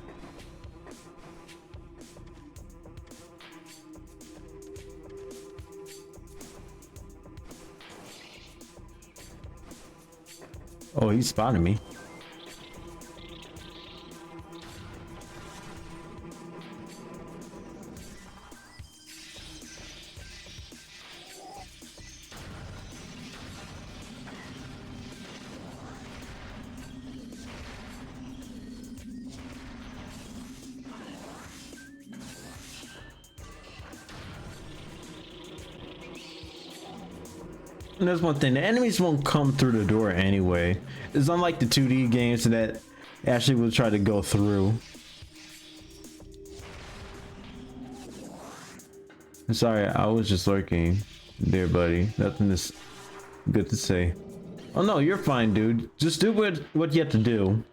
Oh, he spotted me. And there's one thing, the enemies won't come through the door anyway. It's unlike the 2D games that actually will try to go through. I'm sorry, I was just lurking there, buddy. Nothing is good to say. Oh no, you're fine, dude. Just do what you have to do.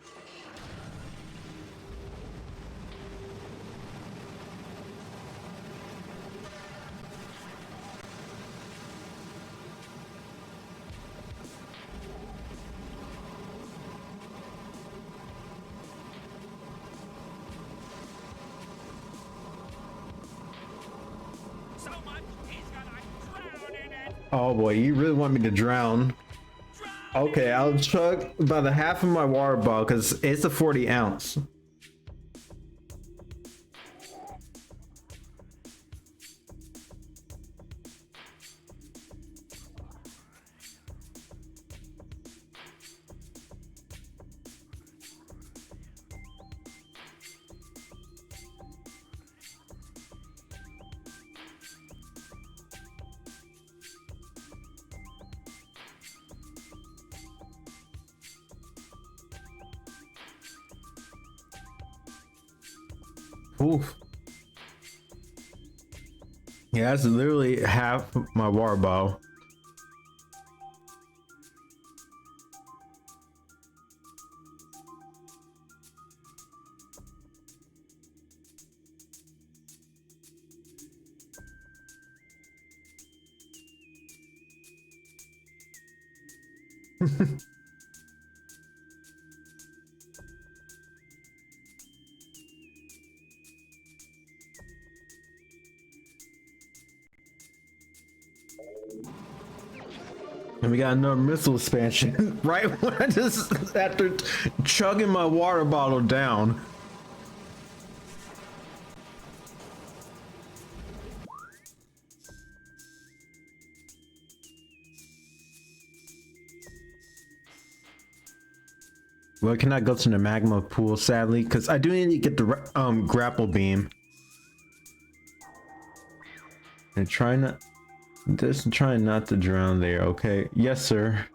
Oh boy, you really want me to drown? Okay, I'll chug about a half of my water bottle because it's a 40 ounce. Oof. Yeah, that's literally half my water bottle. And we got another missile expansion right when I just after chugging my water bottle down. Well, I cannot go to the magma pool, sadly, because I do need to get the grapple beam. And try not, just trying not to drown there, okay? Yes, sir.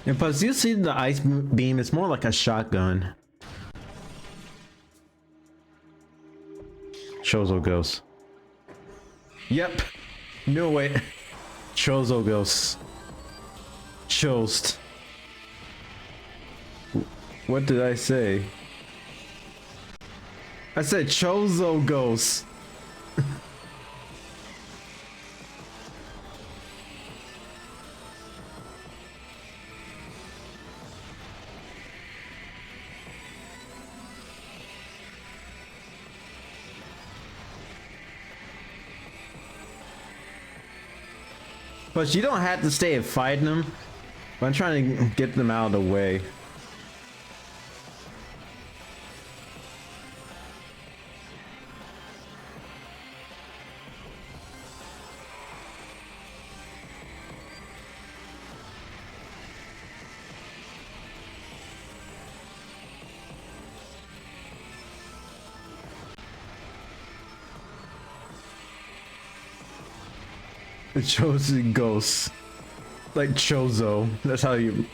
And plus, you see the ice beam, it's more like a shotgun. Chozo Ghost. Yep. No way. Chozo Ghost. Chost. What did I say? I said Chozo Ghost. But you don't have to stay and fighting them. But I'm trying to get them out of the way. The chosen ghost. Like Chozo. That's how you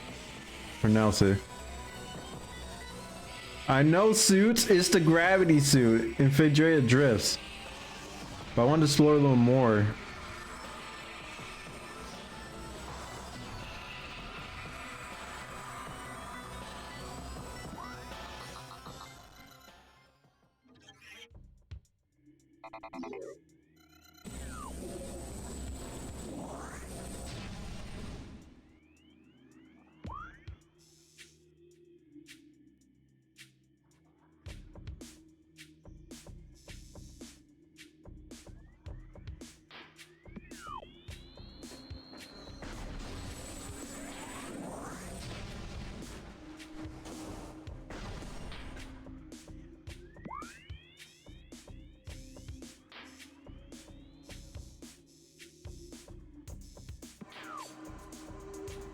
pronounce it. I know suits, it's the gravity suit. Infiltrated drifts. But I want to explore a little more.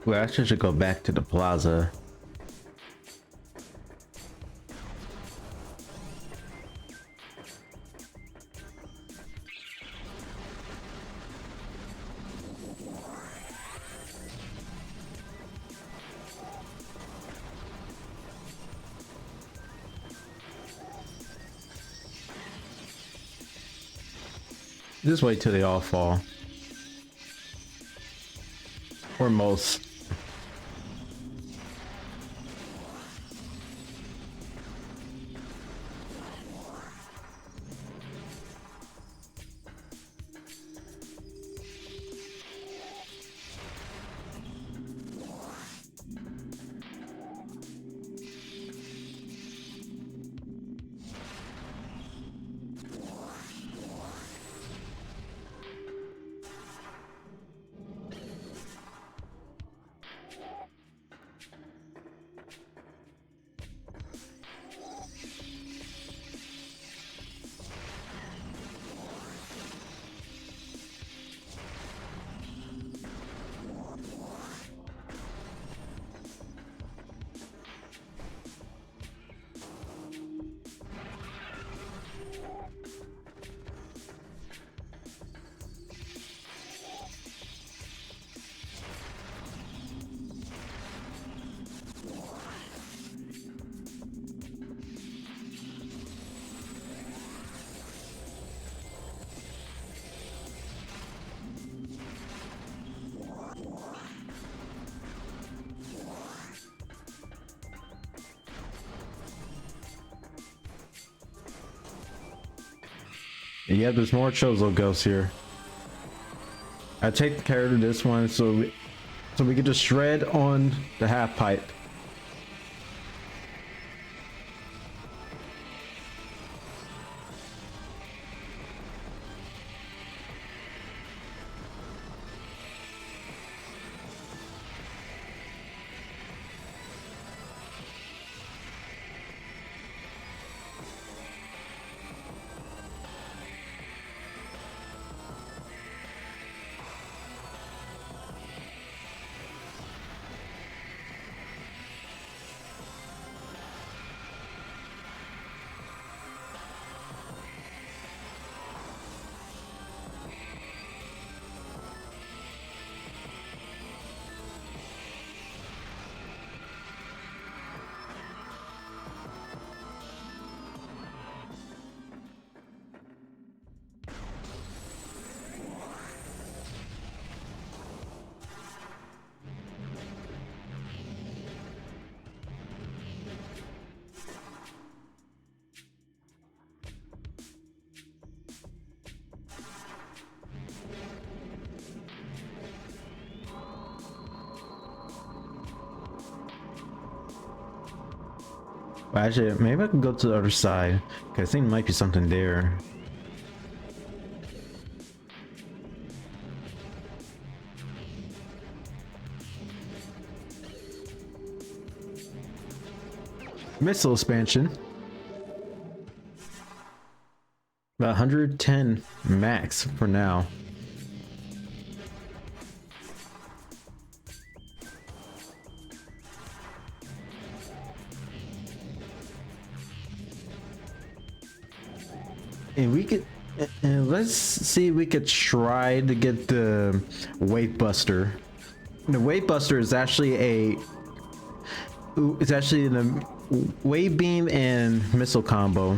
Well, I should go back to the plaza. Just wait till they all fall. Or most. Yeah, there's more Chozo ghosts here. I take care of this one, so So we can just shred on the half pipe. Well, actually, maybe I can go to the other side, because I think there might be something there. Missile expansion. About 110 max for now. And we could, let's see if we could try to get the Wave Buster. The Wave Buster is actually it's actually the Wave Beam and Missile combo.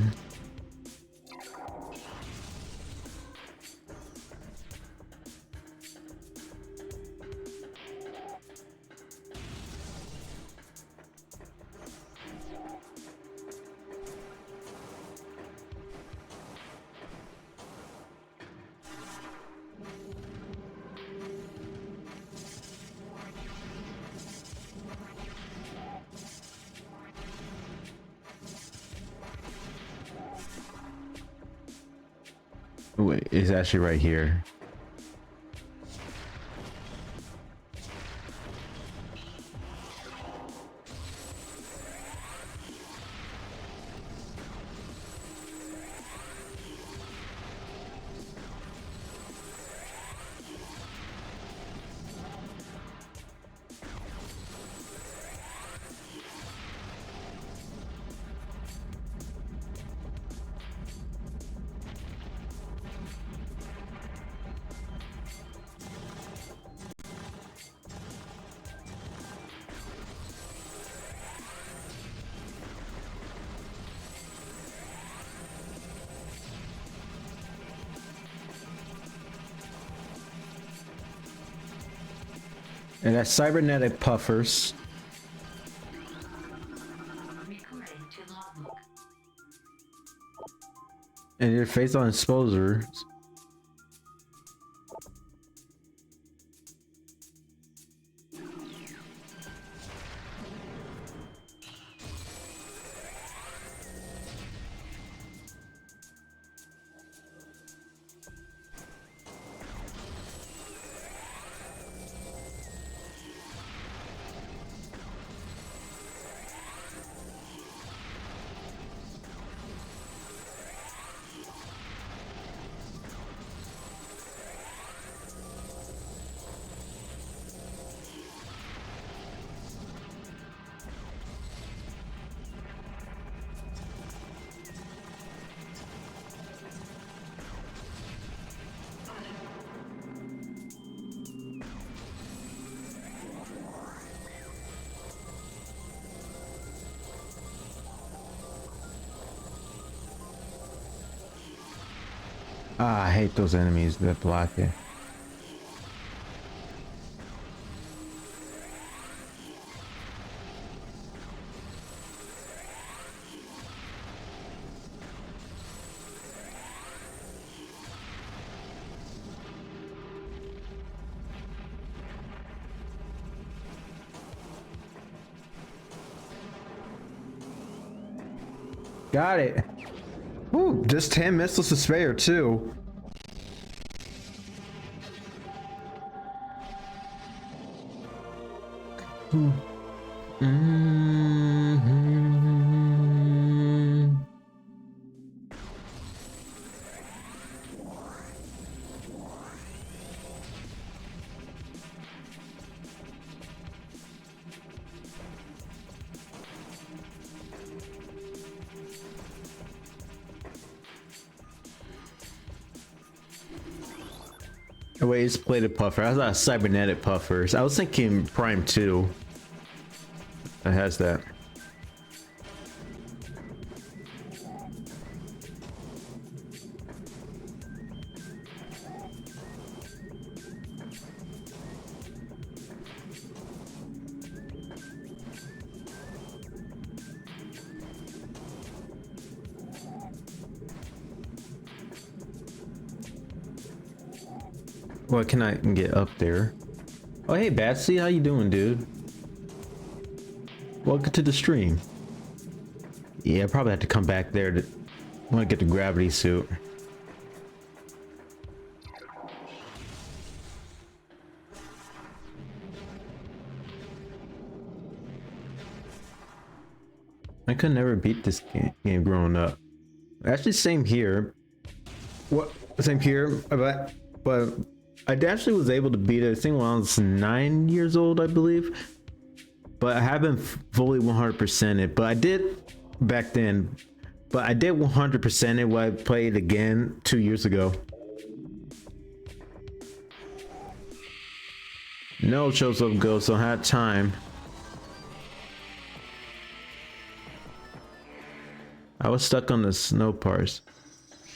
Wait, it's actually right here. And that's cybernetic puffers. Recording to logbook. And your face on exposure. Ah, I hate those enemies that block it. Got it. Ooh, just 10 missiles to spare too. Mhm. Oh, wait, it's plated puffer. I thought cybernetic puffers. I was thinking Prime 2. That has that. What can I get up there? Oh, hey, Batsy, how you doing, dude? Welcome to the stream. Yeah, I probably have to come back there to want to get the gravity suit. I could never beat this game growing up. Actually, same here. What? Same here, but I actually was able to beat it. I think when I was 9 years old, I believe. But I haven't fully 100% it. But I did back then. But I did 100% it when I played again 2 years ago. No, shows up ghost. Don't have time. I was stuck on the snow parts,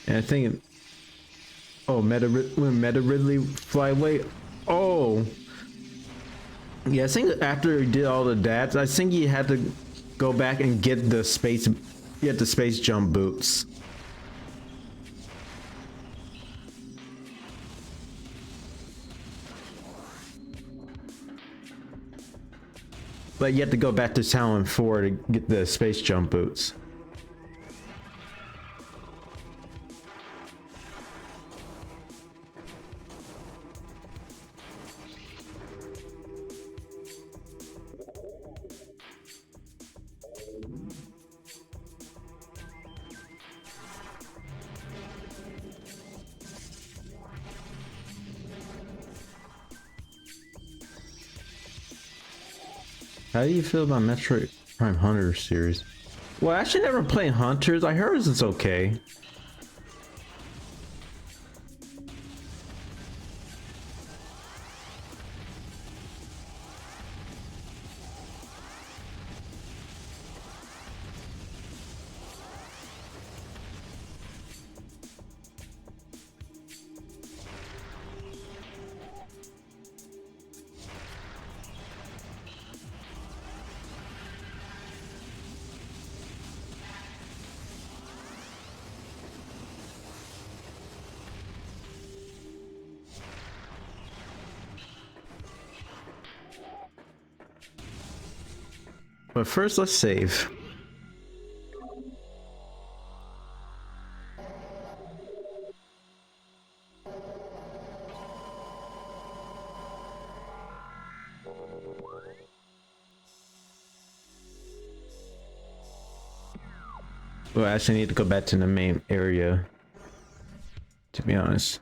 and I think. Oh, when Meta Ridley fly away. Oh. Yeah, I think after he did all the dads, I think he had to go back and get the space jump boots. But you have to go back to Talon 4 to get the space jump boots. How do you feel about Metroid Prime Hunter series? Well, I actually never played Hunters. I heard it's okay. But first, let's save. Well, I actually need to go back to the main area, to be honest.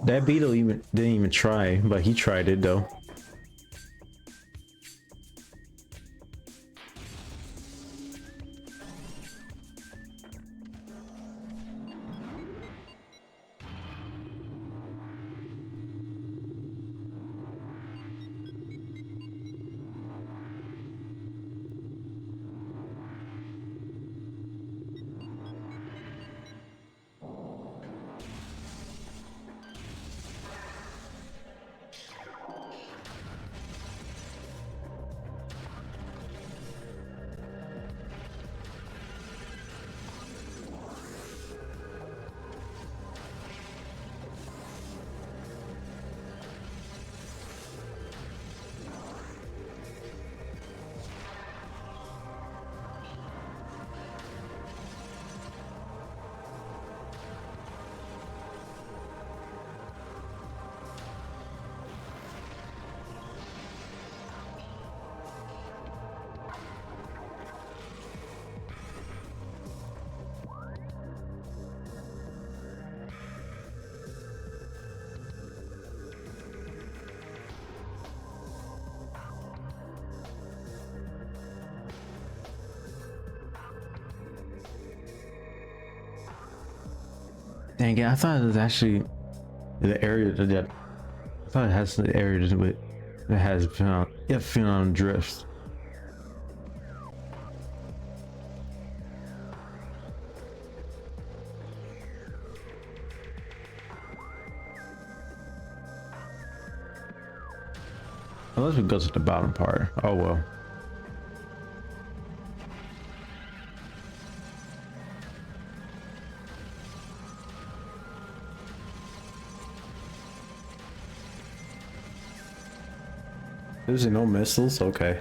That beetle even didn't even try, but he tried it though. Dang it, I thought it was actually the area that I thought it has the area with that has phenom drifts. Unless we go to the bottom part. Oh well. There's no missiles? Okay.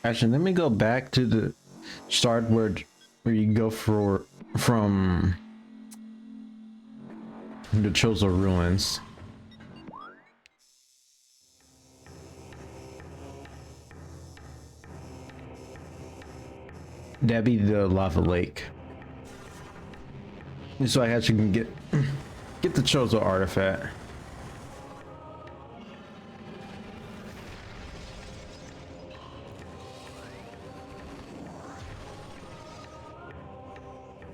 Actually, let me go back to the start where you go from the Chozo ruins. That'd be the lava lake. So I actually can get the Chozo artifact.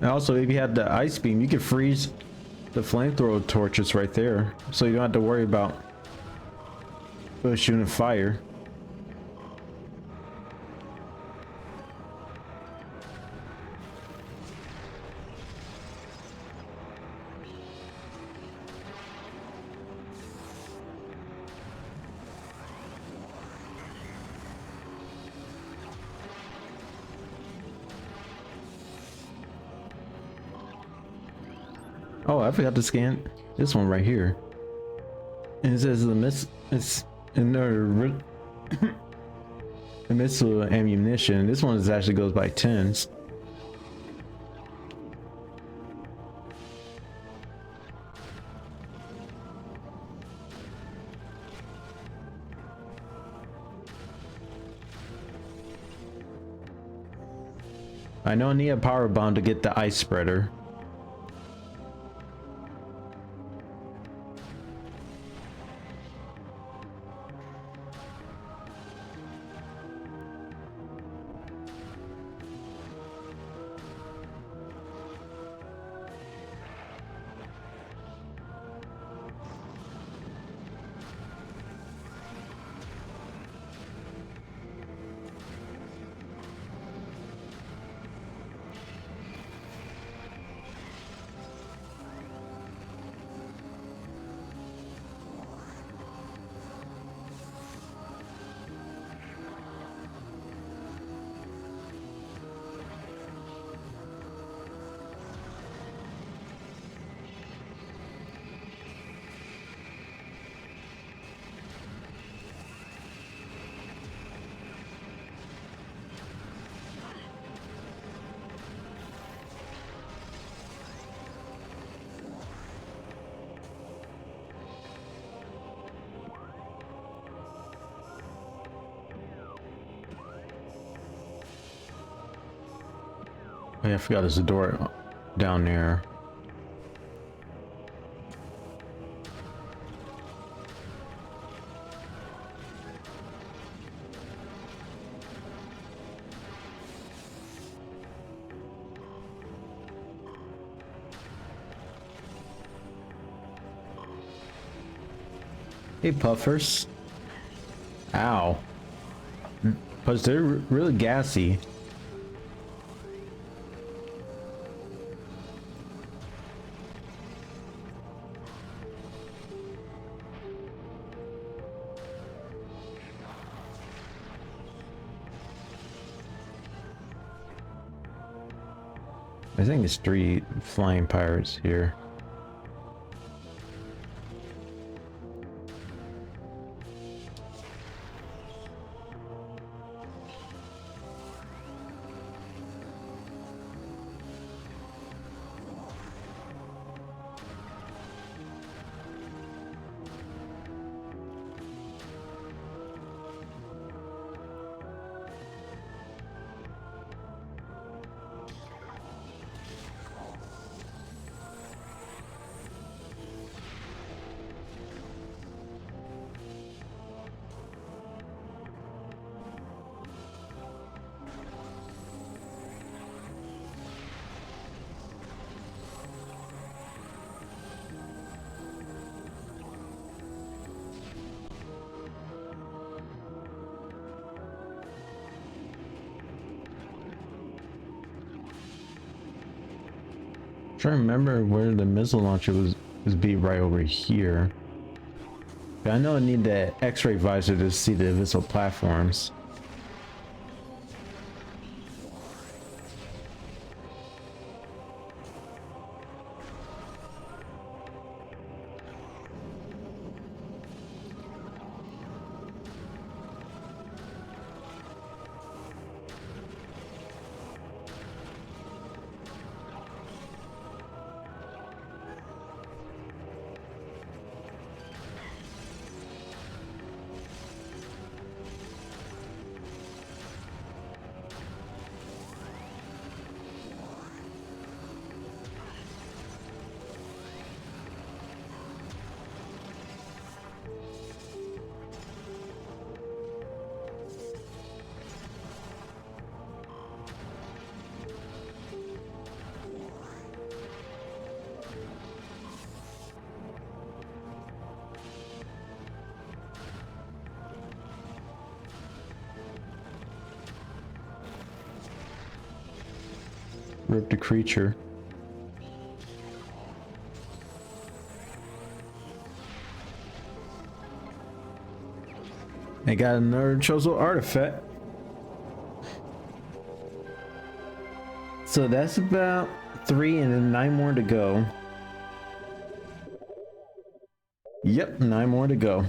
And also, if you had the ice beam, you could freeze the flamethrower torches right there, so you don't have to worry about shooting fire. Oh, I forgot to scan this one right here. And it says it's another the missile ammunition. This one actually goes by tens. I know I need a power bomb to get the ice spreader. Oh yeah, I forgot there's a door down there. Hey, puffers. Ow. Because they're really gassy. I think it's 3 flying pirates here. Trying to remember where the missile launcher was be right over here. But I know I need the X-ray visor to see the missile platforms. Rip the creature. I got another chosen artifact. So that's about 3 and then 9 more to go. Yep, 9 more to go.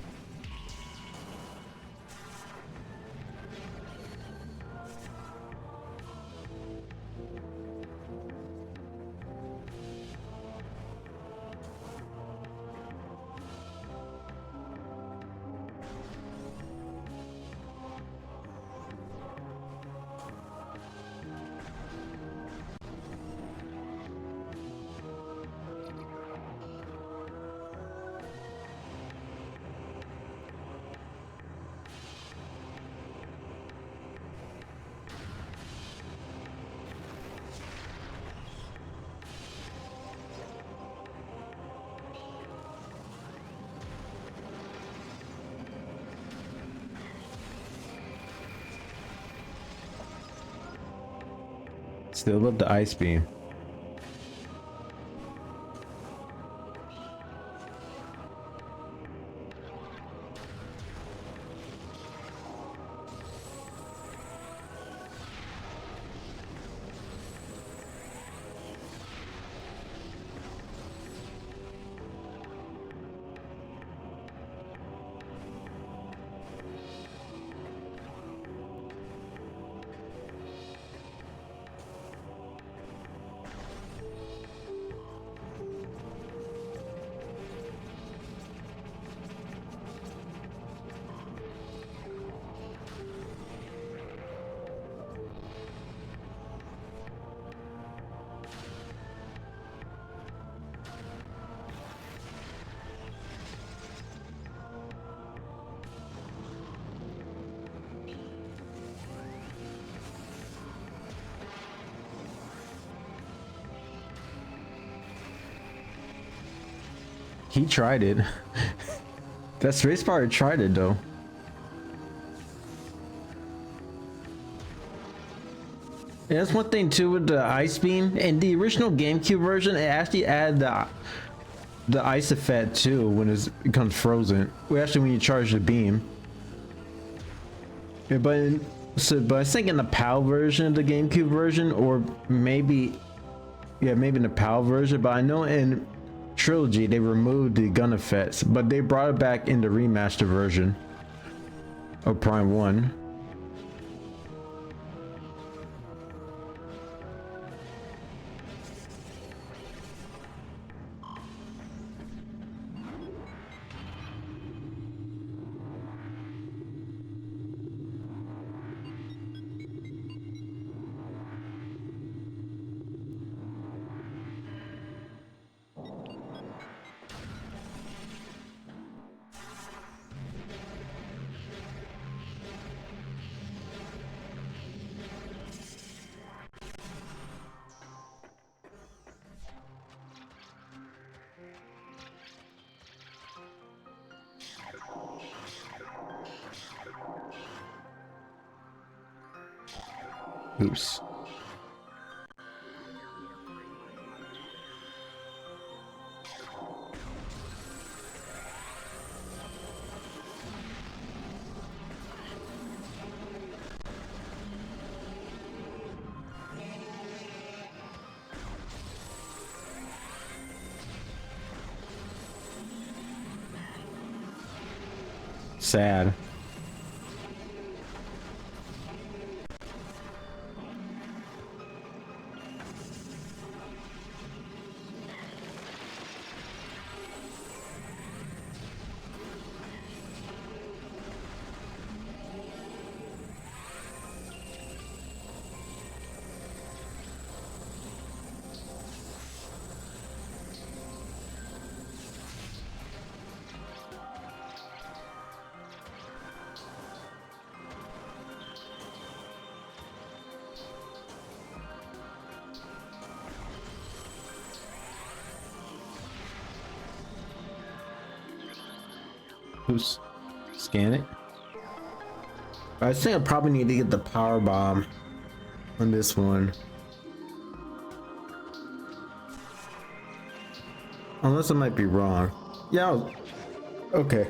Still love the ice beam. He tried it. That space pirate tried it though. Yeah, that's one thing too with the ice beam. In the original GameCube version, it actually added the ice effect too when it becomes frozen. Well, actually, when you charge the beam. Yeah, but I think in the PAL version of the GameCube version, or maybe, yeah, maybe in the PAL version. But I know in Trilogy they removed the gun effects, but they brought it back in the remaster version of Prime 1. Oops. Sad. Oops. Scan it. I think I probably need to get the power bomb on this one. Unless I might be wrong. Yeah. Okay.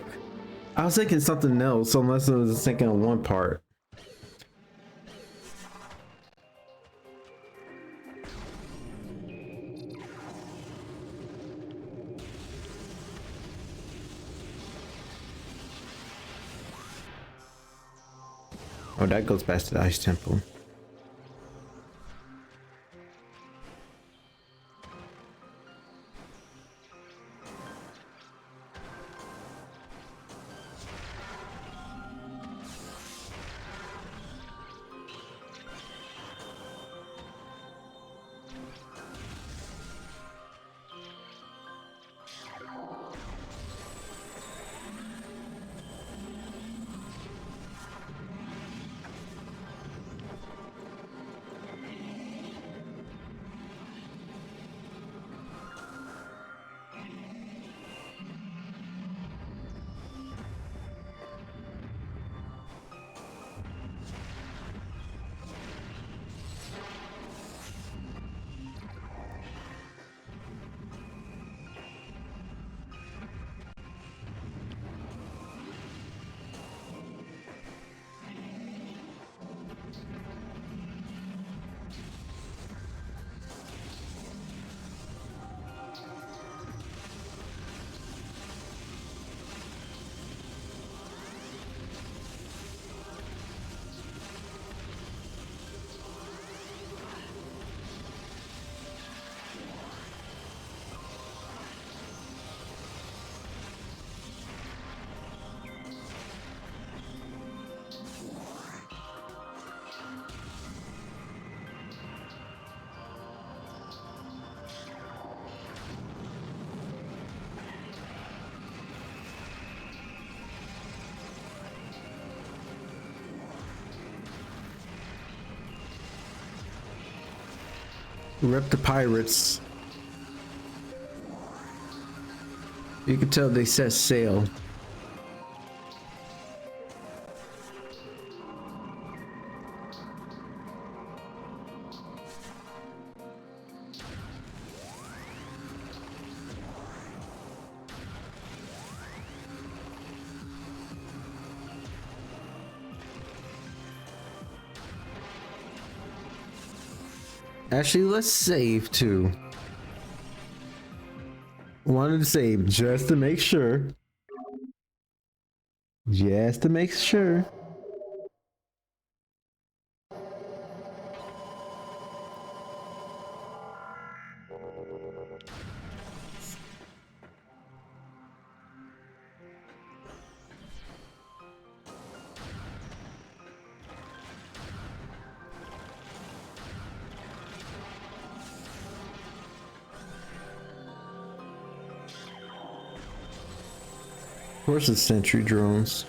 I was thinking something else, unless I was thinking of one part. Oh, that goes back to the ice temple. Rip the pirates. You can tell they set sail. Actually, let's save too. Wanted to save just to make sure. Just to make sure. Of course, it's sentry drones.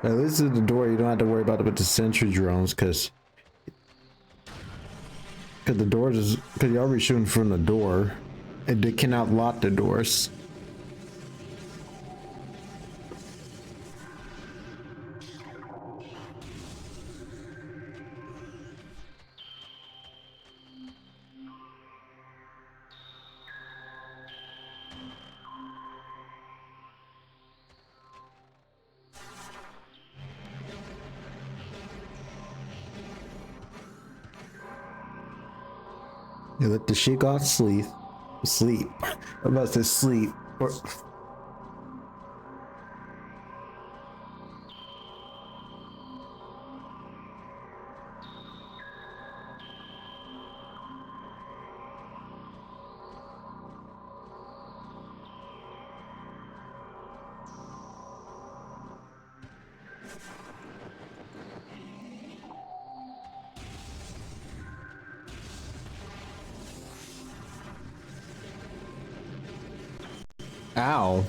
Now, this is the door you don't have to worry about with the sentry drones, because the doors is because you're already shooting from the door, and they cannot lock the doors. You let the shit go sleep. I'm about to sleep. Or ow.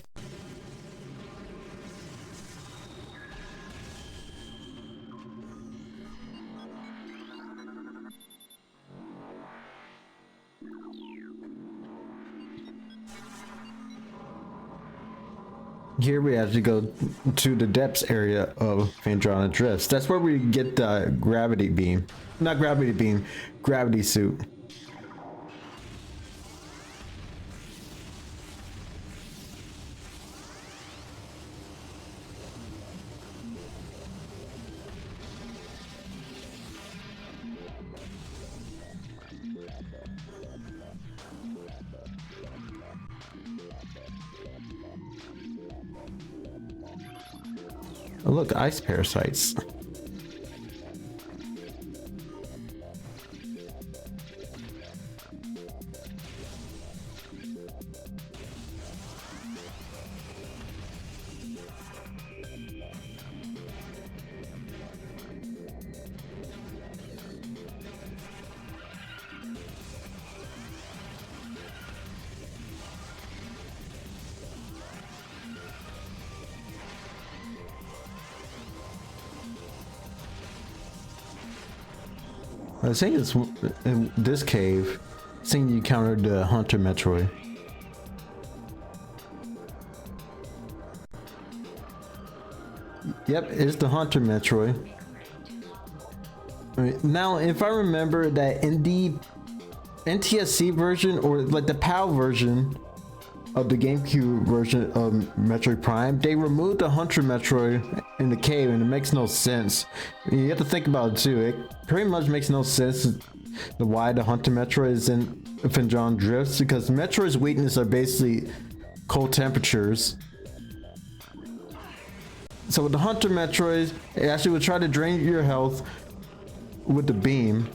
Here we have to go to the depths area of Phandrana Drifts. That's where we get the gravity beam. Not gravity beam, gravity suit. Oh, look, ice parasites. I think it's in this cave. Seeing you encountered the Hunter Metroid. Yep, it's the Hunter Metroid. Now, if I remember that in the NTSC version, or like the PAL version of the GameCube version of Metroid Prime, they removed the Hunter Metroid in the cave, and it makes no sense. You have to think about it too. It pretty much makes no sense why the Hunter Metroid is in Phandrana Drifts, because Metroid's weakness are basically cold temperatures. So with the Hunter Metroid, it actually will try to drain your health with the beam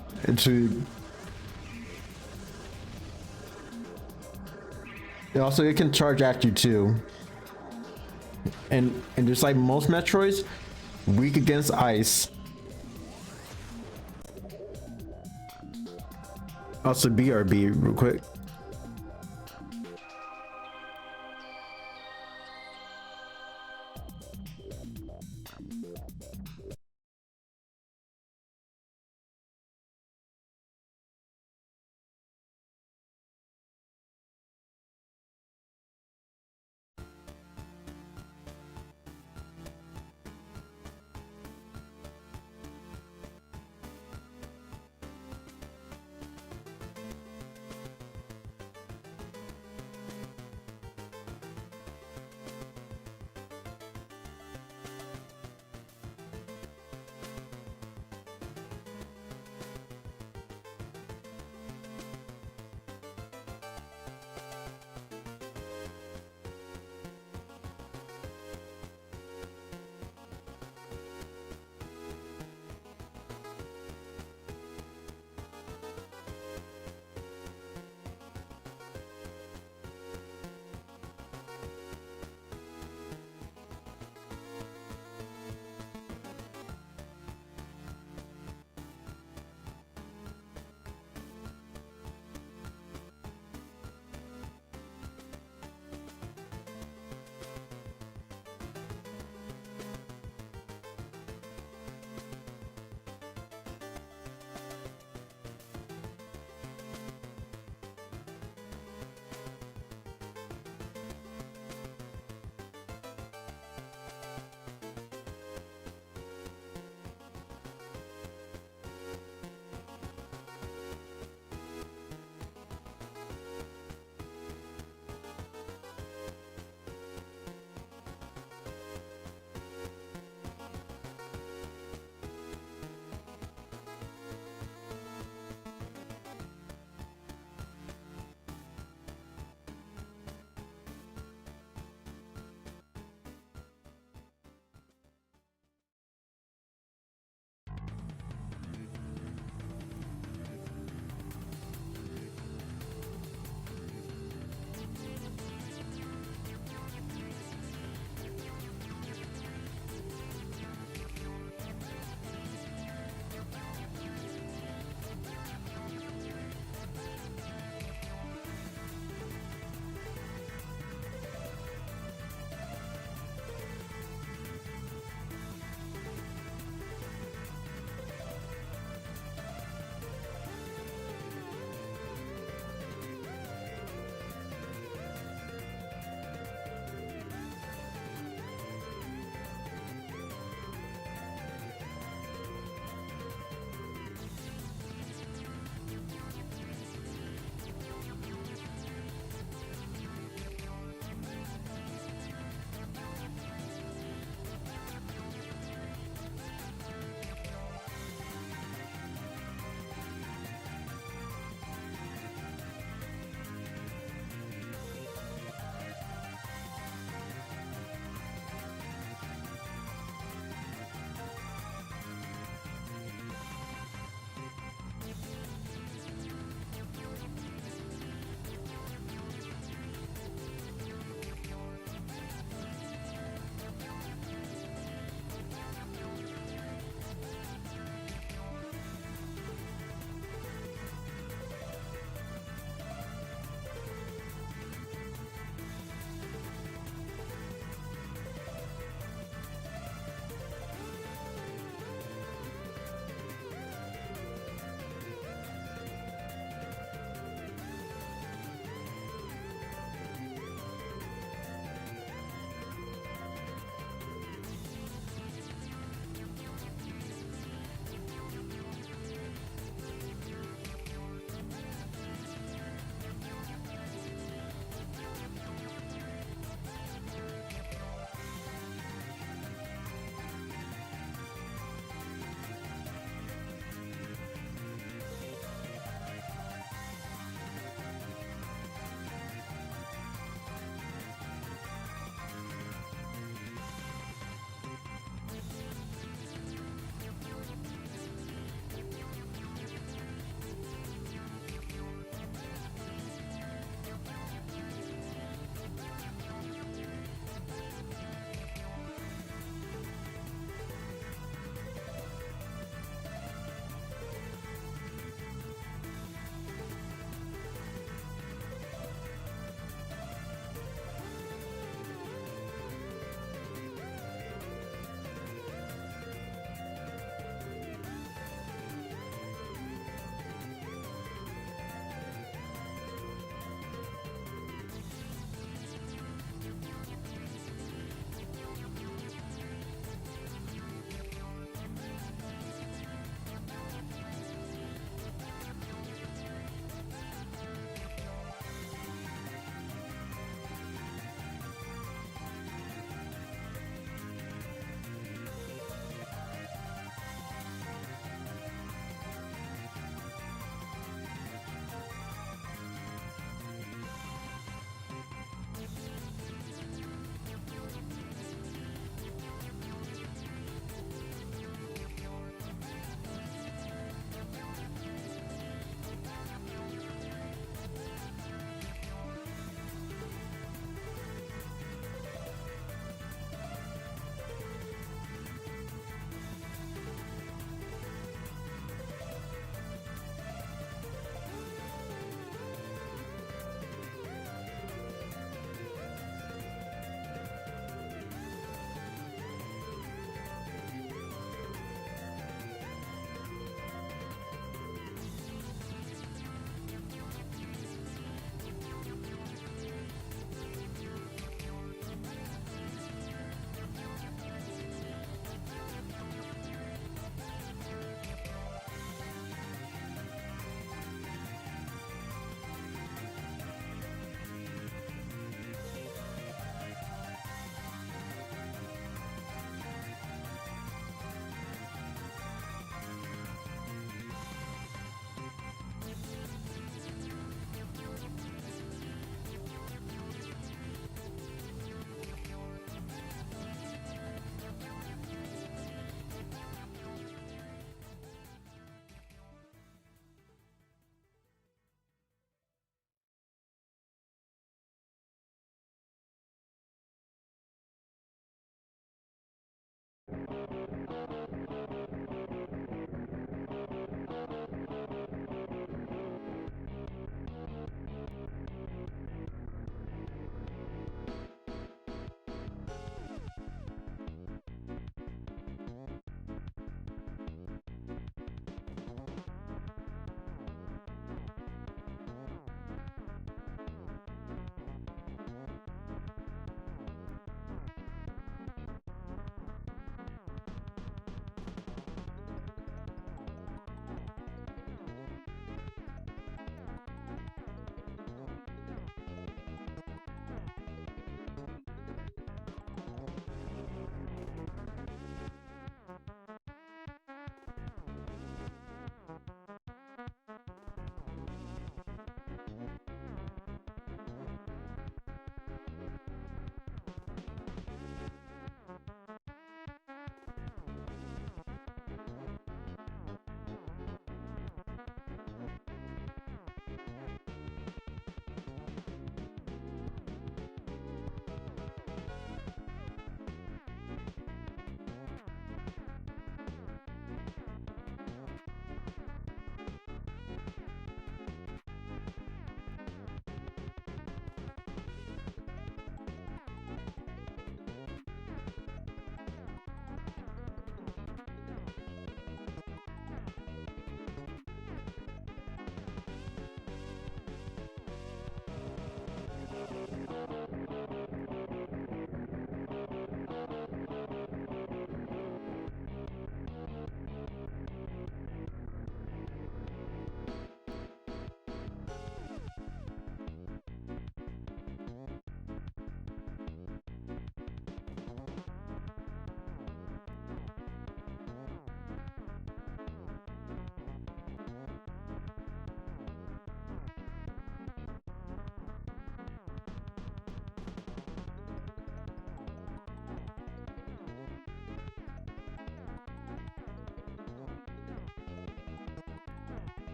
Also, it can charge at you too. And just like most Metroids, weak against ice. Also, BRB real quick.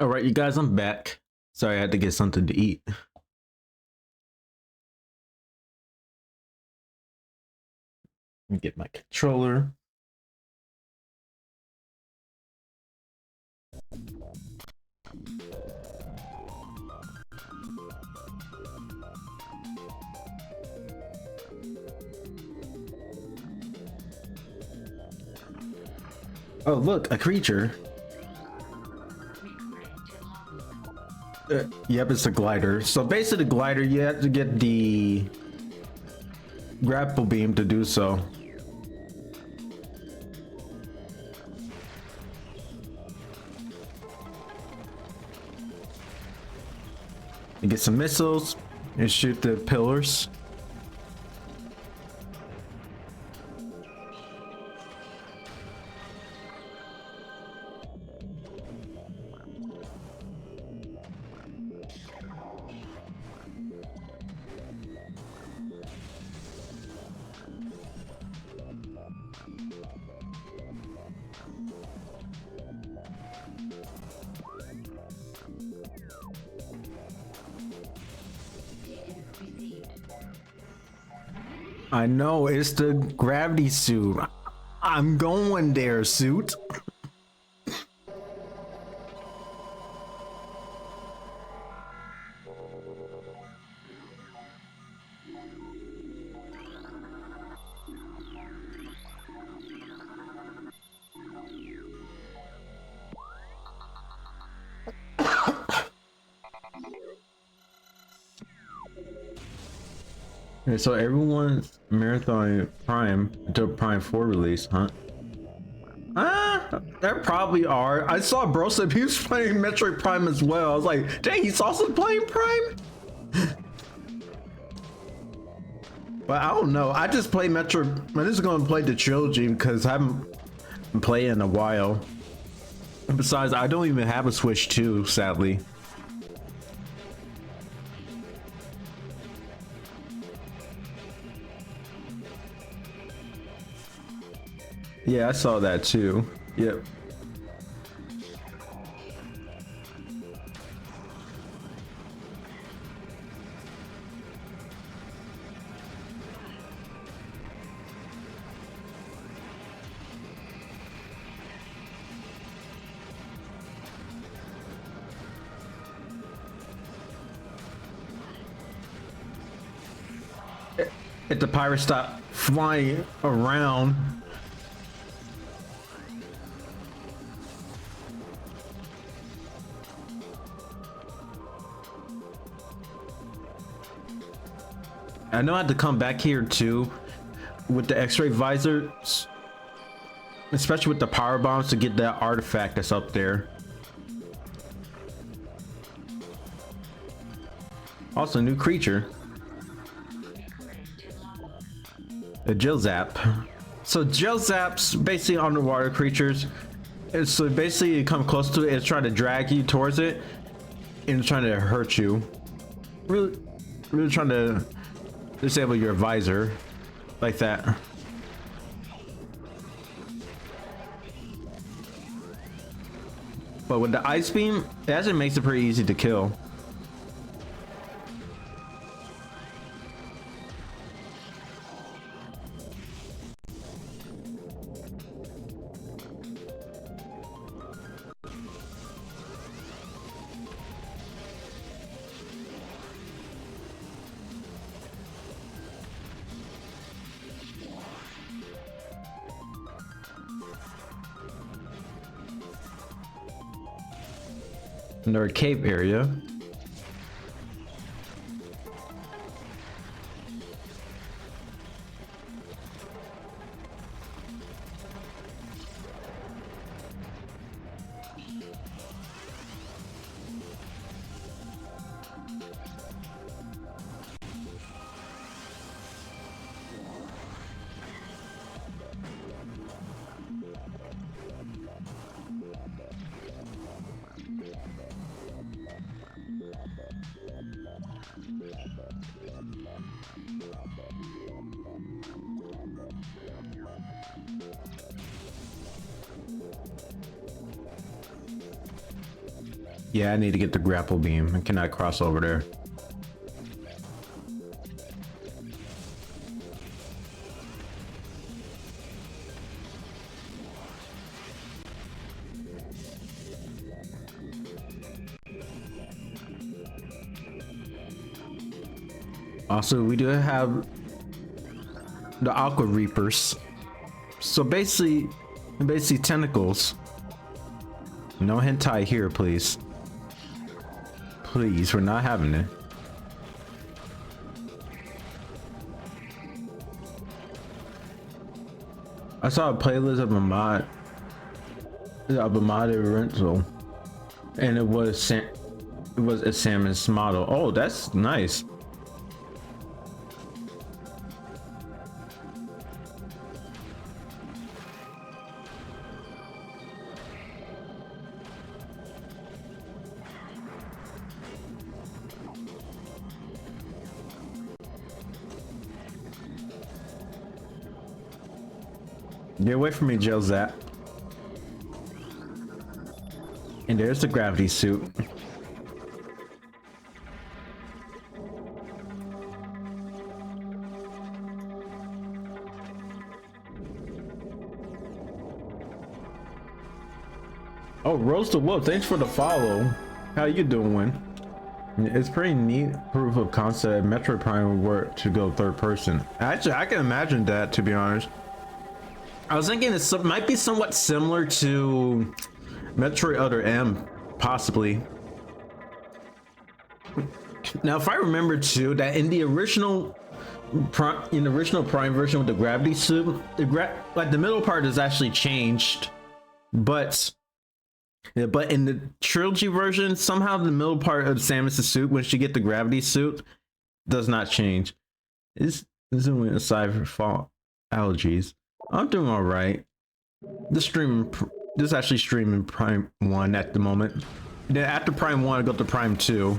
All right, you guys, I'm back. Sorry, I had to get something to eat. Let me get my controller. Oh, look, a creature. Yep, it's a glider. So basically, the glider, you have to get the grapple beam to do so. You get some missiles and shoot the pillars. I know, it's the gravity suit. I'm going there, suit. Okay, so everyone's marathon Prime until Prime 4 release, huh? There probably are. I saw bro said he was playing Metroid Prime as well. I was like, dang, he's also playing Prime? But I don't know. I just play Metroid. I'm just gonna play the trilogy because I haven't been playing in a while. And besides, I don't even have a Switch 2, sadly. Yeah, I saw that too. Yep. If the pirates stop flying around. I know I had to come back here too with the X-ray visor, especially with the power bombs to get that artifact that's up there. Also, new creature, a Jill Zap. So Jill Zap's basically underwater creatures. And so basically you come close to it, it's trying to drag you towards it and it's trying to hurt you. Really trying to disable your visor like that. But with the ice beam, it actually makes it pretty easy to kill. Another cave area. Yeah, I need to get the grapple beam. I cannot cross over there. Also, we do have the Aqua Reapers. So basically tentacles. No hentai here, please. Please, we're not having it. I saw a playlist of a modded rental, and it was a Samus model. Oh, that's nice. Get away from me, Jill Zap. And there's the gravity suit. Oh, Rose the Wolf, thanks for the follow. How you doing? It's pretty neat proof of concept Metroid Prime would work to go third person. Actually, I can imagine that, to be honest. I was thinking it might be somewhat similar to Metroid Other M, possibly. Now, if I remember too, that in the original Prime version with the gravity suit, like the middle part is actually changed, but in the trilogy version, somehow the middle part of Samus' suit, when she get the gravity suit, does not change. This isn't aside for fault allergies. I'm doing all right. This actually streaming Prime 1 at the moment. Then after Prime 1, I go to Prime 2.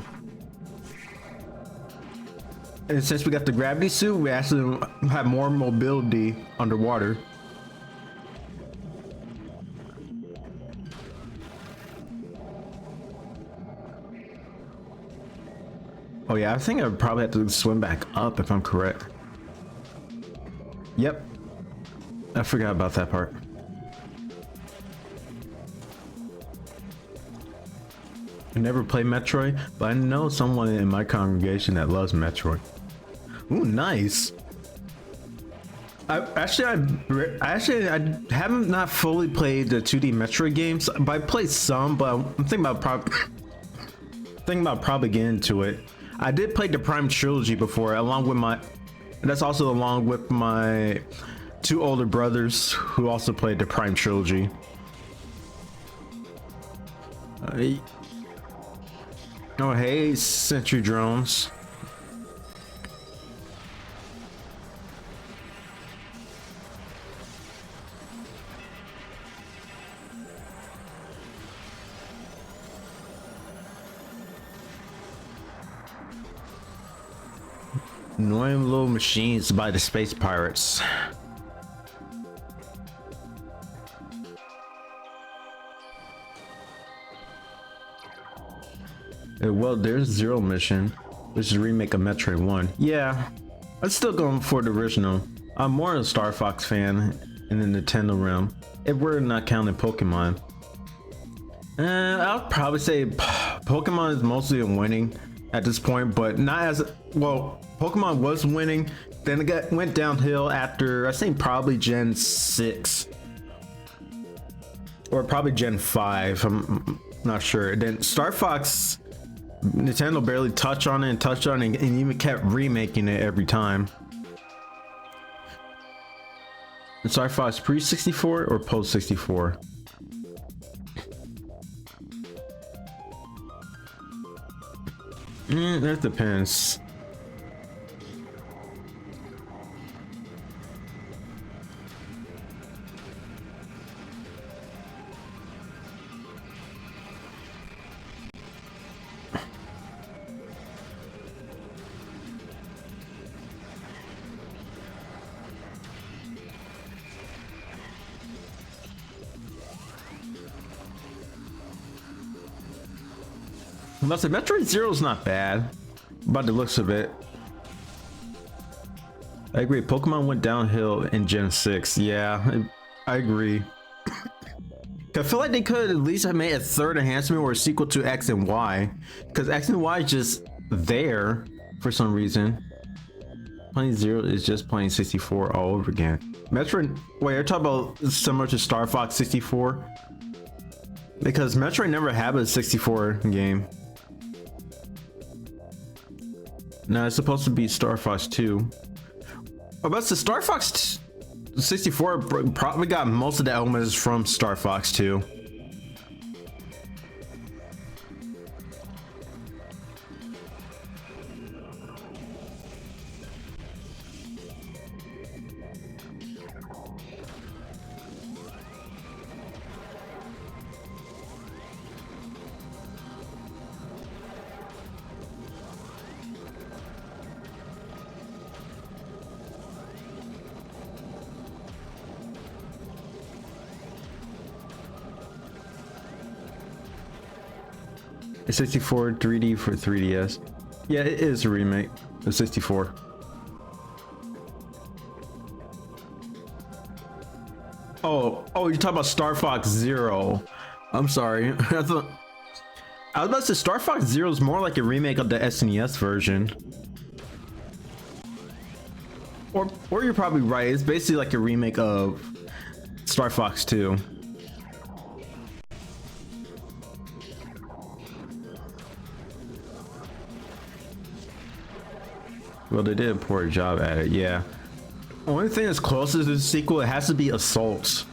And since we got the gravity suit, we actually have more mobility underwater. Oh yeah, I think I probably have to swim back up if I'm correct. Yep. I forgot about that part. I never played Metroid, but I know someone in my congregation that loves Metroid. Ooh, nice. I haven't not fully played the 2D Metroid games, but I played some. But I'm thinking about probably getting into it. I did play the Prime trilogy before, along with my 2 older brothers who also played the Prime trilogy. Oh hey, Sentry Drones. Annoying little machines by the space pirates. Well, there's Zero Mission, which is a remake of Metroid 1. Yeah, I'm still going for the original. I'm more a Star Fox fan in the Nintendo realm, if we're not counting Pokemon. I'll probably say Pokemon is mostly a winning at this point, but not as well. Pokemon was winning, then it went downhill after I think probably Gen 6 or probably Gen 5. I'm not sure. Then Star Fox, Nintendo barely touched on it and even kept remaking it every time. And Star Fox pre 64 or post 64? That depends. Let's say Metroid Zero is not bad, by the looks of it. I agree. Pokemon went downhill in Gen 6. Yeah, I agree. I feel like they could at least have made a third enhancement or a sequel to X and Y, because X and Y is just there for some reason. Playing Zero is just playing 64 all over again. Metroid, wait, you're talking about similar to Star Fox 64? Because Metroid never had a 64 game. No, it's supposed to be Star Fox 2. Oh, but the Star Fox 64 probably got most of the elements from Star Fox 2. It's 64 3D for 3DS. Yeah, it is a remake of 64. Oh, you're talking about Star Fox Zero. I'm sorry. I was about to say Star Fox Zero is more like a remake of the SNES version. Or you're probably right. It's basically like a remake of Star Fox 2. Well, they did a poor job at it, yeah. Only thing that's closest to the sequel, it has to be Assault.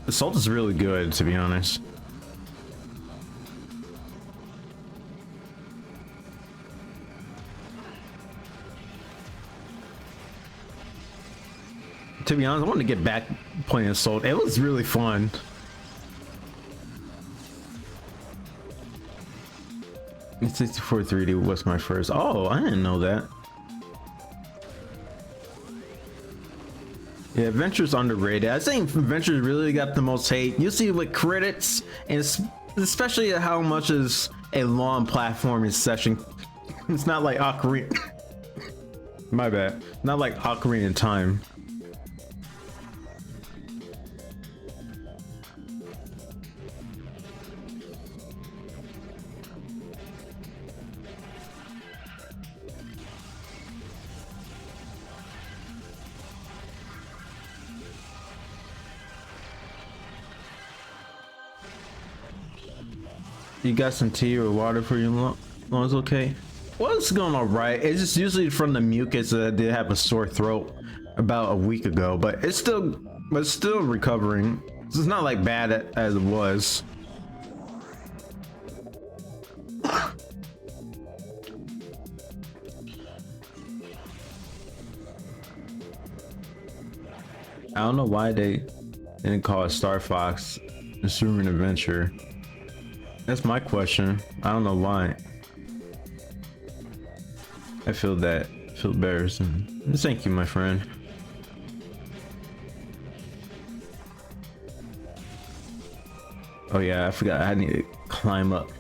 Assault is really good, to be honest. To be honest, I want to get back playing Assault. It was really fun. It's 64 3D was my first. Oh, I didn't know that. Yeah, Adventure's underrated. I think Adventure really got the most hate. You see with critics, and especially how much is a long platforming session. It's not like Ocarina. My bad. Not like Ocarina of Time. You got some tea or water for your lungs, okay? Well, it's going all right. It's just usually from the mucus that I did have a sore throat about a week ago, but it's still recovering. It's not like bad as it was. I don't know why they didn't call it Star Fox Super Adventure. That's my question. I don't know why. I feel better. Thank you, my friend. Oh yeah, I forgot I need to climb up.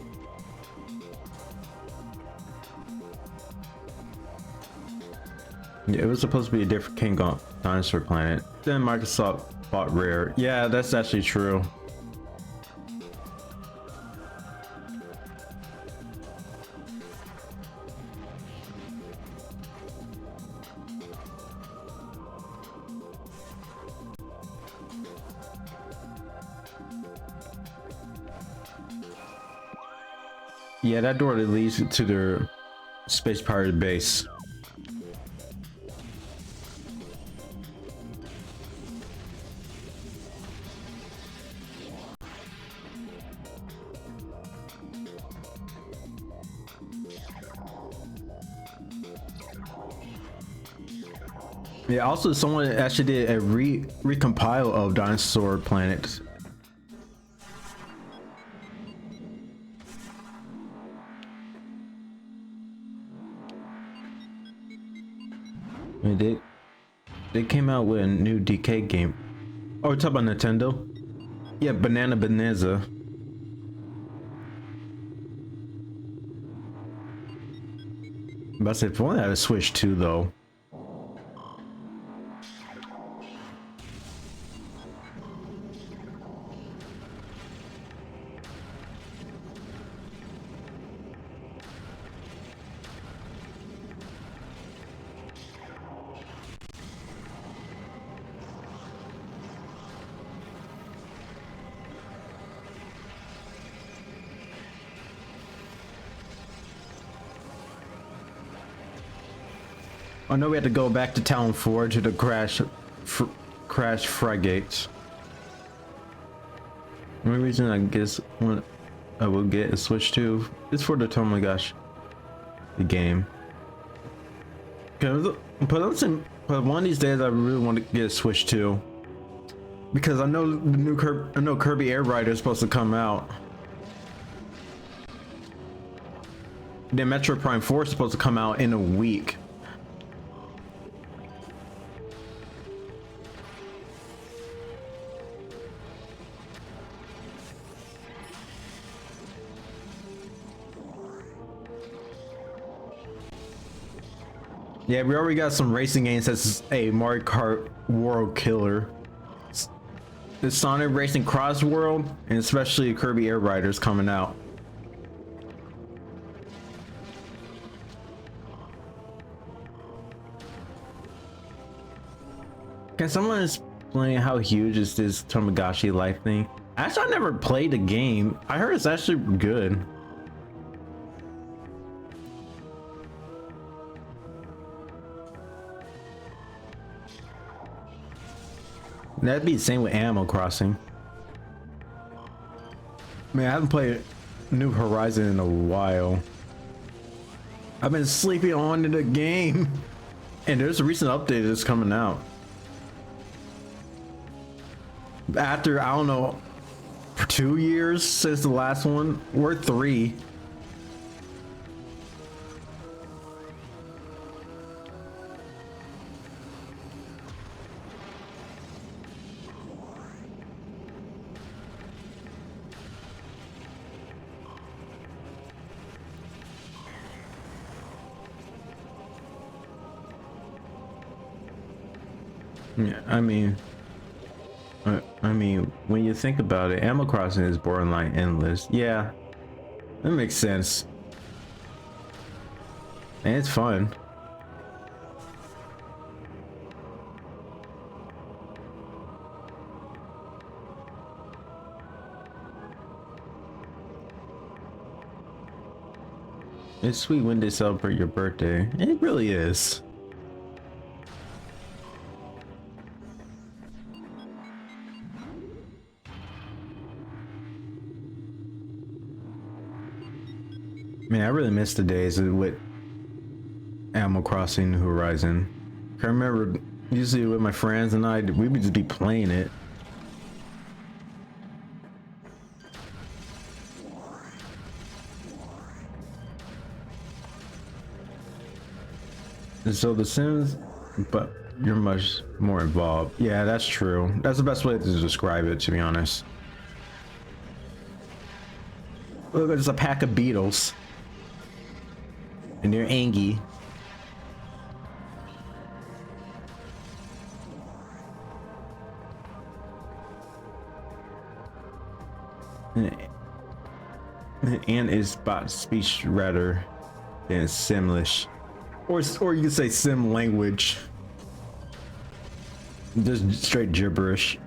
Yeah, it was supposed to be a different King Kong dinosaur planet. Then Microsoft bought Rare. Yeah, that's actually true. Yeah, that door that leads to their space pirate base. Yeah, also someone actually did a recompile of Dinosaur Planet. I mean, they came out with a new DK game. Oh, we're talking about Nintendo? Yeah, Banana Bonanza. But if only I had a Switch 2 though. I know we had to go back to Town 4 to the crash frigates. The only reason I guess when I will get a Switch 2 is for the Tomogashi the game. But one of these days I really want to get a Switch 2 because I know the new Kirby Air Rider is supposed to come out. Then Metro Prime 4 is supposed to come out in a week. Yeah, we already got some racing games that's a Mario Kart World Killer. The Sonic Racing Cross World, and especially Kirby Air Riders coming out. Can someone explain how huge is this Tomogashi Life thing? Actually, I never played the game. I heard it's actually good. That'd be the same with Animal Crossing. Man, I haven't played New Horizon in a while. I've been sleeping on in the game. And there's a recent update that's coming out. After, I don't know, 2 years since the last one, or 3. Yeah, I mean, when you think about it, Animal Crossing is borderline endless. Yeah, that makes sense. And it's fun. It's sweet when they celebrate your birthday. It really is. Man, I really miss the days with Animal Crossing New Horizon. I remember usually with my friends and we would just be playing it. And so The Sims, but you're much more involved. Yeah, that's true. That's the best way to describe it, to be honest. Look, it's a pack of beetles. And they're angry. And is bot speech rather than Simlish, or you could say Sim language, just straight gibberish.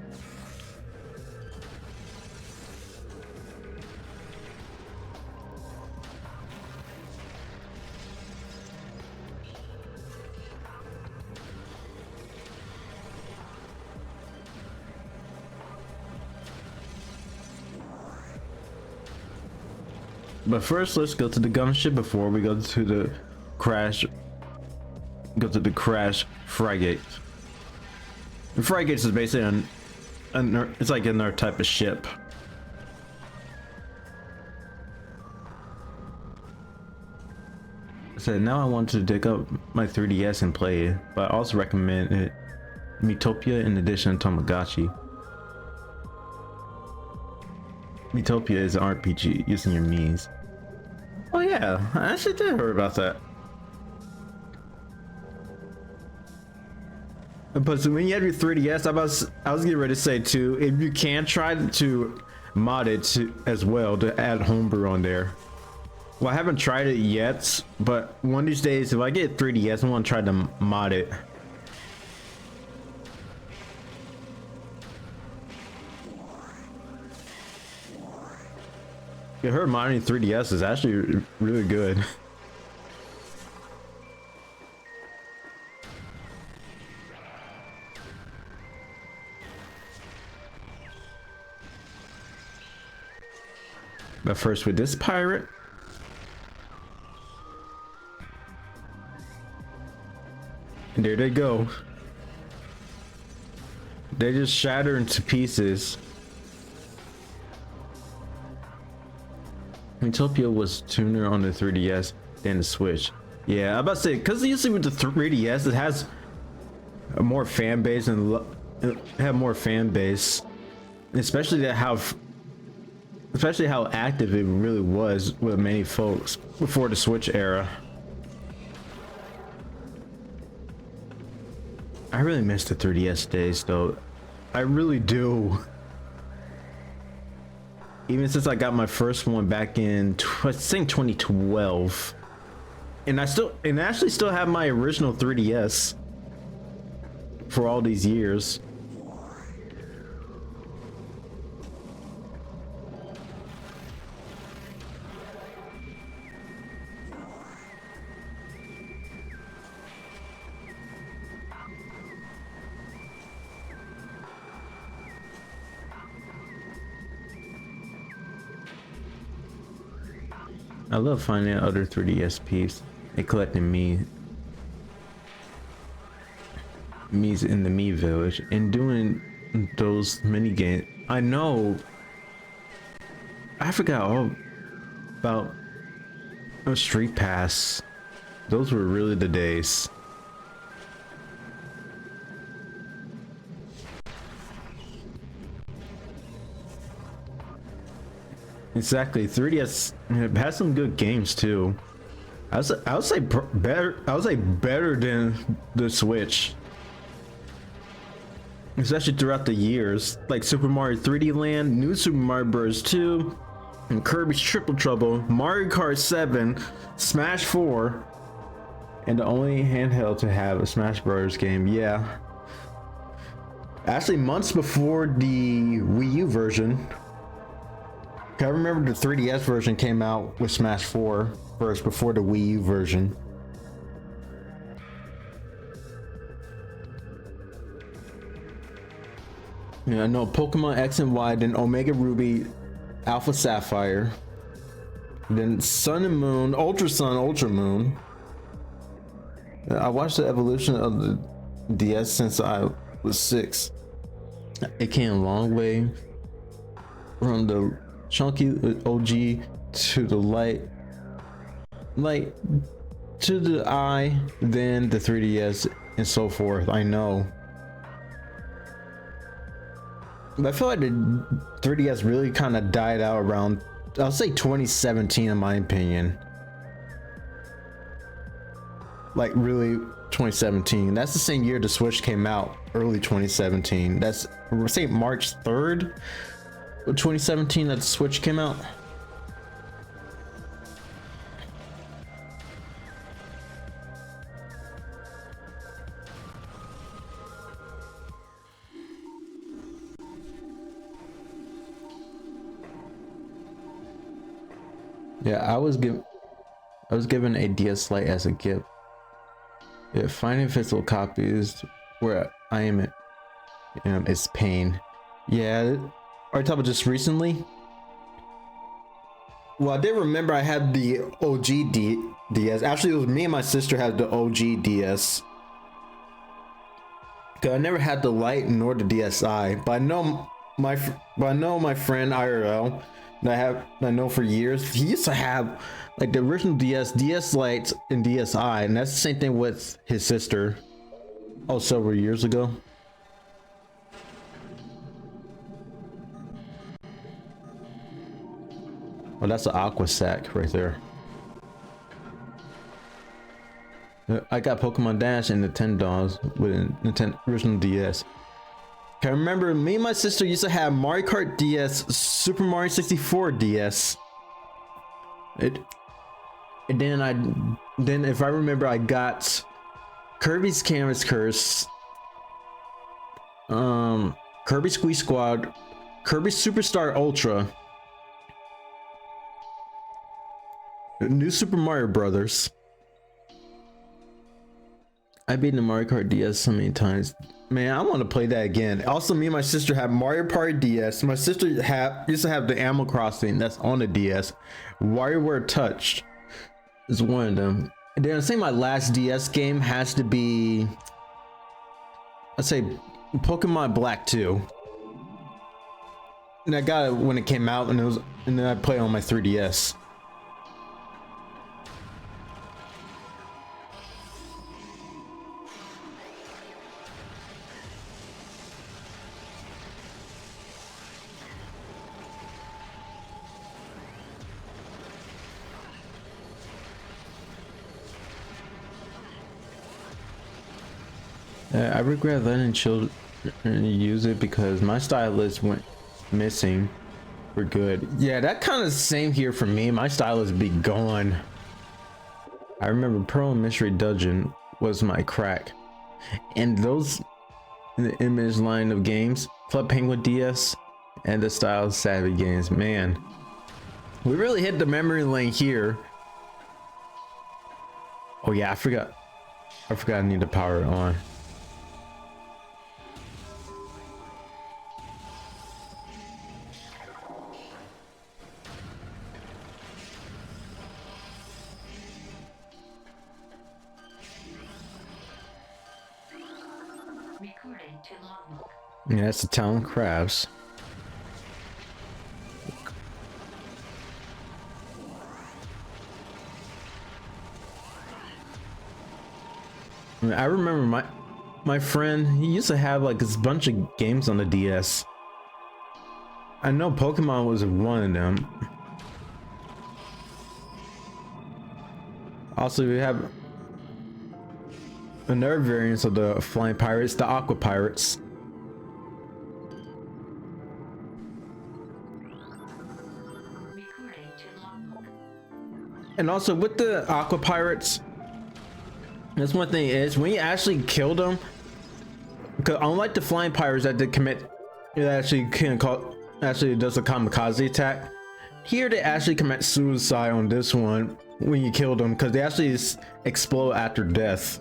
But first, let's go to the gunship before we go to the crash. Go to the crash frigate. The frigates is basically it's like another type of ship. So now I want to dig up my 3DS and play it, but I also recommend it Miitopia in addition to Tomogachi. Miitopia is an RPG using your Miis. Oh yeah, I actually did hear about that. But when you have your 3DS, I was getting ready to say too, if you can try to mod it as well to add homebrew on there. Well, I haven't tried it yet, but one of these days, if I get 3DS, I want to try to mod it. I heard modding 3DS is actually really good. But first with this pirate. And there they go. They just shatter into pieces. Utopia was tuner on the 3DS than the Switch. Yeah, I'm about to say, because usually with the 3DS, it has a more fan base and have more fan base, especially especially how active it really was with many folks before the Switch era. I really miss the 3DS days though. I really do. Even since I got my first one back in I think 2012. And I actually still have my original 3DS for all these years. I love finding other 3DS peeps and collecting Mii's in the Mii village and doing those mini games. I know I forgot all about a Street Pass. Those were really the days. Exactly, 3DS has some good games too. I would say better. I would say better than the Switch, especially throughout the years. Like Super Mario 3D Land, New Super Mario Bros. 2, and Kirby's Triple Trouble, Mario Kart 7, Smash 4, and the only handheld to have a Smash Bros. Game. Yeah, actually months before the Wii U version. I remember the 3DS version came out with Smash 4 first before the Wii U version. Yeah, I know Pokemon X and Y, then Omega Ruby, Alpha Sapphire, then Sun and Moon, Ultra Sun, Ultra Moon. I watched the evolution of the DS since I was 6. It came a long way from the chunky OG to the light to the I, then the 3DS and so forth. I know, but I feel like the 3DS really kind of died out around, I'll say 2017 in my opinion. Like really 2017. That's the same year the Switch came out, early 2017. That's, say, March 3rd 2017 that the Switch came out. Yeah, I was given a DS Lite as a gift. Yeah, finding physical copies where I am is pain. Yeah, are you talking about just recently? Well, I did remember I had the OG DS. Actually, it was me and my sister had the OG DS. Cause I never had the Lite nor the DSi, but I know my friend IRL that I know for years. He used to have like the original DS Lite, and DSi, and that's the same thing with his sister. Oh, several years ago. Oh, that's an aqua sack right there. I got Pokemon Dash and Nintendo's with a Nintendo original DS. I remember me and my sister used to have Mario Kart DS, Super Mario 64 DS. And then if I remember, I got Kirby's Canvas Curse, Kirby Squeeze Squad, Kirby Superstar Ultra, New Super Mario Brothers. I beat the Mario Kart DS so many times. Man, I want to play that again. Also, me and my sister have Mario Party DS. My sister used to have the Animal Crossing that's on the DS. WarioWare Touch is one of them. And then I think my last DS game has to be, I'd say, Pokemon Black 2. And I got it when it came out, and then I played on my 3DS. I regret letting children use it because my stylus went missing for good. Yeah, that kind of same here for me. My stylus be gone. I remember Pearl and Mystery Dungeon was my crack, and those in the image line of games, Club Penguin DS and the Style Savvy games. Man, we really hit the memory lane here. Oh yeah, I forgot I need to power it on. Recording to logbook. Yeah, that's the Talon Crabs. I remember my friend, he used to have like this bunch of games on the DS. I know Pokemon was one of them. Also, we have another variant of the Flying Pirates, the Aqua Pirates. Recording to logbook. And also with the Aqua Pirates, that's one thing is when you actually kill them, because unlike the Flying Pirates that did commit, it actually actually does a kamikaze attack. Here they actually commit suicide on this one when you kill them, because they actually explode after death.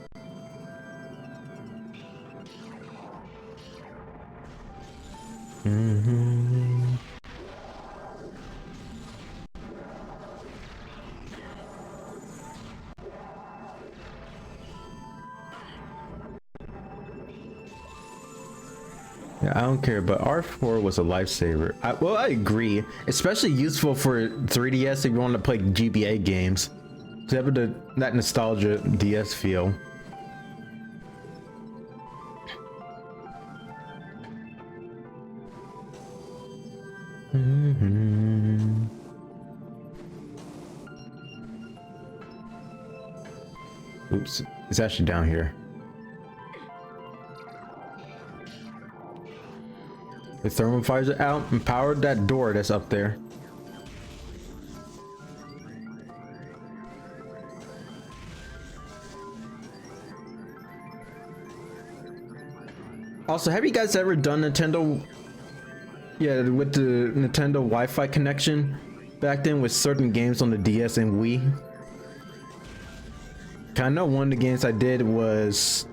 Yeah, I don't care, but R4 was a lifesaver. Well, I agree. Especially useful for 3DS if you want to play GBA games. To have that nostalgia DS feel. Oops, it's actually down here. The thermal fires are out and powered that door that's up there. Also, have you guys ever done Nintendo? Yeah, with the Nintendo Wi-Fi connection back then with certain games on the DS and Wii. I know one of the games I did was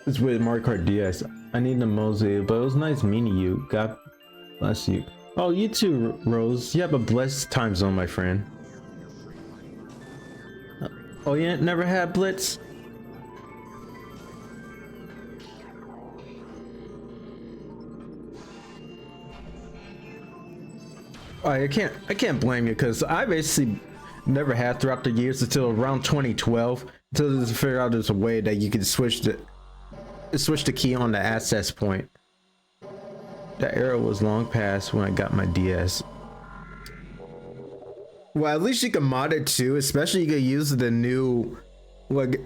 it's with Mario Kart DS. I need the mosaic, but it was nice meeting you. God bless you. Oh, you too, Rose. You have a blessed time zone, my friend. Oh, you never had Blitz? I can't blame you, because I basically never had throughout the years until around 2012 until they figured out there's a way that you could switch the key on the access point. That era was long past when I got my DS. Well, at least you can mod it too. Especially you could use the new, like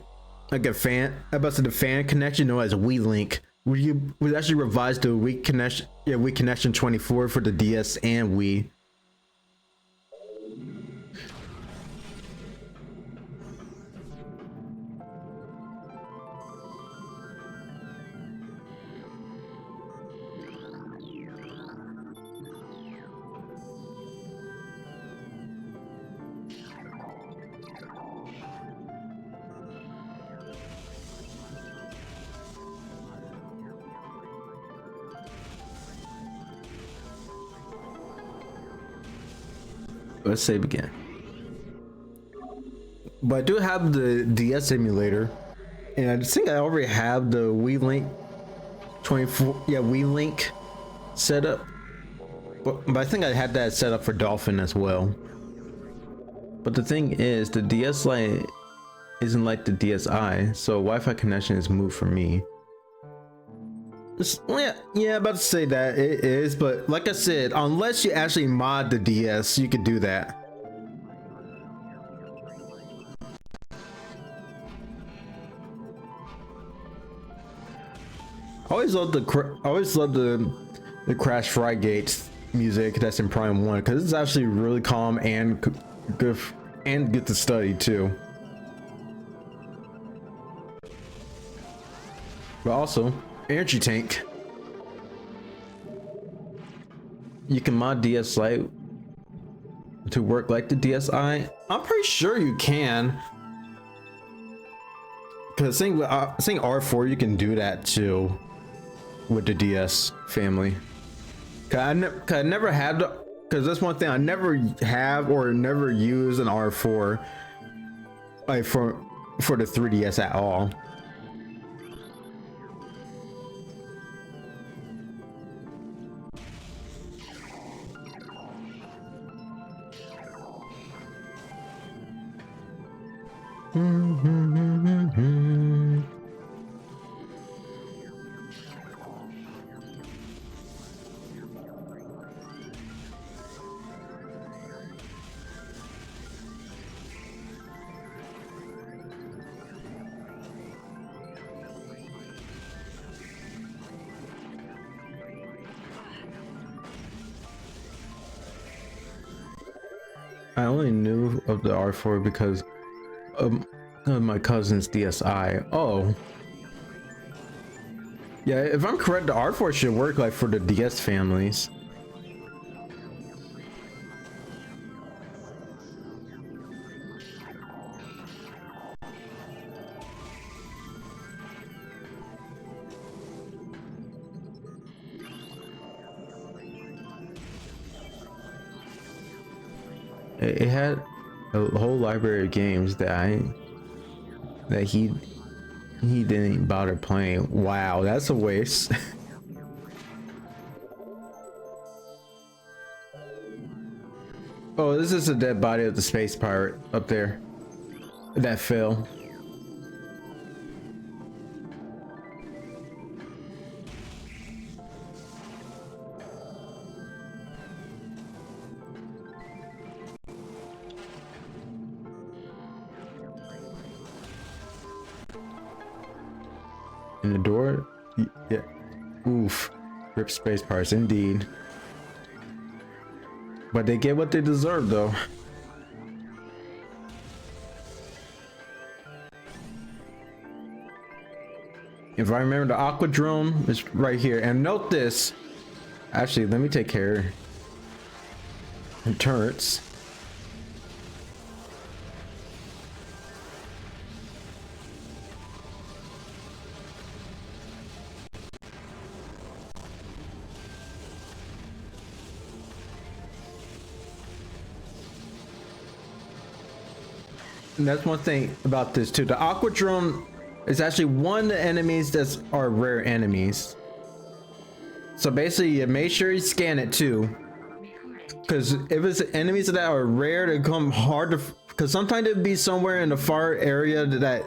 a fan. About the fan connection known as WeLink. We actually revised the Wii connection. Yeah, Wii Connection 24 for the DS and Wii. Let's save again. But I do have the DS emulator, and I think I already have the Wii Link 24. Yeah, Wii Link set up. But I think I had that set up for Dolphin as well. But the thing is, the DS Lite isn't like the DSi, so Wi-Fi connection is moved for me. Yeah, about to say that it is, but like I said, unless you actually mod the DS, you could do that. I always love the Crash Frygate music that's in Prime 1 because it's actually really calm and good to study too. But also, energy tank. You can mod DS Lite to work like the DSi. I'm pretty sure you can. Cause I think R4 you can do that too with the DS family. Cause I never had, cause that's one thing I never have or never use an R4 like for the 3DS at all. I only knew of the R4 because of my cousin's DSi. Oh. Yeah, if I'm correct, the R4 should work like for the DS families. It had a whole library of games that he didn't bother playing. Wow, that's a waste. Oh, this is a dead body of the space pirate up there that fell. In the door? Yeah. Oof. Rip space parts indeed. But they get what they deserve though. If I remember, the Aquadrome is right here. And note this. Actually, let me take care of turrets. And that's one thing about this too. The Aquadrome is actually one of the enemies that are rare enemies. So basically, you make sure you scan it too, because if it's enemies that are rare, they come hard to. Because sometimes it'd be somewhere in the far area that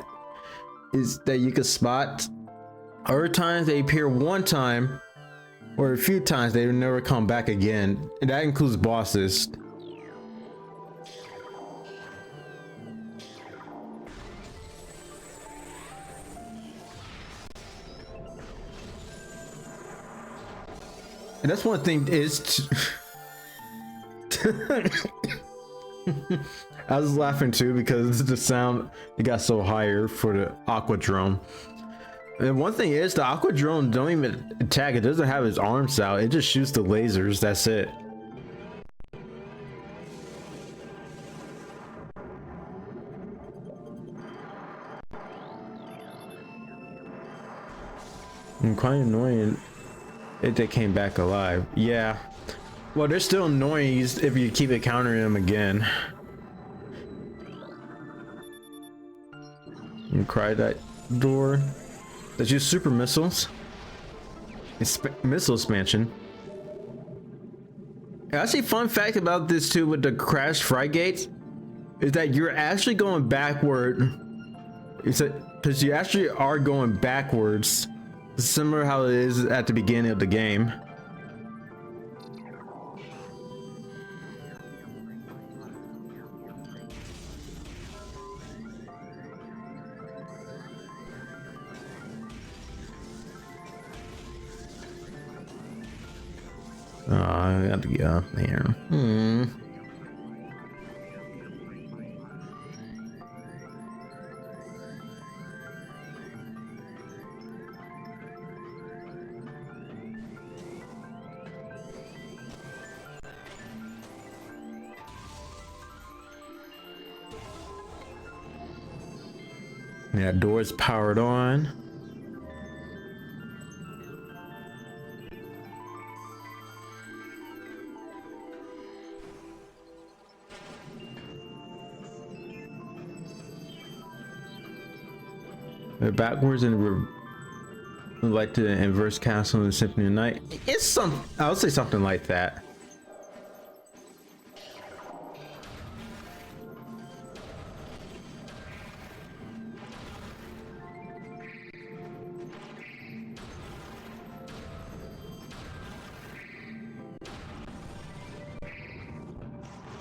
you could spot. Other times they appear one time, or a few times they never come back again, and that includes bosses. And that's one thing is I was laughing too because the sound it got so higher for the aqua drone. And one thing is the aqua drone don't even attack, it doesn't have its arms out, it just shoots the lasers, that's it. And quite annoying if they came back alive. Yeah. Well, they're still annoying if you keep encountering them again. You cry that door. Let's use super missiles. Missile expansion. Actually, fun fact about this too with the crash frigates is that you're actually going backward. Because you actually are going backwards. Similar how it is at the beginning of the game. Oh, I got to get up there. Yeah, door's powered on. They're backwards and we're like the inverse castle in the Symphony of Night. It's some, I would say something like that.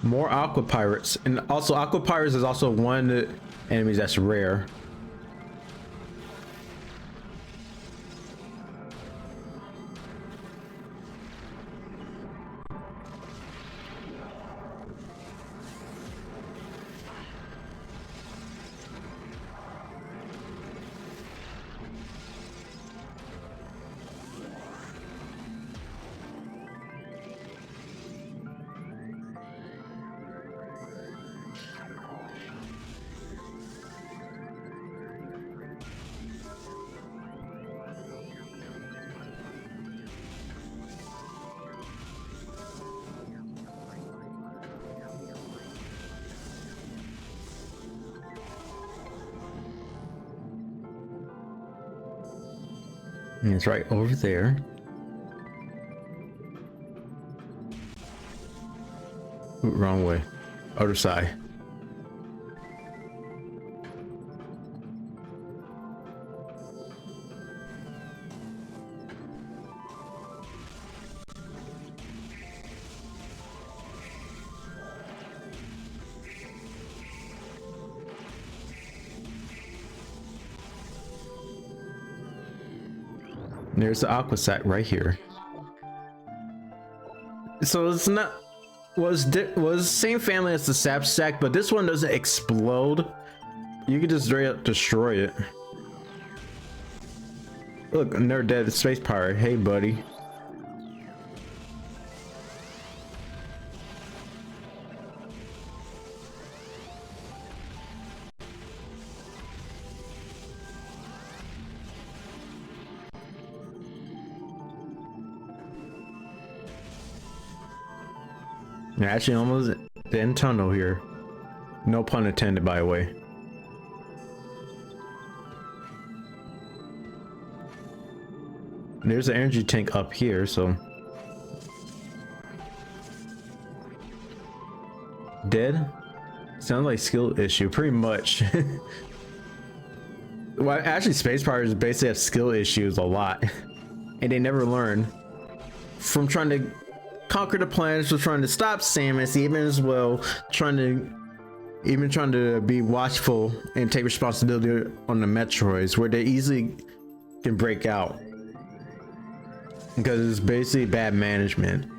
More aqua pirates, and also aqua pirates is also one of the enemies that's rare. And it's right over there. Ooh, wrong way. Other side. There's the aqua sac right here. So it's not was same family as the sap sac, but this one doesn't explode. You can just straight up destroy it. Look, another dead space pirate. Hey, buddy. You're actually almost the end tunnel here. No pun intended, by the way. There's an energy tank up here, so. Dead? Sounds like skill issue, pretty much. Well, actually, space pirates basically have skill issues a lot. And they never learn. From trying to conquer the planets, to trying to stop Samus, even as well, trying to be watchful and take responsibility on the Metroids, where they easily can break out. because it's basically bad management.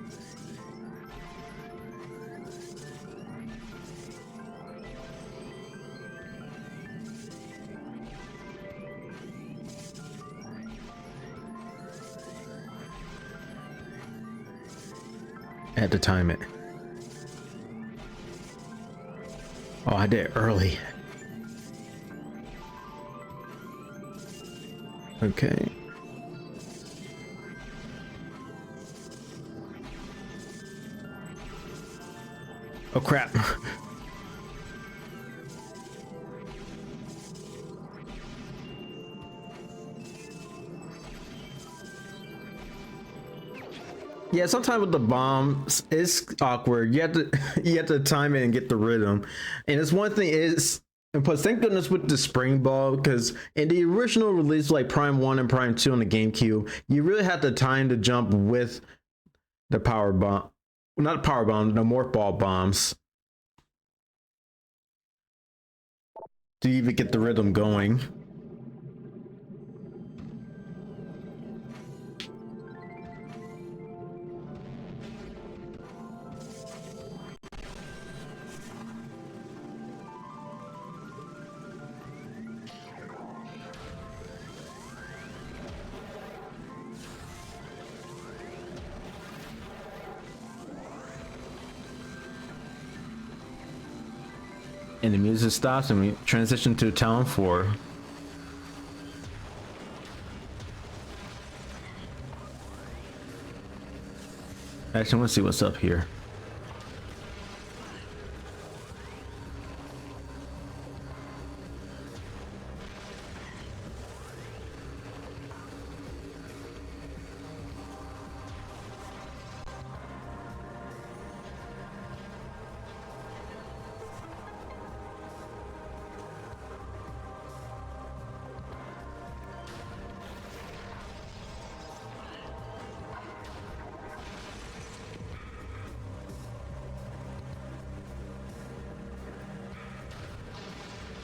I had to time it. Oh, I did it early. Okay. Oh crap. Yeah, sometimes with the bombs, it's awkward. You have to you have to time it and get the rhythm. And it's one thing is, and plus, thank goodness with the spring ball, because in the original release, like Prime 1 and Prime 2 on the GameCube, you really had to time the jump with the power bomb. Not the power bomb, the morph ball bombs. To even get the rhythm going. And the music stops and we transition to Town 4. Actually, I want to see what's up here.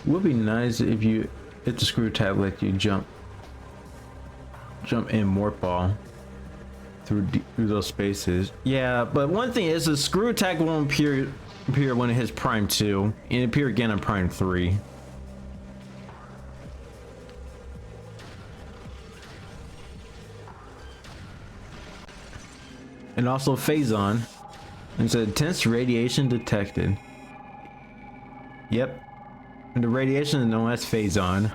Would be nice if the screw tab let you jump in morph ball through those spaces. Yeah, but one thing is the screw attack won't appear when it hits Prime 2 and appear again on Prime 3. And also phase on. It's intense radiation detected. Yep. And the radiation is known as phase on.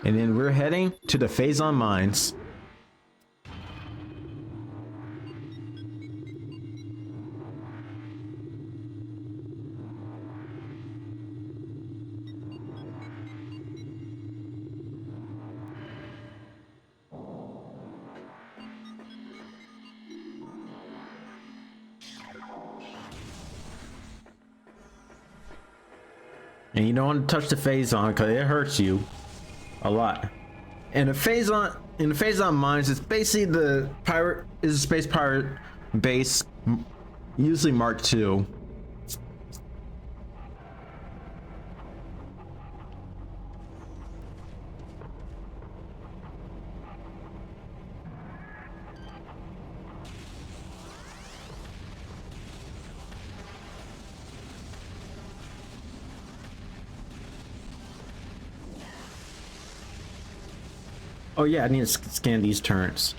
And then we're heading to the phase on mines. And you don't want to touch the phase on because it hurts you a lot. And the phase on mines is basically the space pirate base, usually Mark II. Oh yeah, I need to scan these turrets.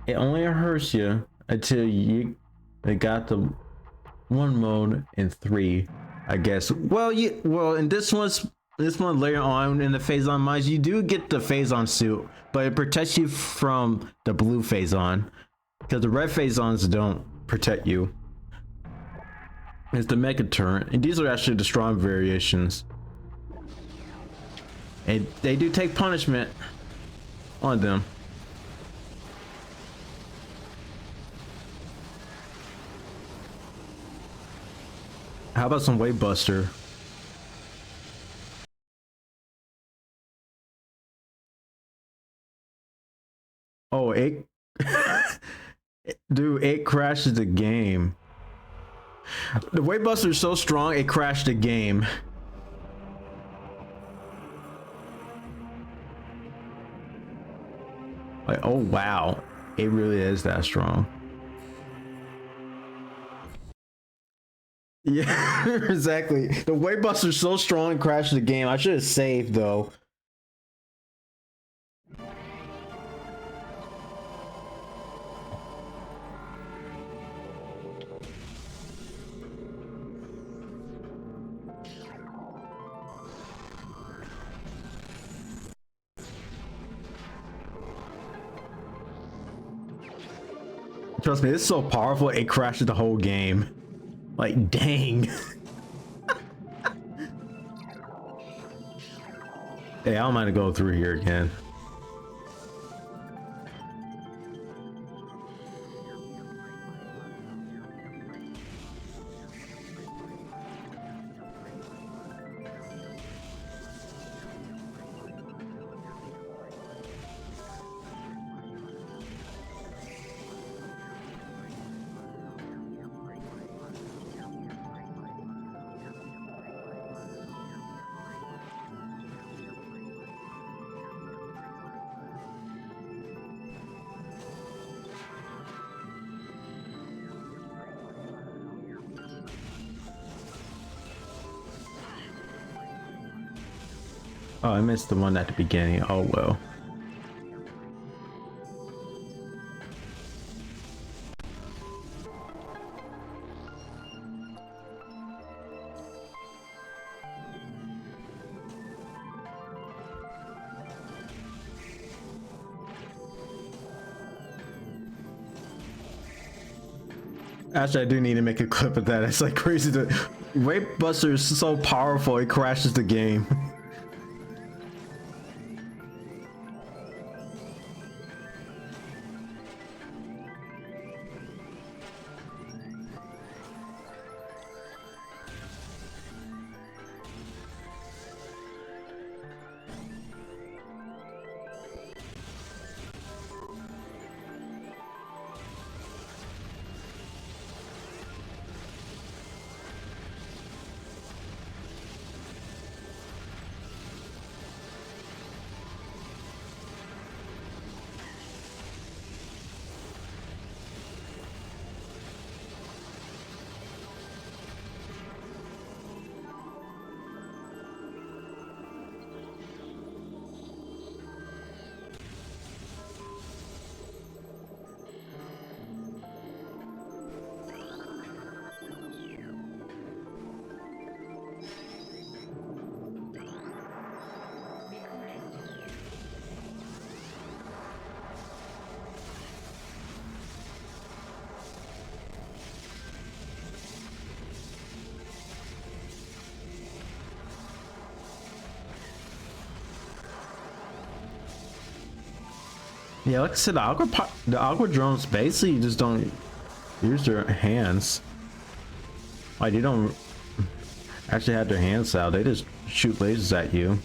It only hurts you until they got the one mode in 3, I guess. Well, in this one later on in the phase on mines, you do get the phase on suit, but it protects you from the blue phase on, because the red phase ons don't protect you. It's the mega turret, and these are actually the strong variations. And they do take punishment on them. How about some Wave Buster? Oh, it dude, it crashes the game. The Wave Buster is so strong it crashed the game. Like, oh wow, it really is that strong. Yeah, exactly. The Wave Buster is so strong it crashed the game. I should have saved though. Trust me, it's so powerful it crashes the whole game. Like, dang. Hey, I'm gonna go through here again. Oh, I missed the one at the beginning. Oh well. Actually, I do need to make a clip of that. It's like crazy. The Wave Buster is so powerful it crashes the game. Yeah, like I said, the aqua drones basically just don't use their hands. Like, they don't actually have their hands out. They just shoot lasers at you.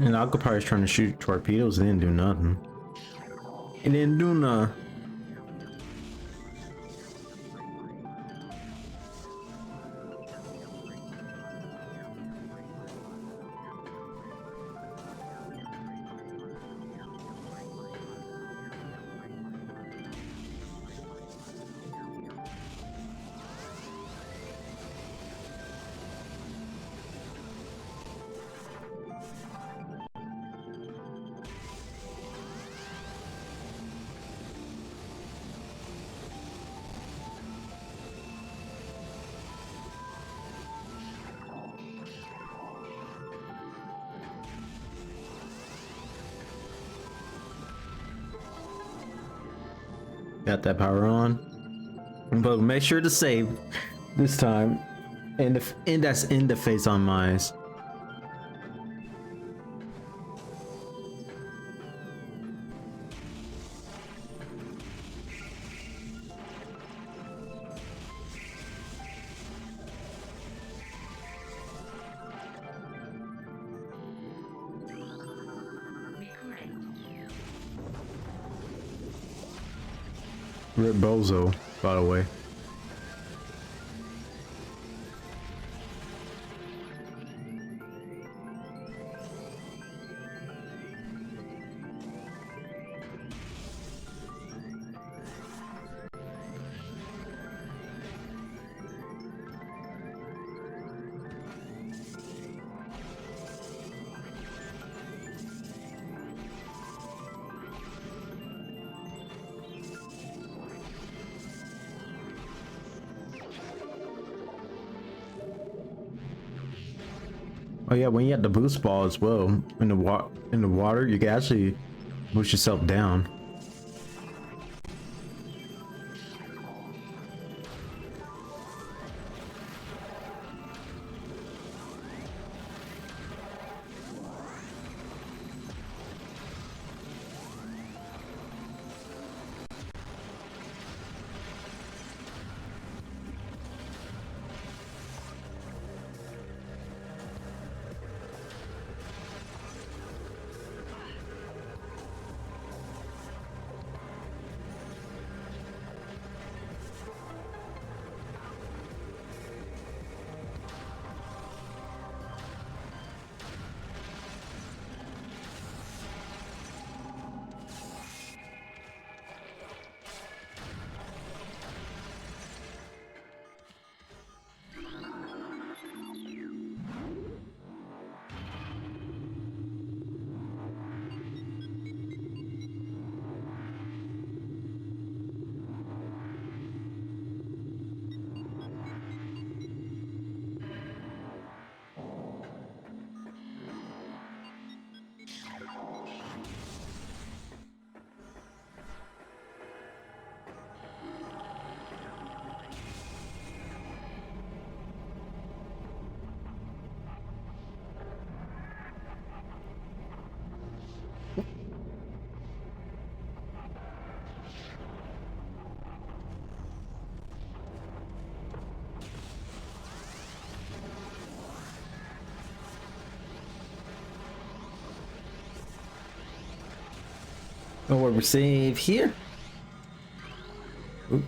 And Aquapire is trying to shoot torpedoes. It didn't do nothing. It didn't do nothing. Got that power on. But make sure to save this time. And that's in the face on mines. Rip Bozo, by the way. Oh yeah, when you have the boost ball as well in the water, you can actually boost yourself down. Oh, what we save here? Oop.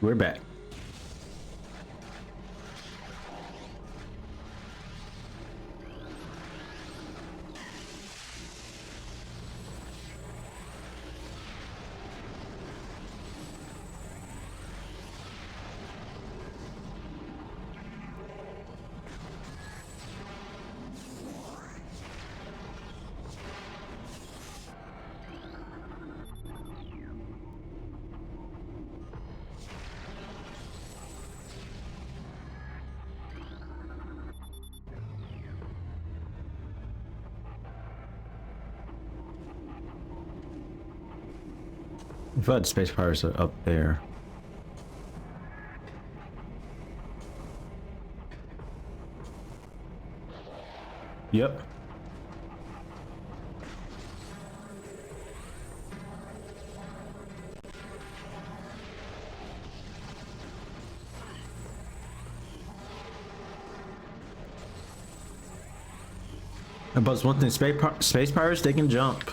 We're back. I thought space pirates are up there. Yep. But one thing, space pirates, they can jump.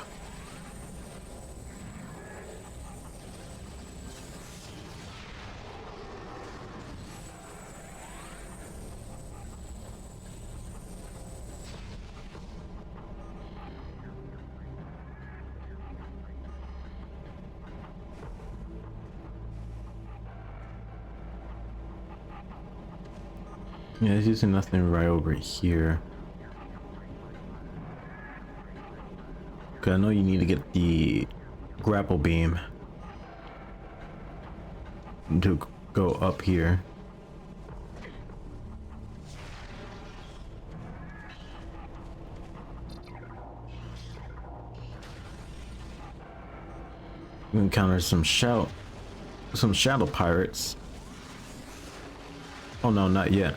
Yeah, there's usually nothing right over here. Okay, I know you need to get the grapple beam to go up here. We encounter some shadow pirates. Oh no, not yet.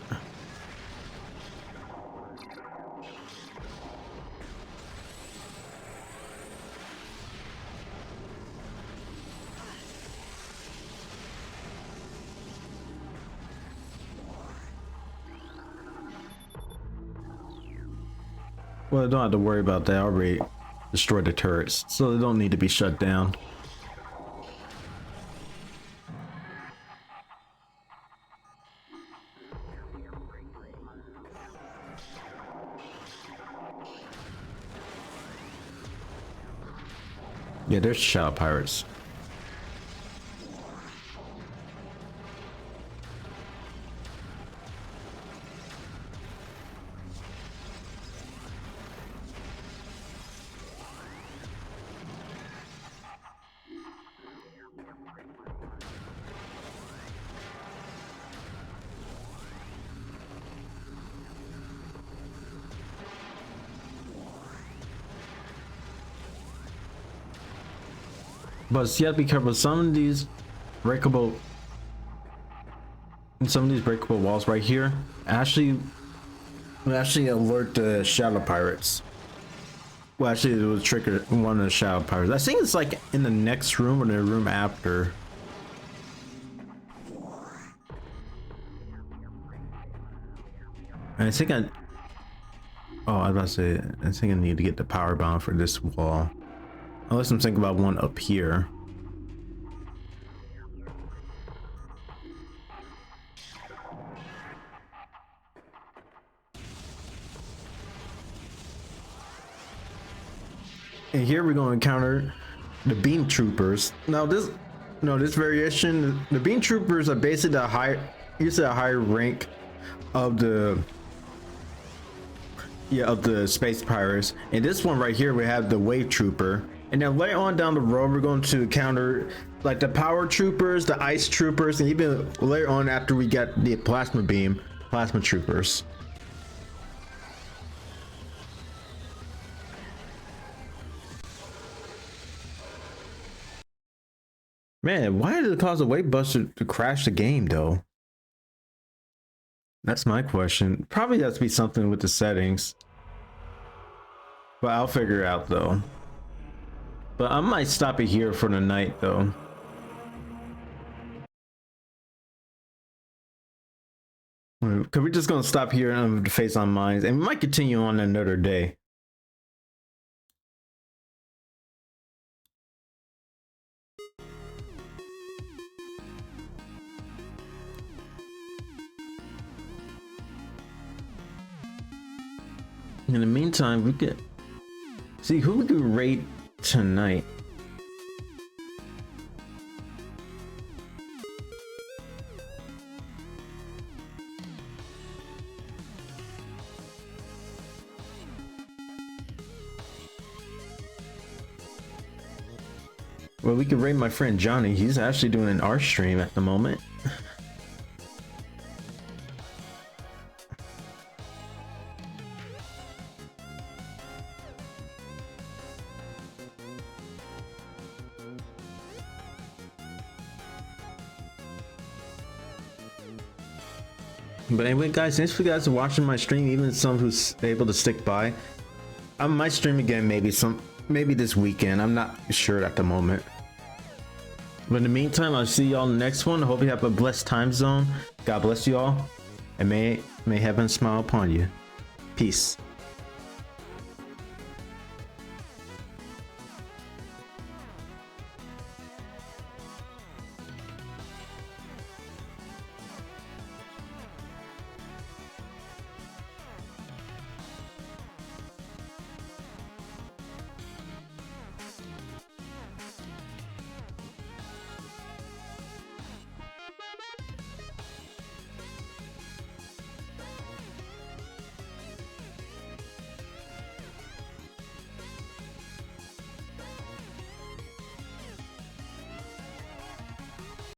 Well, I don't have to worry about that. I already destroyed the turrets, so they don't need to be shut down. Yeah, there's shadow pirates. But you have to be careful. Some of these breakable walls right here actually alert the shadow pirates. Well, actually, it will trigger one of the shadow pirates. I think it's like in the next room or the room after. And I think I was about to say, I think I need to get the power bound for this wall. Unless I'm thinking about one up here. And here we're going to encounter the beam troopers. Now this variation, the beam troopers are basically the higher rank of the space pirates. And this one right here, we have the wave trooper. And then later on down the road, we're going to encounter like the power troopers, the ice troopers, and even later on after we get the plasma troopers. Man, why did it cause a wave buster to crash the game though? That's my question. Probably has to be something with the settings. But I'll figure it out though. But I might stop it here for the night though. Cause we're just gonna stop here on the Face on Mines, and we might continue on another day. In the meantime, we could see who we could raid tonight. Well, we could raid my friend Johnny. He's actually doing an art stream at the moment. But anyway, guys, thanks for you guys watching my stream, even some who's able to stick by. I might stream again maybe this weekend. I'm not sure at the moment. But in the meantime, I'll see y'all in the next one. I hope you have a blessed time zone. God bless you all, and may heaven smile upon you. Peace.